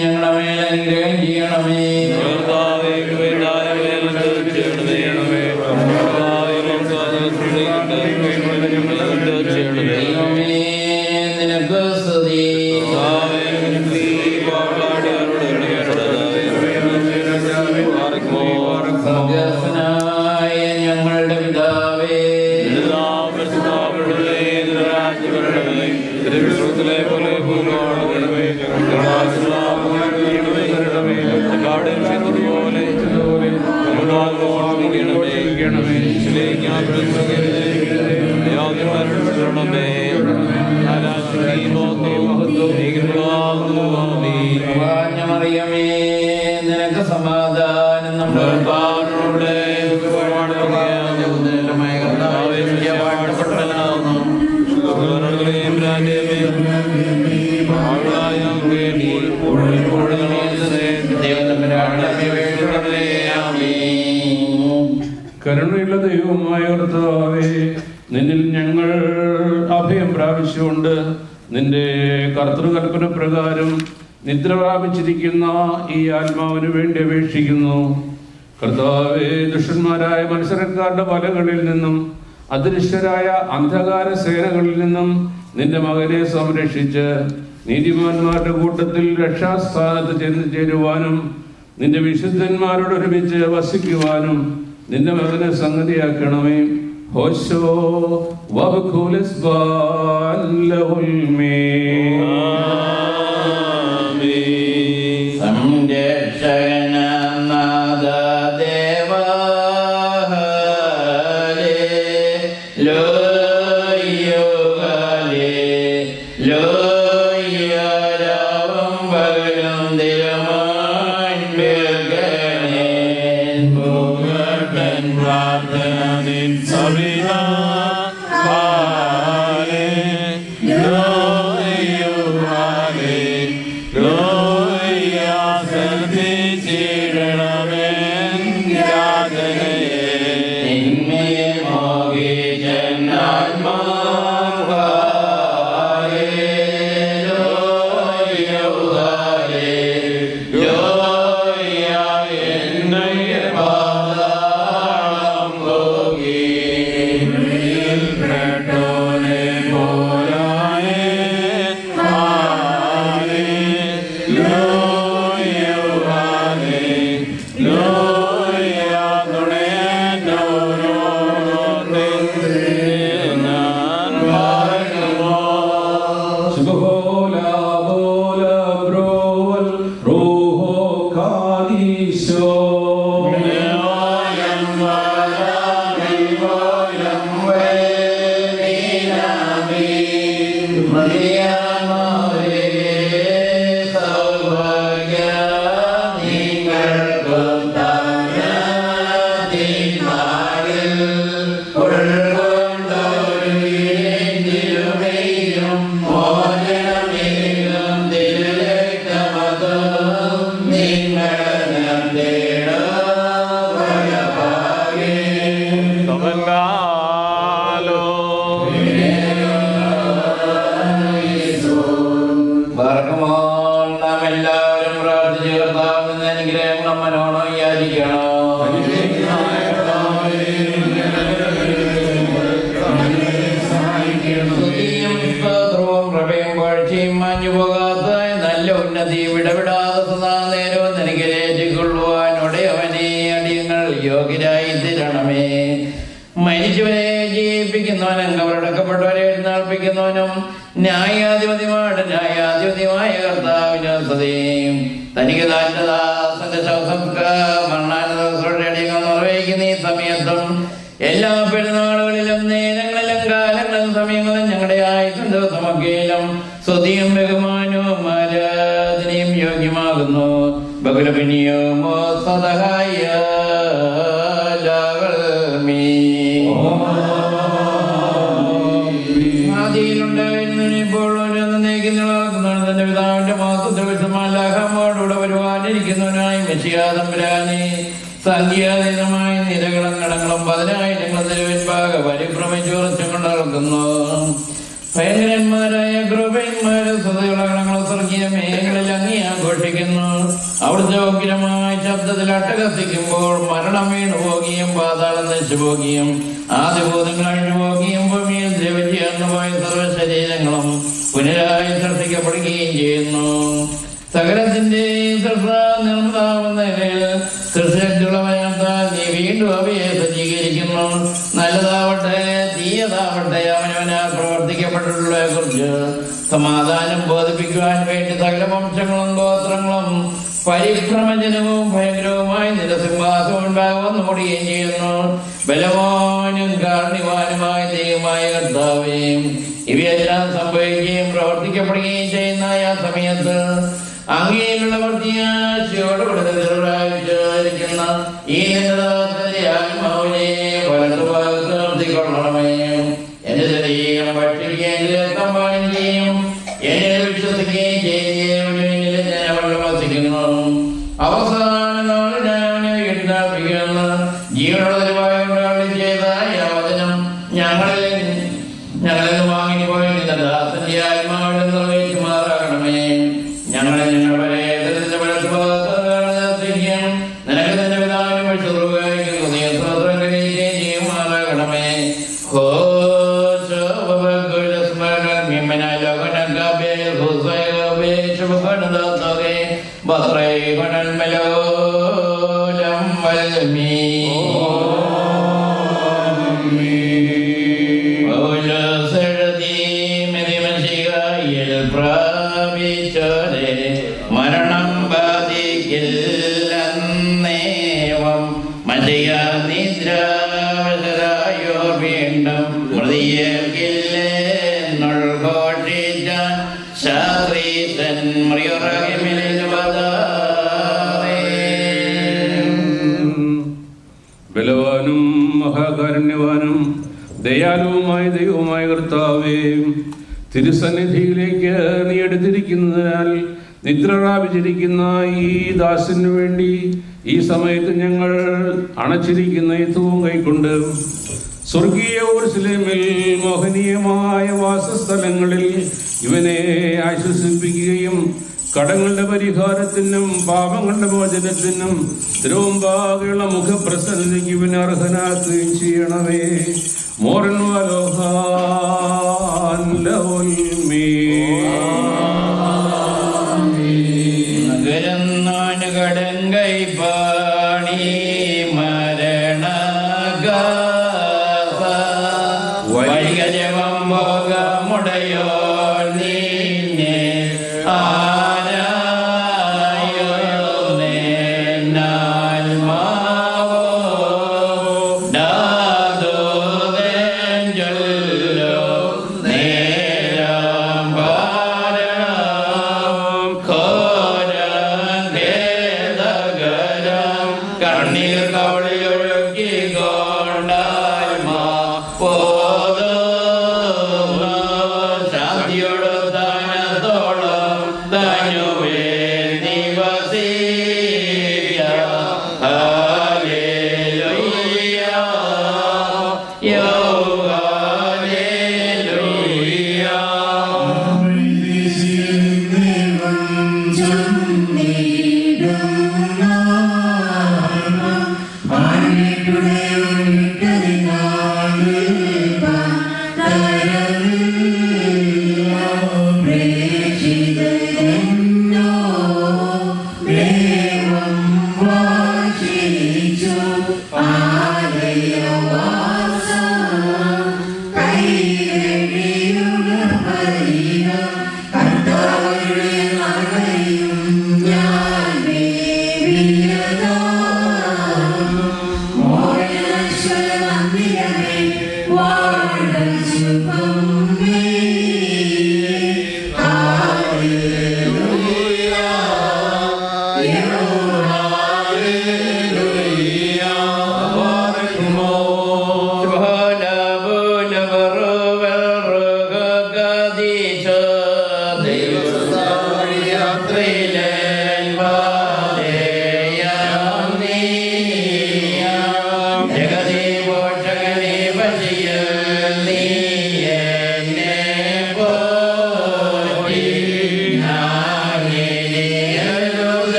J: ഞങ്ങളുടെ മേൽ അനുഗ്രഹം ചെയ്യണമേ. ദൈവമേ, നിനക്ക് സ്തുതി. സ്വർഗ്ഗസ്ഥനായ ഞങ്ങളുടെ പിതാവേ, മറിയമേ, നിനക്ക് സമാധാനം. നമ്മുടെ
K: കരുണയുള്ള ദൈവമായ കർത്താവേ, നിന്നിൽ ഞങ്ങൾ അഭയം പ്രാപിച്ചുകൊണ്ട് നിന്റെ കർത്തൃകൽപ്പന പ്രകാരം നിദ്ര പ്രാപിച്ചിരിക്കുന്ന ഈ ആത്മാവിന് വേണ്ടി അപേക്ഷിക്കുന്നു. കർത്താവേ, ദുഷ്ടന്മാരായ മത്സരക്കാരുടെ വലകളിൽ നിന്നും അദൃശ്യരായ അന്ധകാര സേനകളിൽ നിന്നും നിന്റെ മകനെ സംരക്ഷിച്ച് നീതിമാന്മാരുടെ കൂട്ടത്തിൽ രക്ഷാസ്ഥാനത്ത് ചെന്ന് ചേരുവാനും നിന്റെ വിശുദ്ധന്മാരോട് ഒരുമിച്ച് വസിക്കുവാനും നിന്റെ മകനെ സംഗതിയാക്കണമേ. ഹോശോ വബഖുലസ് ബാലഹുൽമേ.
J: സംരക്ഷകനാഥ ദേവാ പ്രാർത്ഥന ന്യായാധിപതിമായ കർത്താവിന് സ്തുതിയും തനിക്ക് നിർവഹിക്കുന്ന ഈ സമയത്തും എല്ലാ പെരുന്നാളുകളിലും നേരങ്ങളിലും കാലങ്ങളിലും സമയങ്ങളും ഞങ്ങളുടെ ആയുസും ദിവസമൊക്കെയിലും സ്തുതിയും ബഹുമാനവും ആരാധനയും യോഗ്യമാകുന്നു. ബഹുലപിനിയമോ സദഹായ സംഖ്യാതീതമായ നിരകളും കടങ്ങളും 10,000 നിലവിൻപാകെ പരിഭ്രമിച്ചുറച്ചും കൊണ്ട് നടക്കുന്നു. ഭയങ്കരന്മാരായ കൃപന്മാരും സ്വതകളങ്ങളും സ്വർഗീയ മേഖലയിൽ അങ്ങേ ആഘോഷിക്കുന്നു. അവിടുത്തെ ഉഗ്രമായ ശബ്ദത്തിൽ അട്ടഹസിക്കുമ്പോൾ മരണം വീണു പോകുകയും പാതാളം നശിച്ചു പോകുകയും ആദ്യബോധങ്ങൾ അഴിഞ്ഞു പോകുകയും ഭൂമിയിൽ ദ്രവിച്ചേർന്നു പോയ സർവ്വശരീരങ്ങളും പുനരായി സൃഷ്ടിക്കപ്പെടുകയും ചെയ്യുന്നു. സകലത്തിന്റെ നിർമ്മാതാവുന്ന സൃഷ്ടികളാൽ നീ വീണ്ടും അവയെ സജ്ജീകരിക്കുന്നു. നല്ലതാവട്ടെ തീയതാവട്ടെ അവനവനാൽ പ്രവർത്തിക്കപ്പെട്ടിട്ടുള്ളതിനെ കുറിച്ച് സമാധാനം ബോധിപ്പിക്കുവാൻ വേണ്ടി സകല വംശങ്ങളും ഗോത്രങ്ങളും പരിഭ്രമജനവും ഭയങ്കരവുമായി നിരസിംഹാസം ഉണ്ടാകുമെന്ന് മൂടുകയും ചെയ്യുന്നു. ബലവാനും കാരുണ്യവാനുമായ ദൈവമായ കർത്താവേ, ഇവയെല്ലാം സംഭവിക്കുകയും പ്രവർത്തിക്കപ്പെടുകയും ചെയ്യുന്ന ആ സമയത്ത് അങ്ങയിലുള്ള പ്രത്യാശയോടുകൂടി നിർവഹിച്ചിരിക്കുന്ന ഈ നിന്റെ ആത്മാവിനെ വലതുഭാഗത്ത് നിർത്തിക്കൊള്ളണമേ. എന്റെ ശരീരം ഭക്ഷിക്കുകയും രക്തം പാനിക്കുകയും എന്നെ വിശ്വസിക്കുകയും ചെയ്യുകയും ഞാൻ അവരുടെ വസിക്കുന്നു. അവസാന നാളിൽ ഞാൻ അവനെ വീട്ടിലാർപ്പിക്കുന്ന ജീവനുള്ള ദൈവമായി ചെയ്ത വചനം ഞങ്ങളിൽ വാങ്ങി പോയി നിന്റെ ദാസന്റെ ആത്മാവിനെ നിർവഹിക്കുമാറാകണമേ. ഞങ്ങളെ ഞങ്ങളുടെ നിനക്ക് നിന്റെ പിതാവിനും ചെയ്യുമാറാകണമേ. മരണം ബാധിക്കില്ലെന്നേവം മതിയ നിദ്രാവശരായോ വീണ്ടും മൃതിയേൽക്കില്ലെന്നുൾഘോഷിച്ച ശാസ്ത്രീസൻ
K: ബലവാനും മഹാകാരുണ്യവാനും ദയാലുവുമായ ദൈവമായ കർത്താവേ, തിരുസന്നിധിയിലേക്ക് നീ എടുത്തിരിക്കുന്നതിനാൽ നിദ്ര പ്രാപിച്ചിരിക്കുന്ന ഈ ദാസനു വേണ്ടി ഈ സമയത്ത് ഞങ്ങൾ അണച്ചിരിക്കുന്ന ഈ തൂവും കൈക്കൊണ്ട് സ്വർഗീയ യെരൂശലേമിൽ മോഹനീയമായ വാസസ്ഥലങ്ങളിൽ ഇവനെ ആശ്വസിപ്പിക്കുകയും കടങ്ങളുടെ പരിഹാരത്തിനും പാപങ്ങളുടെ മോചനത്തിനും തിരുവമ്പാകെയുള്ള മുഖപ്രസന്നതയ്ക്ക് ഇവനെ അർഹനാക്കുകയും ചെയ്യണമേ.
J: കടങ്കൈ പാണി മരണ വൈകജവം ഭോഗമുടയോ നീന്നെ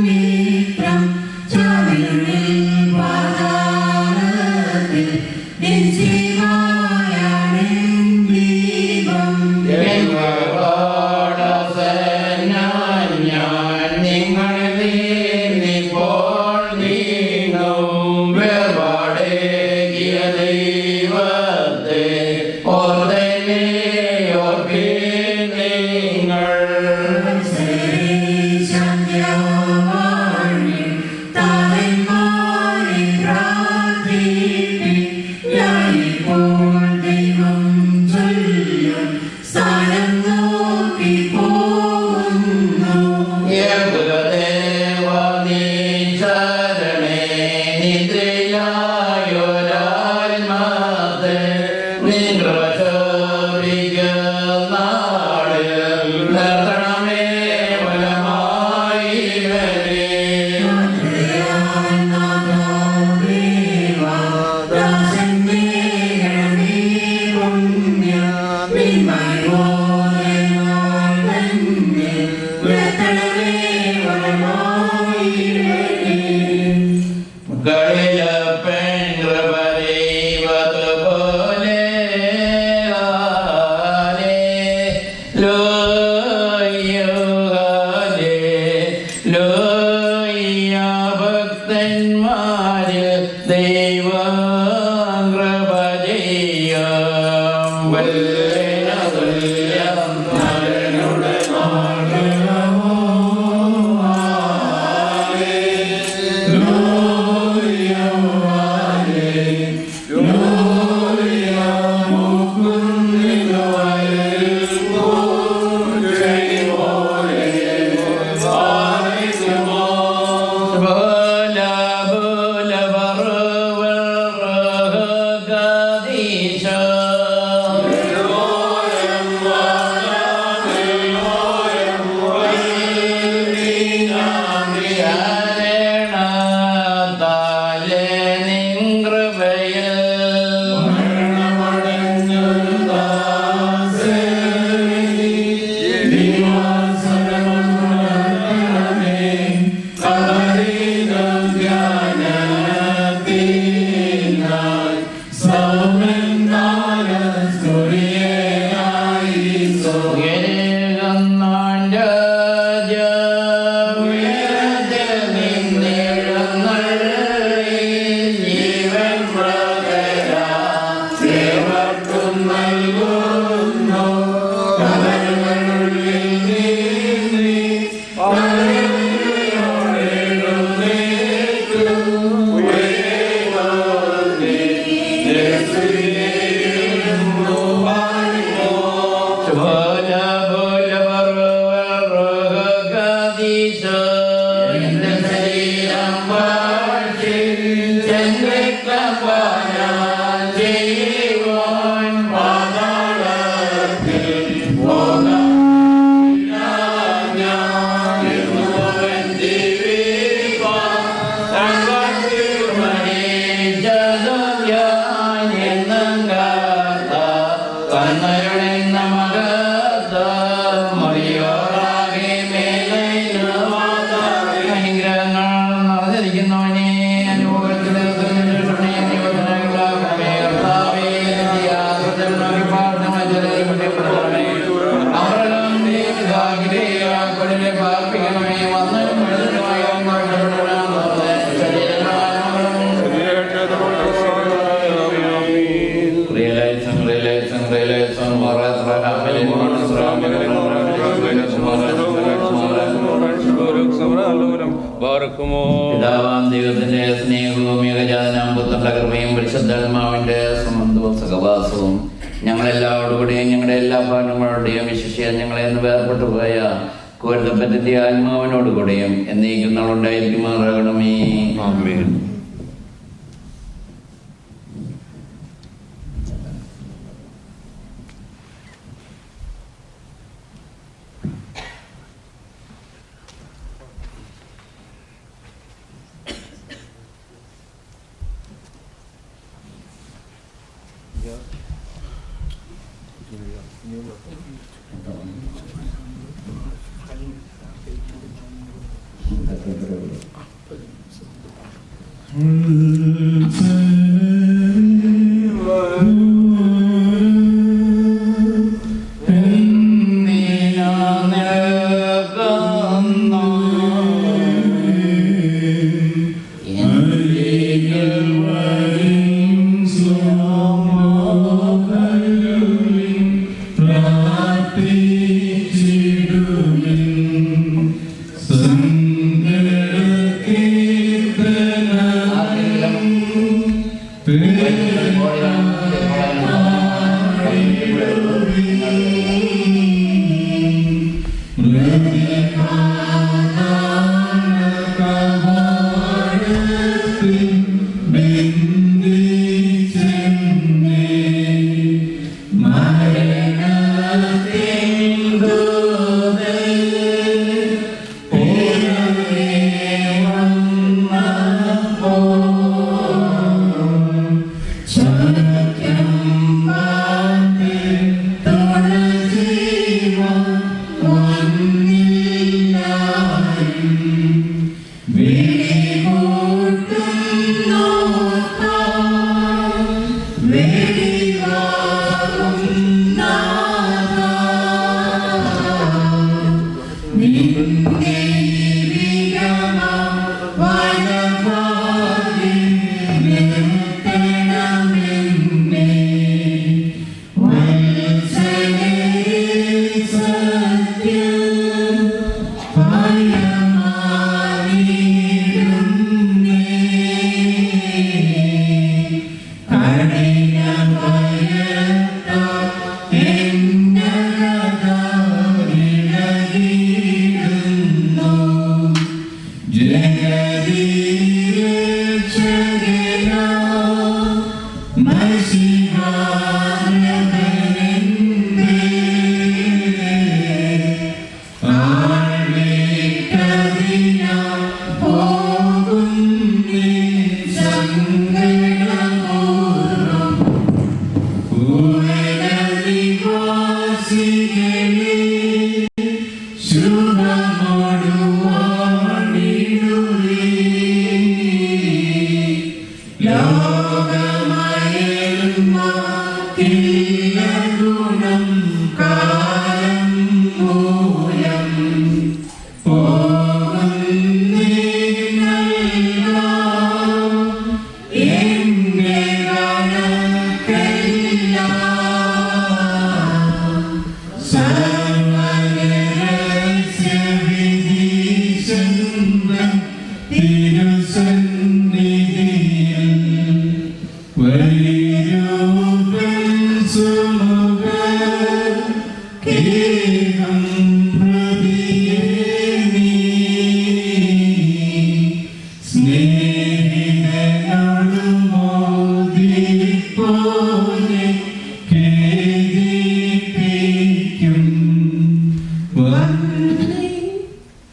L: Miram, Jaminul Pada.
J: പിതാവാം ദൈവത്തിന്റെ സ്നേഹവും ഏകജാതനാം പുത്രന്റെ കൃപയും പരിശുദ്ധാത്മാവിന്റെ സംബന്ധവും സഹവാസവും ഞങ്ങളെല്ലാവരോടുകൂടിയും ഞങ്ങളുടെ എല്ലാ ഭാഗങ്ങളുടെയും വിശേഷിയാൽ ഞങ്ങളെ എന്ന് വേർപെട്ടു പോയ കോരുത്തപ്പറ്റത്തെ ആത്മാവിനോടുകൂടിയും എന്നേക്കും നാളുണ്ടായിരിക്കുമാറാകണമേ. ആമേൻ.
L: Amen.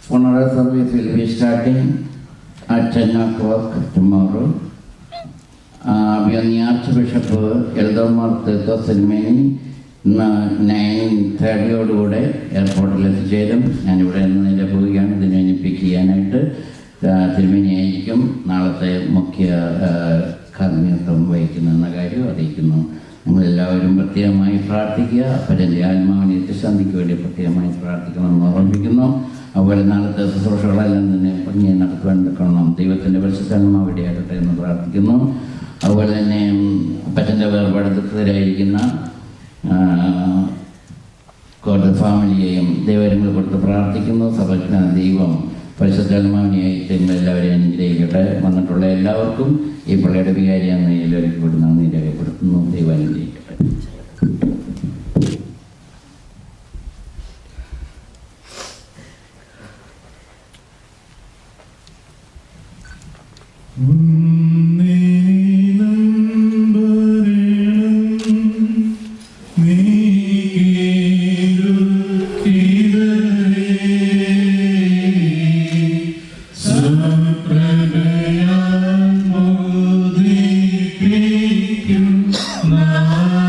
J: Funeral service will be starting at 10 o'clock tomorrow. We are the Archbishop Eldormar Tirtha ceremony 9:30 എയർപോർട്ടിൽ എത്തിച്ചേരും. ഞാനിവിടെ നിന്ന് പോവുകയാണ്. ഇതിന് വേണ്ടി പിക്ക് ചെയ്യാനായിട്ട് തിരുമേനിയായിരിക്കും നാളത്തെ മുഖ്യ കാർമ്മികത്വം വഹിക്കുന്നെന്ന കാര്യം അറിയിക്കുന്നു. നമ്മളെല്ലാവരും പ്രത്യേകമായി പ്രാർത്ഥിക്കുക. അപ്പൻ്റെ ആത്മാവിനെ നിത്യശാന്തിക്ക് വേണ്ടി പ്രത്യേകമായി പ്രാർത്ഥിക്കണമെന്ന് ഓർമ്മിപ്പിക്കുന്നു. അതുപോലെ നാളത്തെ ശുശ്രൂഷകളെല്ലാം തന്നെ ഭംഗി നടക്കുവാൻ ദൈവത്തിൻ്റെ പരിശുദ്ധാത്മാവ് ഇടയാകട്ടെ എന്ന് പ്രാർത്ഥിക്കുന്നു. അതുപോലെ തന്നെ അപ്പച്ചൻ്റെ വേർപാട് ദുഃഖിതരായിരിക്കുന്ന കോട്ട ഫാമിലിയെയും ദൈവങ്ങൾ കൊടുത്ത് പ്രാർത്ഥിക്കുന്നു. സഭയ്ക്ക് ദൈവം പരിശുദ്ധാത്മാവിനെയായിട്ട് എല്ലാവരെയും അനുഗ്രഹിക്കട്ടെ. വന്നിട്ടുള്ള എല്ലാവർക്കും ഈ പള്ളിയുടെ വികാരിയാണെന്ന് എല്ലാവർക്കും കൂടി നന്ദി രേഖപ്പെടുത്തുന്നു. ദൈവം അനുഗ്രഹിക്കട്ടെ.
L: Nah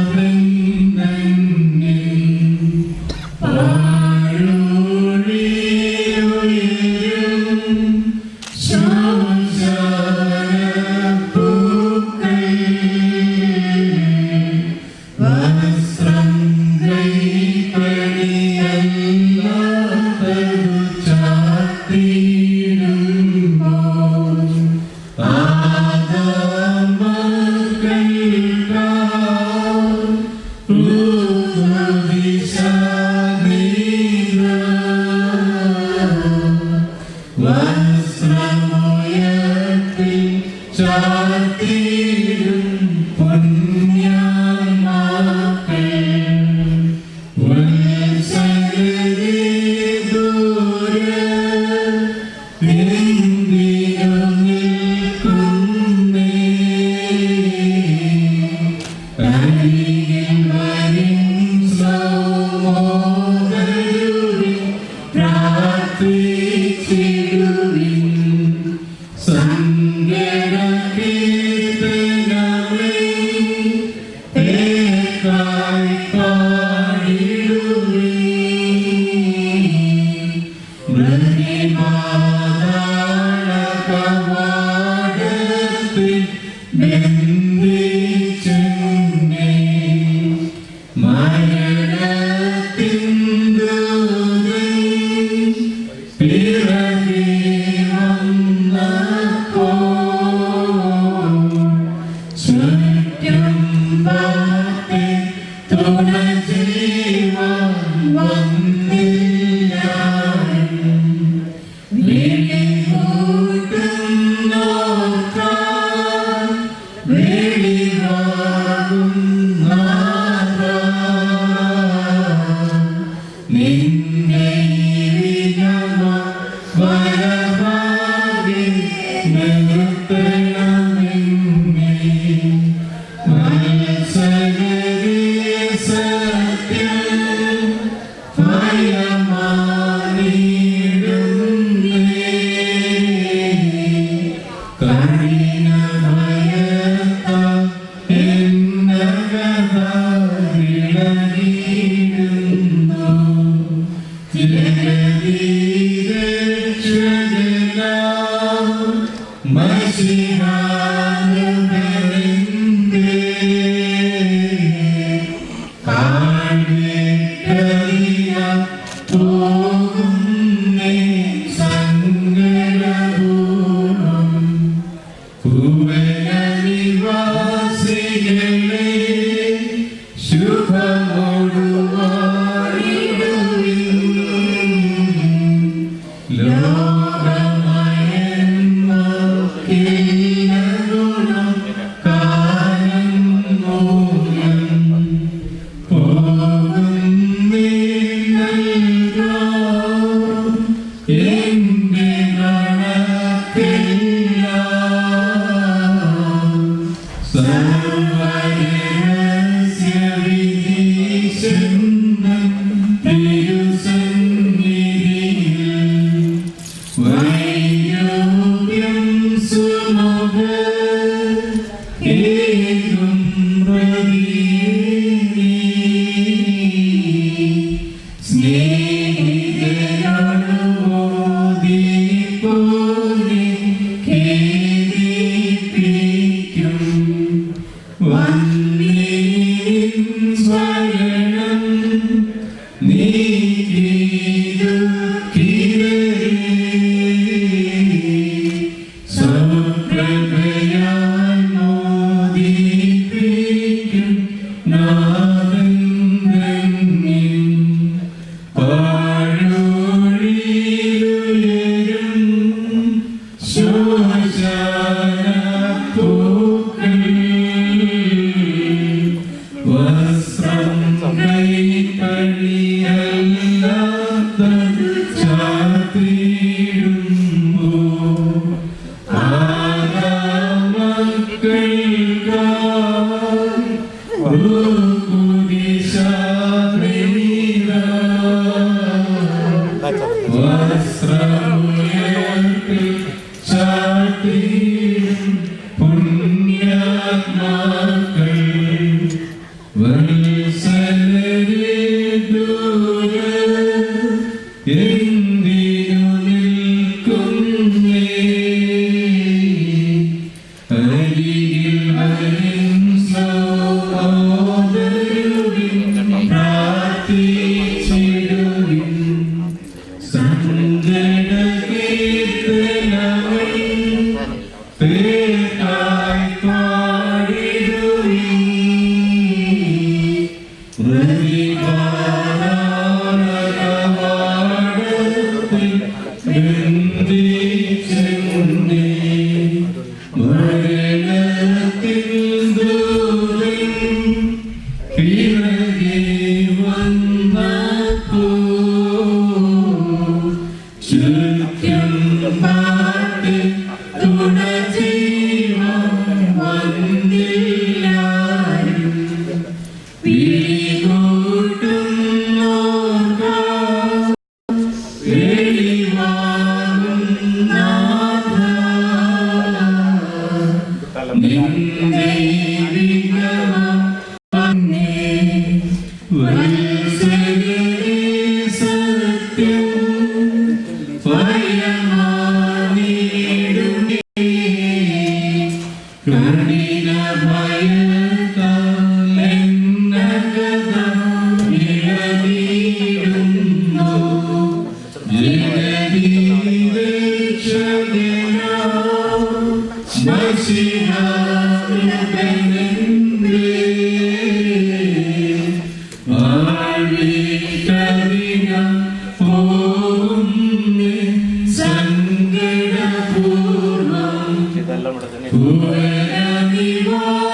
L: Sangadapurvam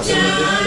L: Yeah.